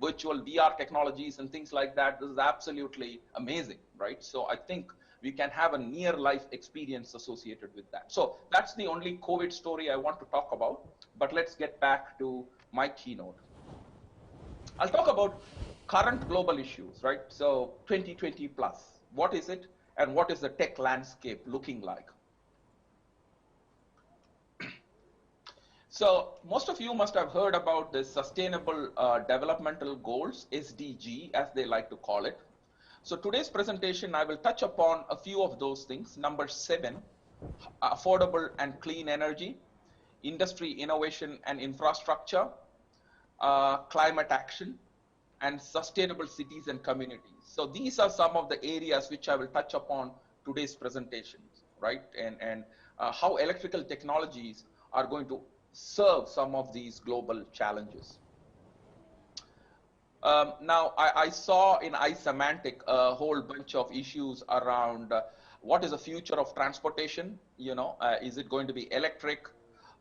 Virtual VR technologies and things like that. This is absolutely amazing, right? So I think we can have a near life experience associated with that. So that's the only COVID story I want to talk about, but let's get back to my keynote. I'll talk about current global issues, right? So 2020 plus, what is it? And what is the tech landscape looking like? So most of you must have heard about the Sustainable Developmental Goals, SDG, as they like to call it. So today's presentation, I will touch upon a few of those things. Number 7, affordable and clean energy, industry innovation and infrastructure, climate action, and sustainable cities and communities. So these are some of the areas which I will touch upon today's presentations, right? And how electrical technologies are going to serve some of these global challenges. Now, I saw in iSemantic a whole bunch of issues around what is the future of transportation? Is it going to be electric?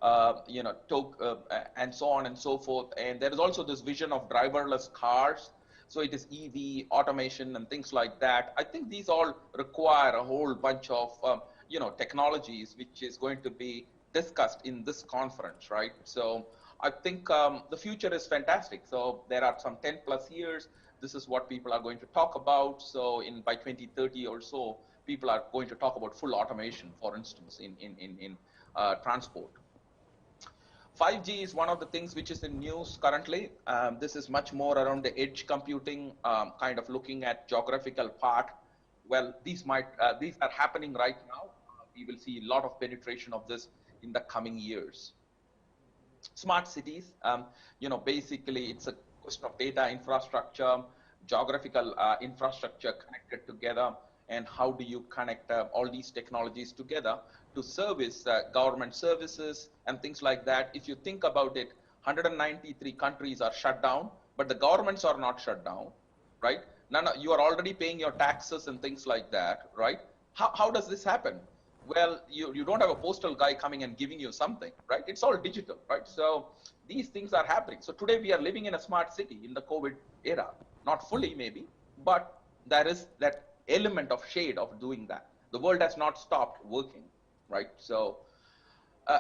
And so on and so forth. And there is also this vision of driverless cars. So it is EV, automation, and things like that. I think these all require a whole bunch of, technologies, which is going to be discussed in this conference, right? So I think the future is fantastic. So there are some 10 plus years. This is what people are going to talk about. So by 2030 or so, people are going to talk about full automation, for instance, in transport. 5G is one of the things which is in news currently. This is much more around the edge computing, kind of looking at geographical part. Well, these are happening right now. We will see a lot of penetration of this in the coming years. Smart cities, basically it's a question of data infrastructure, geographical infrastructure connected together, and how do you connect all these technologies together to service government services and things like that. If you think about it, 193 countries are shut down, but the governments are not shut down, right? You are already paying your taxes and things like that, right? How does this happen? Well, you don't have a postal guy coming and giving you something, right? It's all digital, right? So these things are happening. So today we are living in a smart city in the COVID era, not fully maybe, but there is that element of shade of doing that. The world has not stopped working, right? So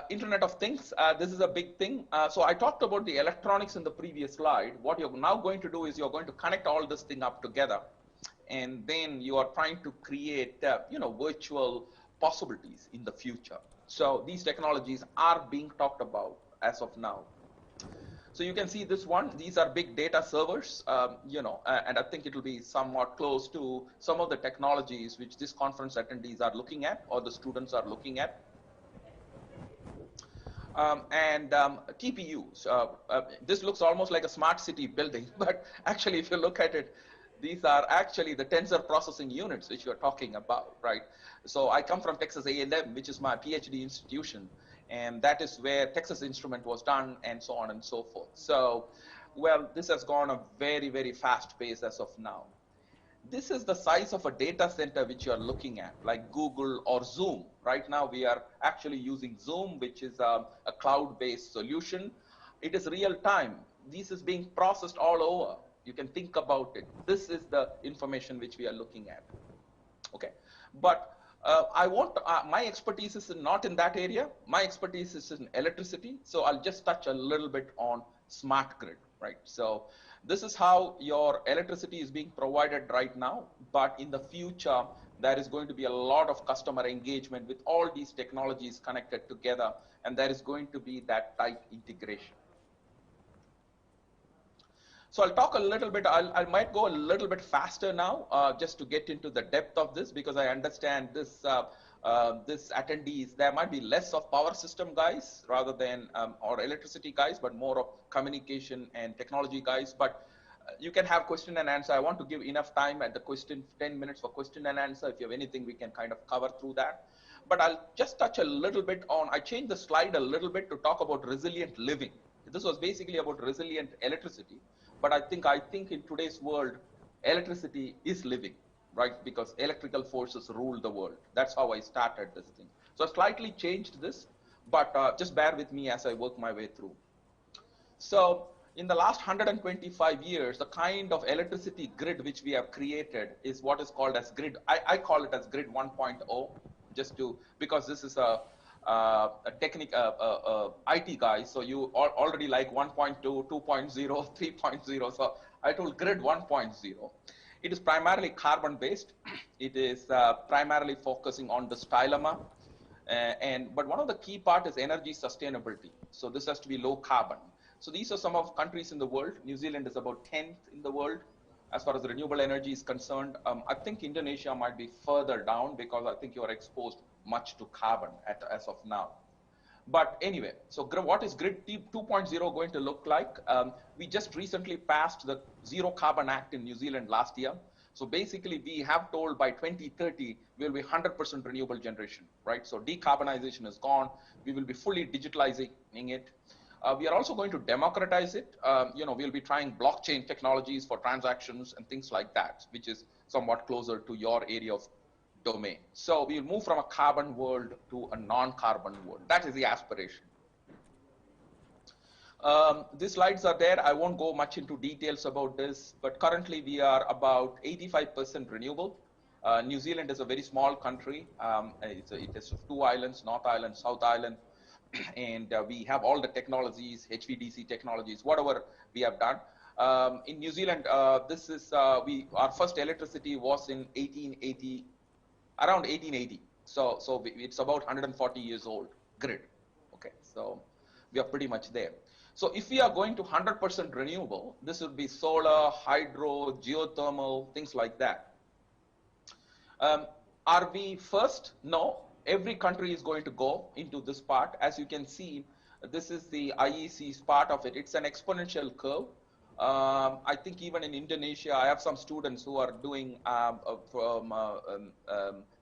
Internet of Things, this is a big thing. So I talked about the electronics in the previous slide. What you're now going to do is you're going to connect all this thing up together, and then you are trying to create, virtual possibilities in the future. So these technologies are being talked about as of now. So you can see this one. These are big data servers, and I think it will be somewhat close to some of the technologies which this conference attendees are looking at, or the students are looking at. TPUs. This looks almost like a smart city building, but actually, if you look at it, these are actually the tensor processing units which you're talking about, right? So I come from Texas A&M, which is my PhD institution, and that is where Texas Instrument was done, and so on and so forth. So, well, this has gone a very, very fast pace as of now. This is the size of a data center which you're looking at, like Google or Zoom. Right now, we are actually using Zoom, which is a cloud-based solution. It is real time. This is being processed all over. You can think about it. This is the information which we are looking at. Okay, but my expertise is not in that area. My expertise is in electricity. So I'll just touch a little bit on smart grid, right? So this is how your electricity is being provided right now. But in the future, there is going to be a lot of customer engagement with all these technologies connected together. And there is going to be that tight integration. So I'll talk a little bit, I might go a little bit faster now, just to get into the depth of this, because I understand this attendees, there might be less of power system guys rather than, or electricity guys, but more of communication and technology guys. But you can have question and answer. I want to give enough time at the question, 10 minutes for question and answer. If you have anything, we can kind of cover through that. But I'll just touch a little bit on, I changed the slide a little bit to talk about resilient living. This was basically about resilient electricity. But I think in today's world, electricity is living, right? Because electrical forces rule the world. That's how I started this thing. So I slightly changed this, but just bear with me as I work my way through. So in the last 125 years, the kind of electricity grid which we have created is what is called as grid. I call it as grid 1.0, just to, because this is a IT guy, so you already like 1.2, 2.0, 3.0. So I told grid 1.0. It is primarily carbon based. It is primarily focusing on this dilemma. But one of the key part is energy sustainability. So this has to be low carbon. So these are some of countries in the world. New Zealand is about 10th in the world as far as renewable energy is concerned. I think Indonesia might be further down because I think you are exposed much to carbon as of now. But anyway, so what is Grid 2.0 going to look like? We just recently passed the Zero Carbon Act in New Zealand last year. So basically, we have told by 2030, we'll be 100% renewable generation, right? So decarbonization is gone. We will be fully digitalizing it. We are also going to democratize it. We'll be trying blockchain technologies for transactions and things like that, which is somewhat closer to your area of domain. So we'll move from a carbon world to a non-carbon world. That is the aspiration. These slides are there. I won't go much into details about this, but currently we are about 85% renewable. New Zealand is a very small country. It is 2 islands, North Island, South Island, and we have all the technologies, HVDC technologies, whatever we have done. In New Zealand, our first electricity was in 1880, around 1880. So it's about 140 years old grid. Okay, so we are pretty much there. So if we are going to 100% renewable, this would be solar, hydro, geothermal, things like that. Are we first? No. Every country is going to go into this part. As you can see, this is the IEC's part of it. It's an exponential curve. I think even in Indonesia, I have some students who are doing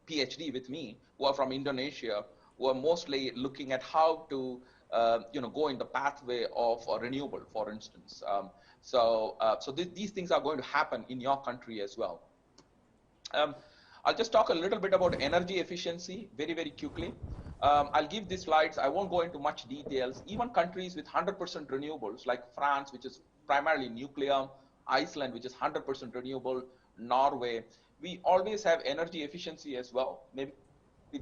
PhD with me, who are from Indonesia, who are mostly looking at how to go in the pathway of renewable, for instance. So these things are going to happen in your country as well. I'll just talk a little bit about energy efficiency very, very quickly. I'll give these slides. I won't go into much details. Even countries with 100% renewables, like France, which is primarily nuclear, Iceland, which is 100% renewable, Norway, we always have energy efficiency as well. Maybe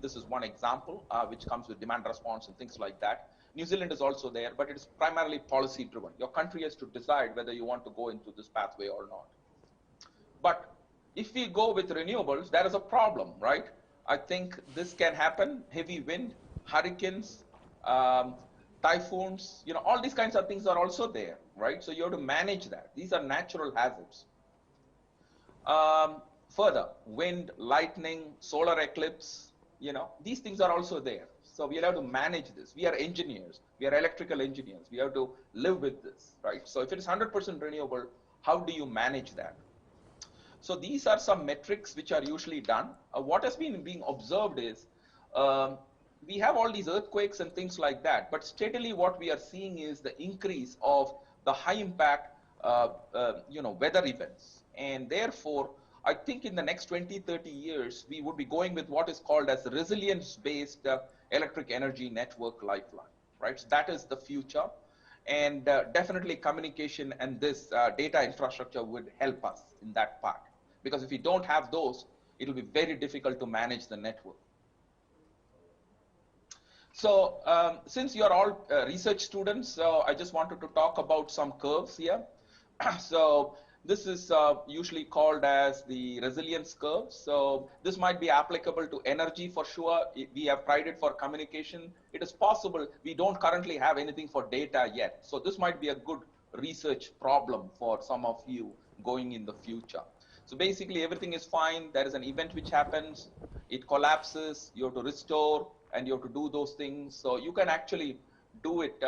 this is one example, which comes with demand response and things like that. New Zealand is also there, but it is primarily policy driven. Your country has to decide whether you want to go into this pathway or not. But if we go with renewables, there is a problem, right? I think this can happen. Heavy wind, hurricanes, typhoons, all these kinds of things are also there, right? So you have to manage that. These are natural hazards. Further, wind, lightning, solar eclipse, these things are also there. So we'll have to manage this. We are engineers. We are electrical engineers. We have to live with this, right? So if it is 100% renewable, how do you manage that? So these are some metrics which are usually done. What has been being observed is we have all these earthquakes and things like that, but steadily what we are seeing is the increase of the high impact weather events. And therefore, I think in the next 20-30 years, we would be going with what is called as resilience-based electric energy network lifeline, right? So that is the future. And definitely communication and this data infrastructure would help us in that part. Because if we don't have those, it will be very difficult to manage the network. So since you are all research students, I just wanted to talk about some curves here. So this is usually called as the resilience curve. So this might be applicable to energy for sure. We have tried it for communication. It is possible we don't currently have anything for data yet. So this might be a good research problem for some of you going in the future. So basically everything is fine. There is an event which happens. It collapses. You have to restore and you have to do those things. So you can actually do it.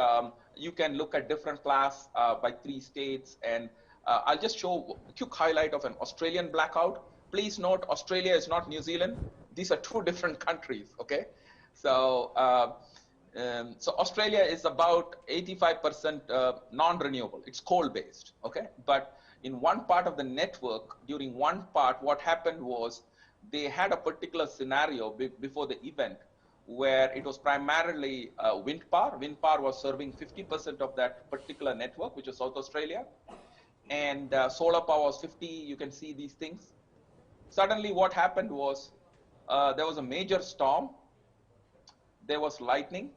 You can look at different class by 3 states, and I'll just show a quick highlight of an Australian blackout. Please note, Australia is not New Zealand. These are 2 different countries, okay? So, so Australia is about 85% non-renewable. It's coal-based, okay? But in one part of the network, during one part, what happened was they had a particular scenario before the event where it was primarily wind power. Wind power was serving 50% of that particular network, which is South Australia. And solar power was 50. You can see these things. Suddenly what happened was there was a major storm. There was lightning.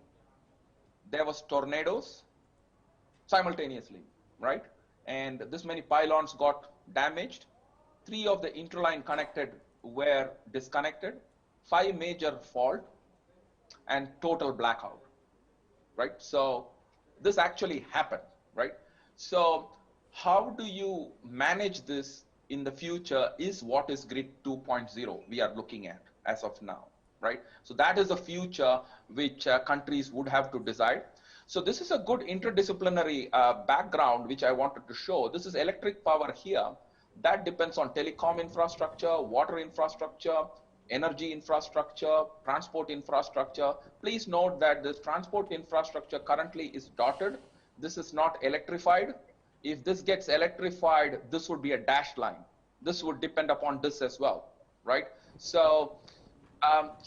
There was tornadoes simultaneously, right? And this many pylons got damaged. 3 of the interline connected were disconnected. 5 major fault and total blackout, right? So this actually happened, right? So how do you manage this in the future is what is Grid 2.0 we are looking at as of now, right? So that is the future which countries would have to decide. So this is a good interdisciplinary background which I wanted to show. This is electric power here. That depends on telecom infrastructure, water infrastructure, energy infrastructure, transport infrastructure. Please note that this transport infrastructure currently is dotted. This is not electrified. If this gets electrified, this would be a dashed line. This would depend upon this as well, right? So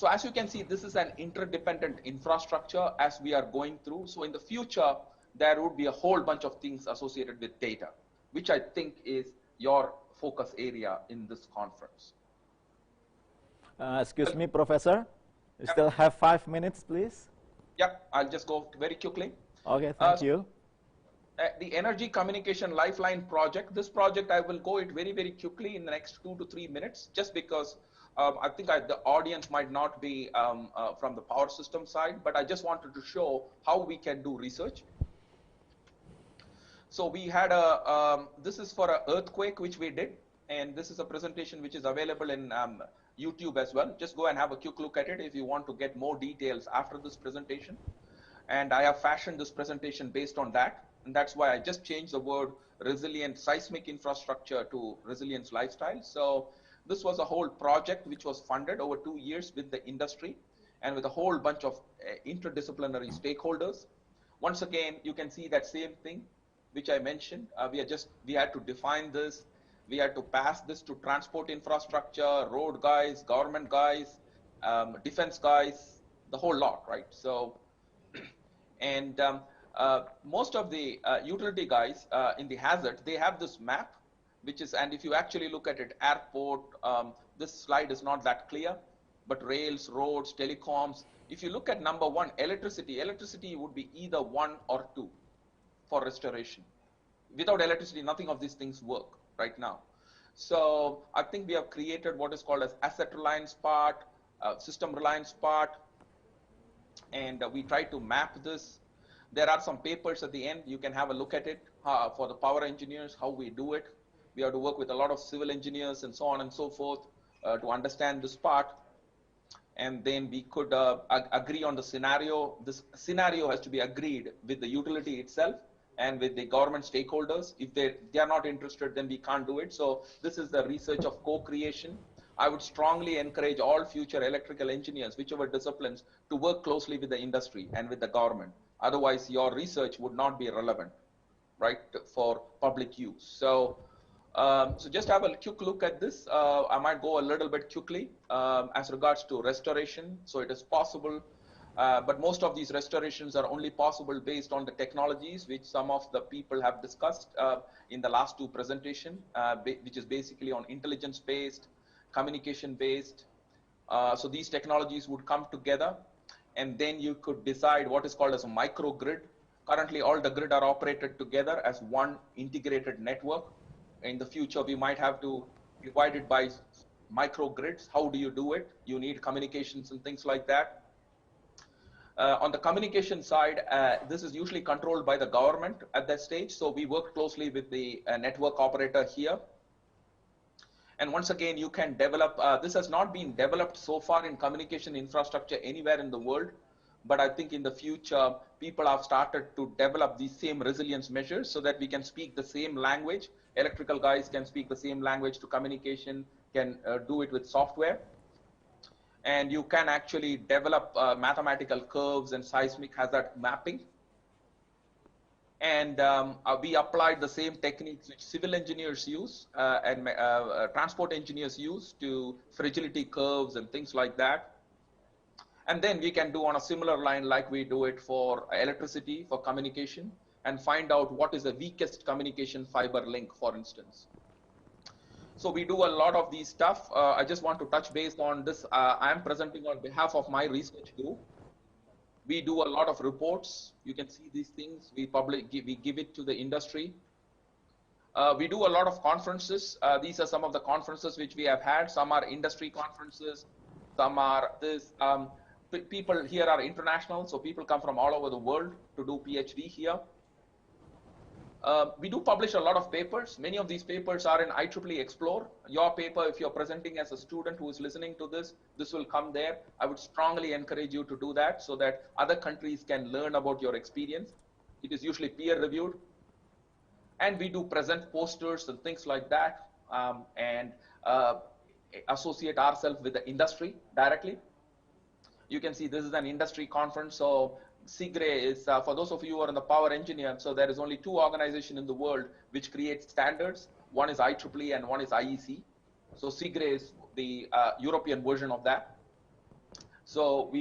as you can see, this is an interdependent infrastructure as we are going through. So in the future, there would be a whole bunch of things associated with data, which I think is your focus area in this conference. Excuse me, Professor. You still have 5 minutes, please? Yep, I'll just go very quickly. Okay, thank you. The Energy Communication Lifeline project, this project, I will go it very, very quickly in the next 2 to 3 minutes, just because I think the audience might not be from the power system side, but I just wanted to show how we can do research. So we had this is for an earthquake, which we did, and this is a presentation which is available in YouTube as well. Just go and have a quick look at it if you want to get more details after this presentation. And I have fashioned this presentation based on that. And that's why I just changed the word resilient seismic infrastructure to resilience lifestyle. So this was a whole project which was funded over 2 years with the industry and with a whole bunch of interdisciplinary stakeholders. Once again, you can see that same thing which I mentioned. We had to define this. We had to pass this to transport infrastructure, road guys, government guys, defense guys, the whole lot, right? So, and most of the utility guys in the hazard, they have this map, which is, and if you actually look at it, airport, this slide is not that clear, but rails, roads, telecoms. If you look at number 1, electricity would be either 1 or 2 for restoration. Without electricity, nothing of these things work right now. So I think we have created what is called as asset reliance part, system reliance part, and we try to map this. There are some papers at the end. You can have a look at it for the power engineers, how we do it. We have to work with a lot of civil engineers and so on and so forth to understand this part. And then we could agree on the scenario. This scenario has to be agreed with the utility itself and with the government stakeholders. If they are not interested, then we can't do it. So this is the research of co-creation. I would strongly encourage all future electrical engineers, whichever disciplines, to work closely with the industry and with the government. Otherwise, your research would not be relevant, right, for public use. So, so just have a quick look at this. I might go a little bit quickly as regards to restoration. So it is possible, but most of these restorations are only possible based on the technologies which some of the people have discussed in the last 2 presentations, which is basically on intelligence-based, communication-based. So these technologies would come together, and then you could decide what is called as a microgrid. Currently, all the grid are operated together as one integrated network. In the future, we might have to divide it by microgrids. How do you do it? You need communications and things like that. On the communication side, this is usually controlled by the government at that stage. So we work closely with the network operator here. And once again, you can develop, this has not been developed so far in communication infrastructure anywhere in the world. But I think in the future, people have started to develop these same resilience measures so that we can speak the same language. Electrical guys can speak the same language to communication, can do it with software. And you can actually develop mathematical curves and seismic hazard mapping. And we applied the same techniques which civil engineers use and transport engineers use to fragility curves and things like that. And then we can do on a similar line like we do it for electricity, for communication, and find out what is the weakest communication fiber link, for instance. So we do a lot of these stuff. I just want to touch base on this. I am presenting on behalf of my research group. We do a lot of reports. You can see these things. We give it to the industry. We do a lot of conferences. These are some of the conferences which we have had. Some are industry conferences. Some are this. People here are international, so people come from all over the world to do PhD here. We do publish a lot of papers. Many of these papers are in IEEE Explore. Your paper, if you're presenting as a student who is listening to this, this will come there. I would strongly encourage you to do that so that other countries can learn about your experience. It is usually peer reviewed. And we do present posters and things like that, and associate ourselves with the industry directly. You can see this is an industry conference. So SIGRE is, for those of you who are in the power engineer, so there is only 2 organizations in the world which create standards. One is IEEE and one is IEC. So SIGRE is the European version of that. So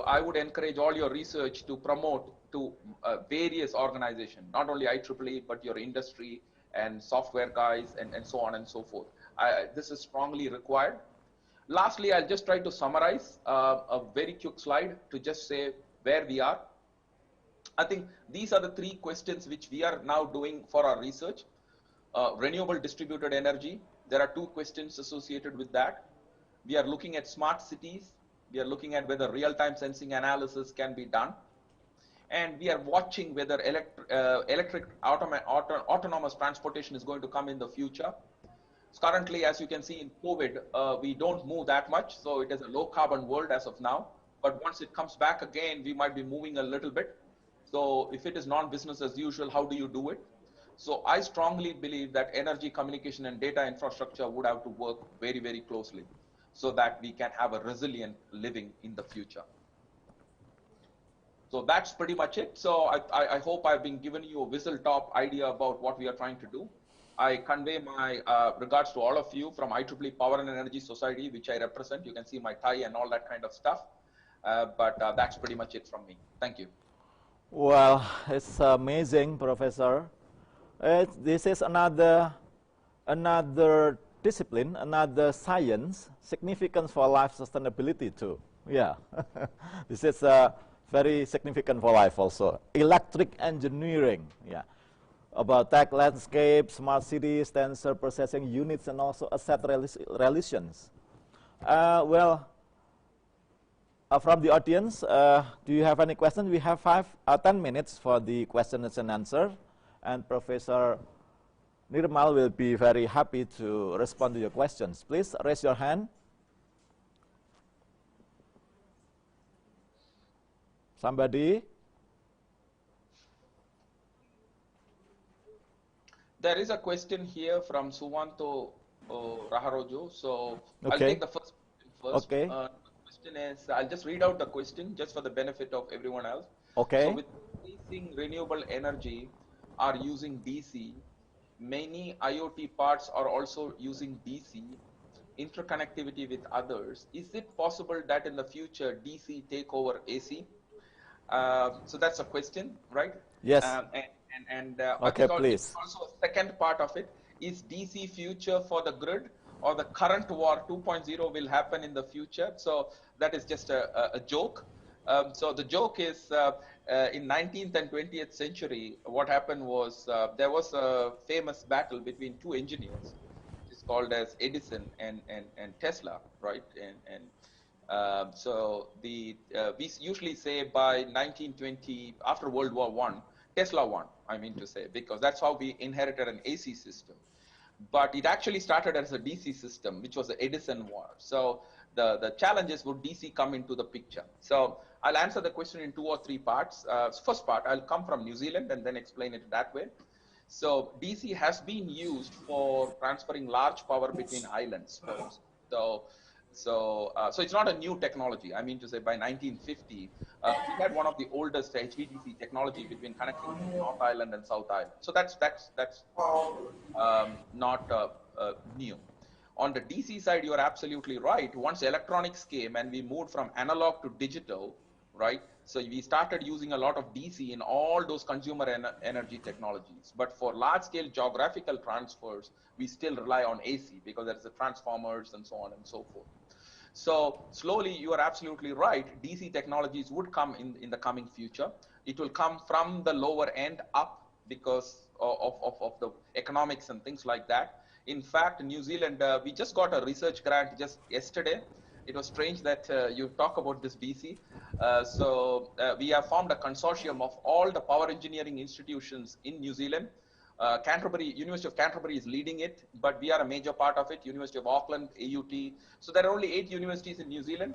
I would encourage all your research to promote to various organizations, not only IEEE, but your industry and software guys and so on and so forth. This is strongly required. Lastly, I'll just try to summarize a very quick slide to just say where we are. I think these are the 3 questions which we are now doing for our research. Renewable distributed energy, there are 2 questions associated with that. We are looking at smart cities. We are looking at whether real-time sensing analysis can be done. And we are watching whether electric autonomous transportation is going to come in the future. Currently, as you can see in COVID, we don't move that much. So it is a low carbon world as of now. But once it comes back again, we might be moving a little bit. So if it is non-business as usual, how do you do it? So I strongly believe that energy, communication, and data infrastructure would have to work very, very closely so that we can have a resilient living in the future. So that's pretty much it. So I hope I've been giving you a whistle-top idea about what we are trying to do. I convey my regards to all of you from IEEE Power and Energy Society, which I represent. You can see my tie and all that kind of stuff. But that's pretty much it from me. Thank you. Well, it's amazing, Professor. This is another discipline, another science, significant for life sustainability too. Yeah, this is very significant for life also. Electric engineering, yeah. About tech landscape, smart cities, sensor processing units, and also asset relations. From the audience, do you have any questions? We have 10 minutes for the questions and answers, and Professor Nirmal will be very happy to respond to your questions. Please raise your hand. Somebody? There is a question here from Suwanto Raharojo. So Okay. I'll take the first question first. Okay. The question is, I'll just read out the question just for the benefit of everyone else. Okay. So with increasing renewable energy are using DC, many IoT parts are also using DC, interconnectivity with others. Is it possible that in the future DC take over AC? So that's a question, right? Yes. Okay, please. Also, a second part of it is DC future for the grid, or the current war 2.0 will happen in the future. So that is just a joke. So the joke is in 19th and 20th century, what happened was there was a famous battle between 2 engineers. It's called as Edison and Tesla, right? So we usually say by 1920, after World War I, Tesla won, I mean to say, because that's how we inherited an AC system. But it actually started as a DC system, which was the Edison war. So the challenge is, would DC come into the picture? So I'll answer the question in 2 or 3 parts. First part, I'll come from New Zealand and then explain it that way. So DC has been used for transferring large power between islands. So it's not a new technology. I mean to say, by 1950, we had one of the oldest HVDC technology between connecting North Island and South Island. So that's not new. On the DC side, you are absolutely right. Once electronics came and we moved from analog to digital, right? So we started using a lot of DC in all those consumer energy technologies. But for large-scale geographical transfers, we still rely on AC because there's the transformers and so on and so forth. So slowly, you are absolutely right. DC technologies would come in the coming future. It will come from the lower end up because of the economics and things like that. In fact, in New Zealand, we just got a research grant just yesterday. it was strange that you talk about this DC. We have formed a consortium of all the power engineering institutions in New Zealand. University of Canterbury is leading it, but we are a major part of it. University of Auckland, AUT. So there are only 8 universities in New Zealand.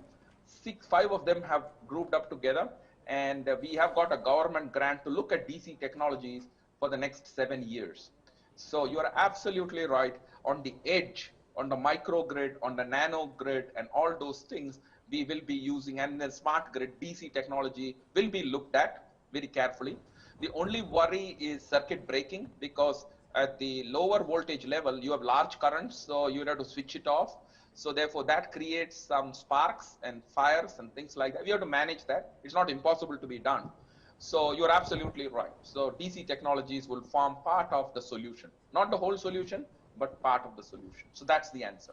5 of them have grouped up together, and we have got a government grant to look at DC technologies for the next 7 years. So you are absolutely right. On the edge, on the microgrid, on the nano grid, and all those things, we will be using, and the smart grid DC technology will be looked at very carefully. The only worry is circuit breaking, because at the lower voltage level, you have large currents, so you have to switch it off. So therefore, that creates some sparks and fires and things like that. We have to manage that. It's not impossible to be done. So you're absolutely right. So DC technologies will form part of the solution, not the whole solution, but part of the solution. So that's the answer.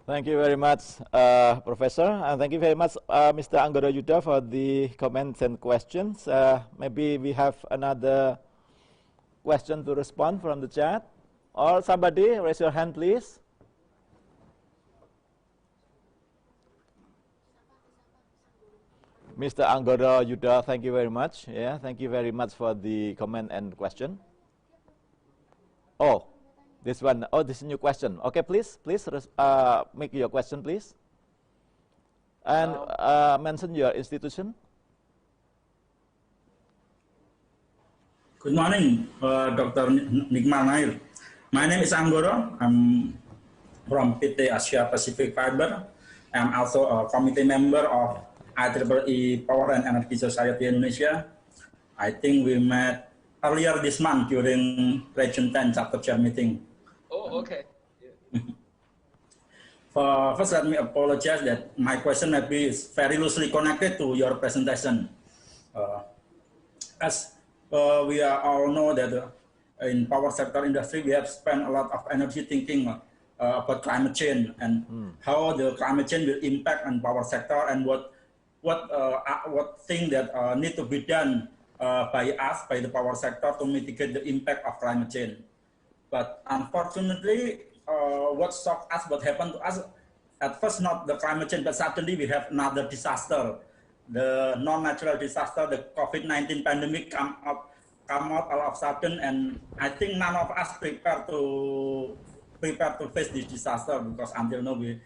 Thank you very much, Professor, and thank you very much, Mr. Anggoro Yuda, for the comments and questions. Maybe we have another question to respond from the chat, or somebody raise your hand, please. Mr. Anggoro Yuda, thank you very much. Yeah, thank you very much for the comment and question. Oh. This one, oh, this is a new question. Okay, please make your question, please. And mention your institution. Good morning, Dr. Nikmal Nair. My name is Anggoro. I'm from PT Asia Pacific Fiber. I'm also a committee member of IEEE Power and Energy Society Indonesia. I think we met earlier this month during Region 10 Chapter Chair meeting. Oh, okay. Yeah. First, let me apologize that my question maybe is very loosely connected to your presentation. As we all know that in power sector industry, we have spent a lot of energy thinking about climate change and how the climate change will impact on power sector, and what things that need to be done by us, by the power sector, to mitigate the impact of climate change. But unfortunately, what shocked us, what happened to us, at first not the climate change, but suddenly we have another disaster, the non-natural disaster, the COVID-19 pandemic come out all of a sudden, and I think none of us prepared to face this disaster, because until now we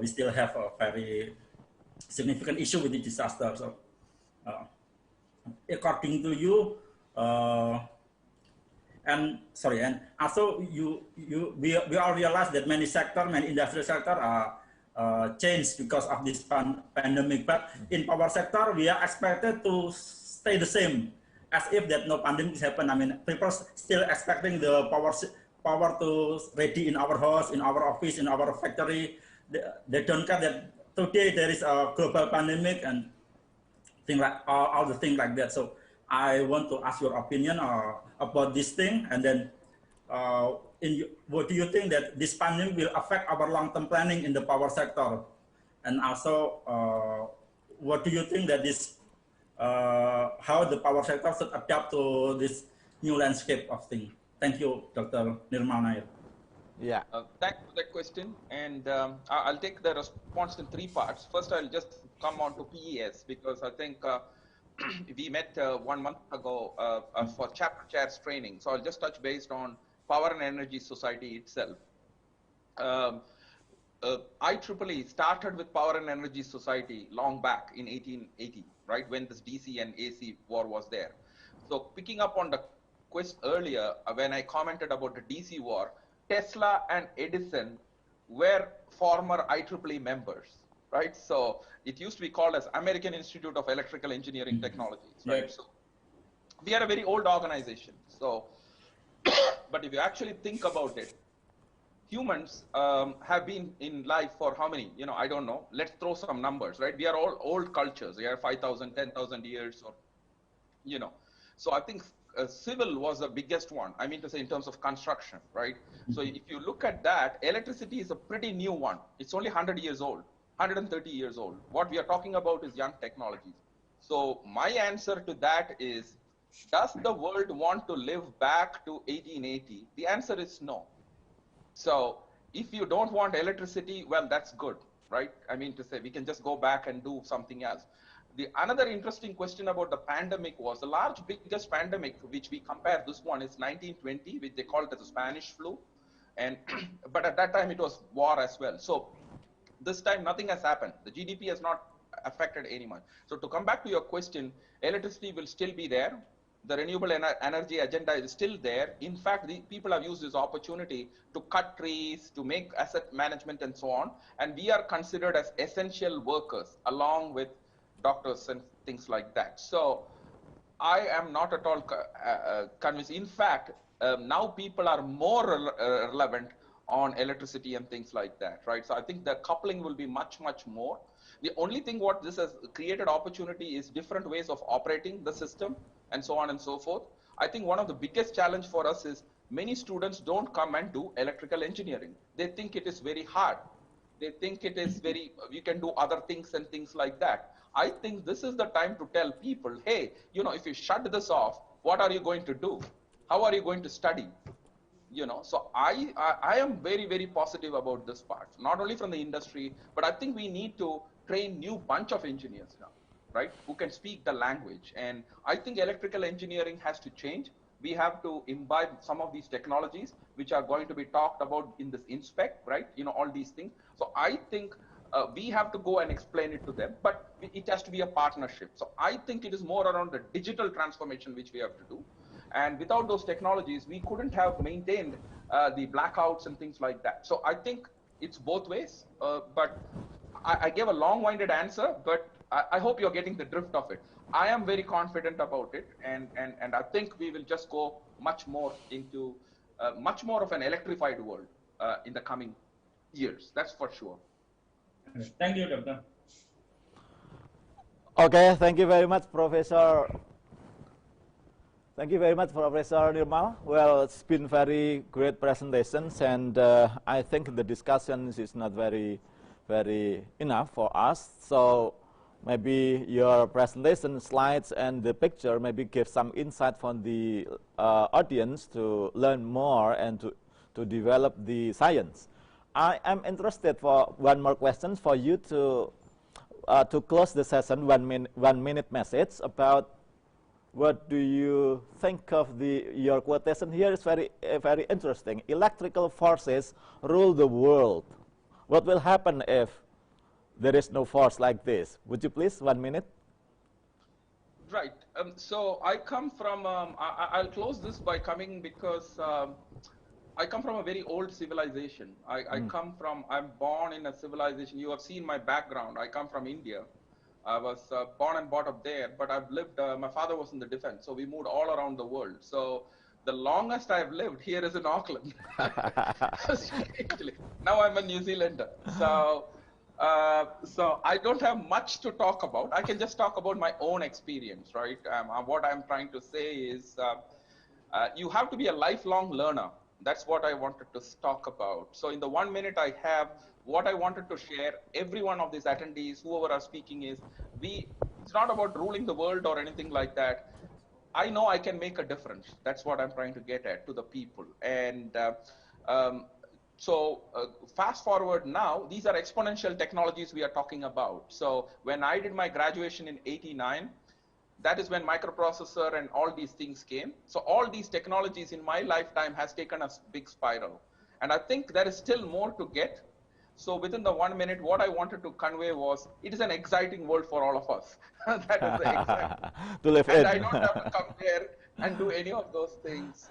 still have a very significant issue with the disaster. So, according to you, and also we all realize that many industrial sector are changed because of this pandemic. But in power sector, we are expected to stay the same, as if that no pandemic happen. I mean, people still expecting the power to ready in our house, in our office, in our factory. They don't care that today there is a global pandemic and all the things like that. So I want to ask your opinion about this thing, and then what do you think that this pandemic will affect our long-term planning in the power sector? And also, what do you think that this, how the power sector should adapt to this new landscape of things? Thank you, Dr. Nirmal Nair. Yeah. Thanks for that question, and I'll take the response in 3 parts. First, I'll just come on to PES, because I think we met 1 month ago for chapter chairs training. So I'll just touch based on Power and Energy Society itself. IEEE started with Power and Energy Society long back in 1880, right, when this DC and AC war was there. So picking up on the quest earlier, when I commented about the DC war, Tesla and Edison were former IEEE members, right? So it used to be called as American Institute of Electrical Engineering Technologies, right? So we are a very old organization. So, but if you actually think about it, humans have been in life for how many? I don't know. Let's throw some numbers, right? We are all old cultures. We are 5,000, 10,000 years, or, So I think civil was the biggest one. I mean to say in terms of construction, right? So if you look at that, electricity is a pretty new one. It's only 100 years old, 130 years old. What we are talking about is young technologies. So my answer to that is, does the world want to live back to 1880? The answer is no. So if you don't want electricity, well, that's good, right? I mean to say, we can just go back and do something else. The another interesting question about the pandemic was the biggest pandemic, which we compare this one is 1920, which they call it as the Spanish flu. And, but at that time it was war as well. So this time nothing has happened. The GDP has not affected anyone. So to come back to your question, electricity will still be there. The renewable energy agenda is still there. In fact, the people have used this opportunity to cut trees, to make asset management and so on. And we are considered as essential workers along with doctors and things like that. So I am not at all convinced. In fact, now people are more relevant on electricity and things like that, right? So I think the coupling will be much, much more. The only thing what this has created opportunity is different ways of operating the system and so on and so forth. I think one of the biggest challenge for us is many students don't come and do electrical engineering. They think it is very hard. They think it is you can do other things and things like that. I think this is the time to tell people, hey, you know, if you shut this off, what are you going to do? How are you going to study? You know, so I am very, very positive about this part, not only from the industry, but I think we need to train new bunch of engineers now, right, who can speak the language. And I think electrical engineering has to change. We have to imbibe some of these technologies which are going to be talked about in this inspect, right? You know, all these things. So I think we have to go and explain it to them, but it has to be a partnership. So I think it is more around the digital transformation which we have to do. And without those technologies, we couldn't have maintained the blackouts and things like that. So I think it's both ways, but I gave a long-winded answer, but I hope you're getting the drift of it. I am very confident about it, and I think we will just go much more into much more of an electrified world in the coming years. That's for sure. Thank you, Doctor. Okay, thank you very much, Professor. Thank you very much, Professor Nirmal. Well, it's been very great presentations, and I think the discussion is not very enough for us. So maybe your presentation slides and the picture maybe give some insight from the audience to learn more and to develop the science. I am interested for one more question for you to close the session. 1 minute message about what do you think of your quotation here is very interesting. Electrical forces rule the world. What will happen if there is no force like this? Would you please, 1 minute? Right. So I come from, I'll close this by coming because I come from a very old civilization. I'm born in a civilization. You have seen my background. I come from India. I was born and brought up there, but I've lived, my father was in the defense, so we moved all around the world. So the longest I've lived here is in Auckland. Now I'm a New Zealander. So I don't have much to talk about. I can just talk about my own experience, right? What I'm trying to say is you have to be a lifelong learner. That's what I wanted to talk about. So in the 1 minute I have, what I wanted to share, every one of these attendees, whoever are speaking is, it's not about ruling the world or anything like that. I know I can make a difference. That's what I'm trying to get at to the people. And fast forward now, these are exponential technologies we are talking about. So when I did my graduation in '89, that is when microprocessor and all these things came. So all these technologies in my lifetime has taken a big spiral. And I think there is still more to get. So within the 1 minute, what I wanted to convey was, it is an exciting world for all of us. That is the exact. To live and in. I don't have to come there and do any of those things.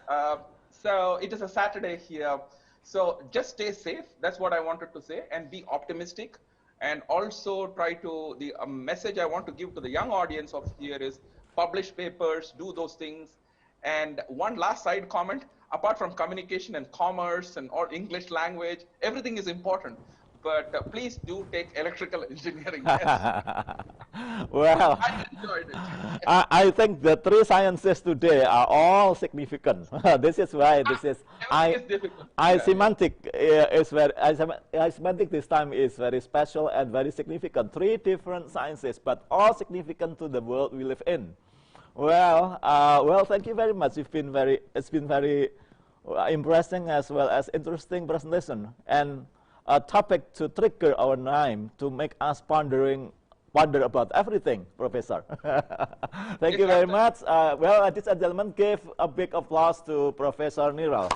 So it is a Saturday here. So just stay safe. That's what I wanted to say, and be optimistic. And also try to, the message I want to give to the young audience of here is publish papers, do those things. And one last side comment, apart from communication and commerce and all English language, everything is important. But please do take electrical engineering. Well, I enjoyed it. I think the three sciences today are all significant. This is why this is iSemantic iSemantic this time is very special and very significant. Three different sciences, but all significant to the world we live in. Well, thank you very much. It's been very impressive as well as interesting presentation. And a topic to trigger our mind to make us ponder about everything, Professor. Thank you very much. Well, ladies and gentlemen, give a big applause to Professor Niral.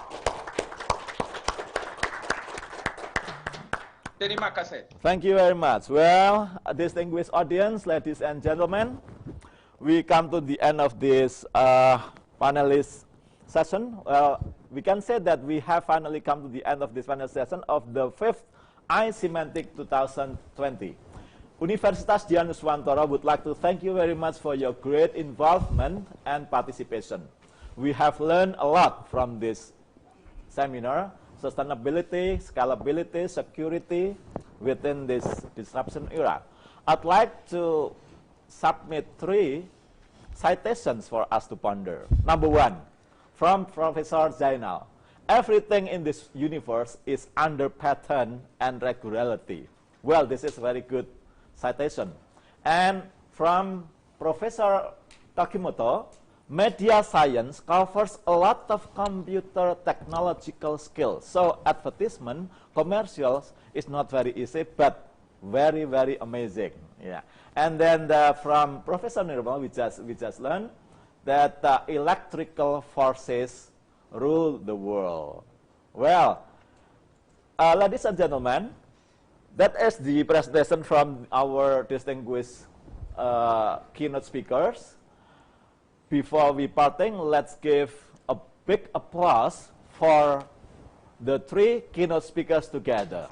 Terima kasih. Thank you very much. Well, distinguished audience, ladies and gentlemen, we come to the end of this panelist session. Well, we can say that we have finally come to the end of this panel session of the 5th iSemantic 2020. Universitas Dianuswantara would like to thank you very much for your great involvement and participation. We have learned a lot from this seminar: sustainability, scalability, security within this disruption era. I'd like to submit 3 citations for us to ponder. Number 1, from Professor Zainal. Everything in this universe is under pattern and regularity. Well, this is a very good citation. And from Professor Kakimoto, media science covers a lot of computer technological skills. So advertisement, commercials is not very easy, but very, very amazing. Yeah. And then from Professor Nirmal, we just learned that electrical forces rule the world. Well, ladies and gentlemen, that is the presentation from our distinguished keynote speakers. Before we parting, let's give a big applause for the 3 keynote speakers together.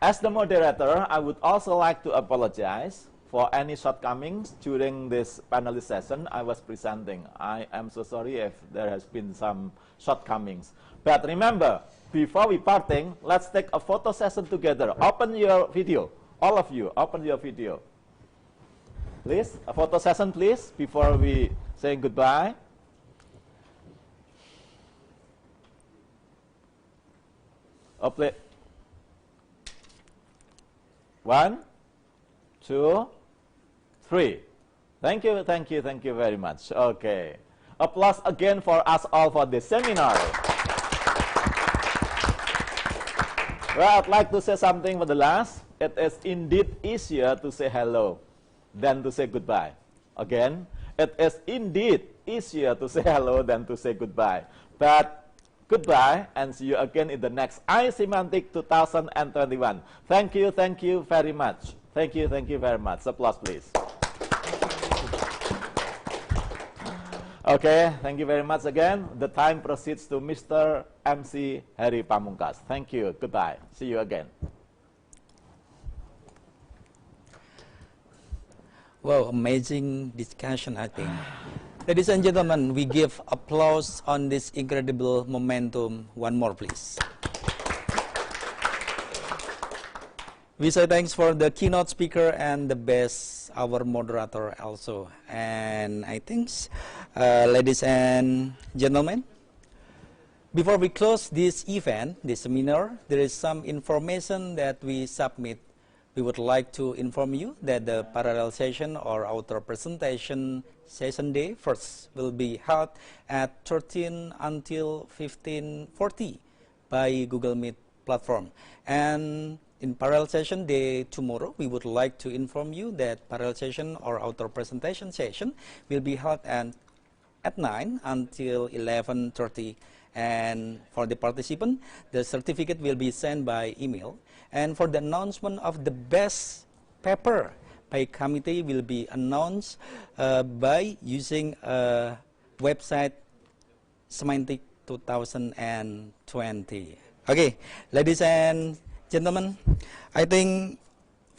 As the moderator, I would also like to apologize for any shortcomings during this panelist session I was presenting. I am so sorry if there has been some shortcomings. But remember, before we parting, let's take a photo session together. Open your video. All of you, open your video. Please, a photo session, please, before we say goodbye. Play. 1, 2, 3. Thank you, thank you, thank you very much. Okay. Applause again for us all for this seminar. Well, I'd like to say something for the last. It is indeed easier to say hello than to say goodbye. Again, it is indeed easier to say hello than to say goodbye. But goodbye, and see you again in the next iSemantic 2021. Thank you very much. Thank you very much. Applause, please. Okay, thank you very much again. The time proceeds to Mr. MC Heri Pamungkas. Thank you. Goodbye. See you again. Wow, amazing discussion, I think. Ladies and gentlemen, we give applause on this incredible momentum. One more, please. We say thanks for the keynote speaker and the best, our moderator also. And I think, ladies and gentlemen, before we close this event, this seminar, there is some information that we submit. We would like to inform you that the parallel session or author presentation session day first will be held at 13 until 15:40 by Google Meet platform. And in parallel session day tomorrow, we would like to inform you that parallel session or author presentation session will be held at 9 until 11:30. And for the participant, the certificate will be sent by email. And for the announcement of the best paper by committee will be announced by using a website Semantic 2020. Okay, ladies and gentlemen, I think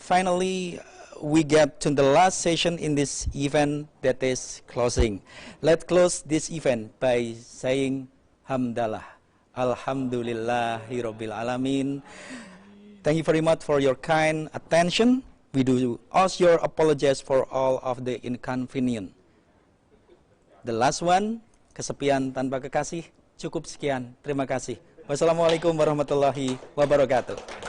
finally we get to the last session in this event, that is closing. Let's close this event by saying Hamdalah. Alhamdulillahirabbil alamin. Thank you very much for your kind attention. We do also your apologies for all of the inconvenience. The last one, kesepian tanpa kekasih. Cukup sekian. Terima kasih. Wassalamualaikum warahmatullahi wabarakatuh.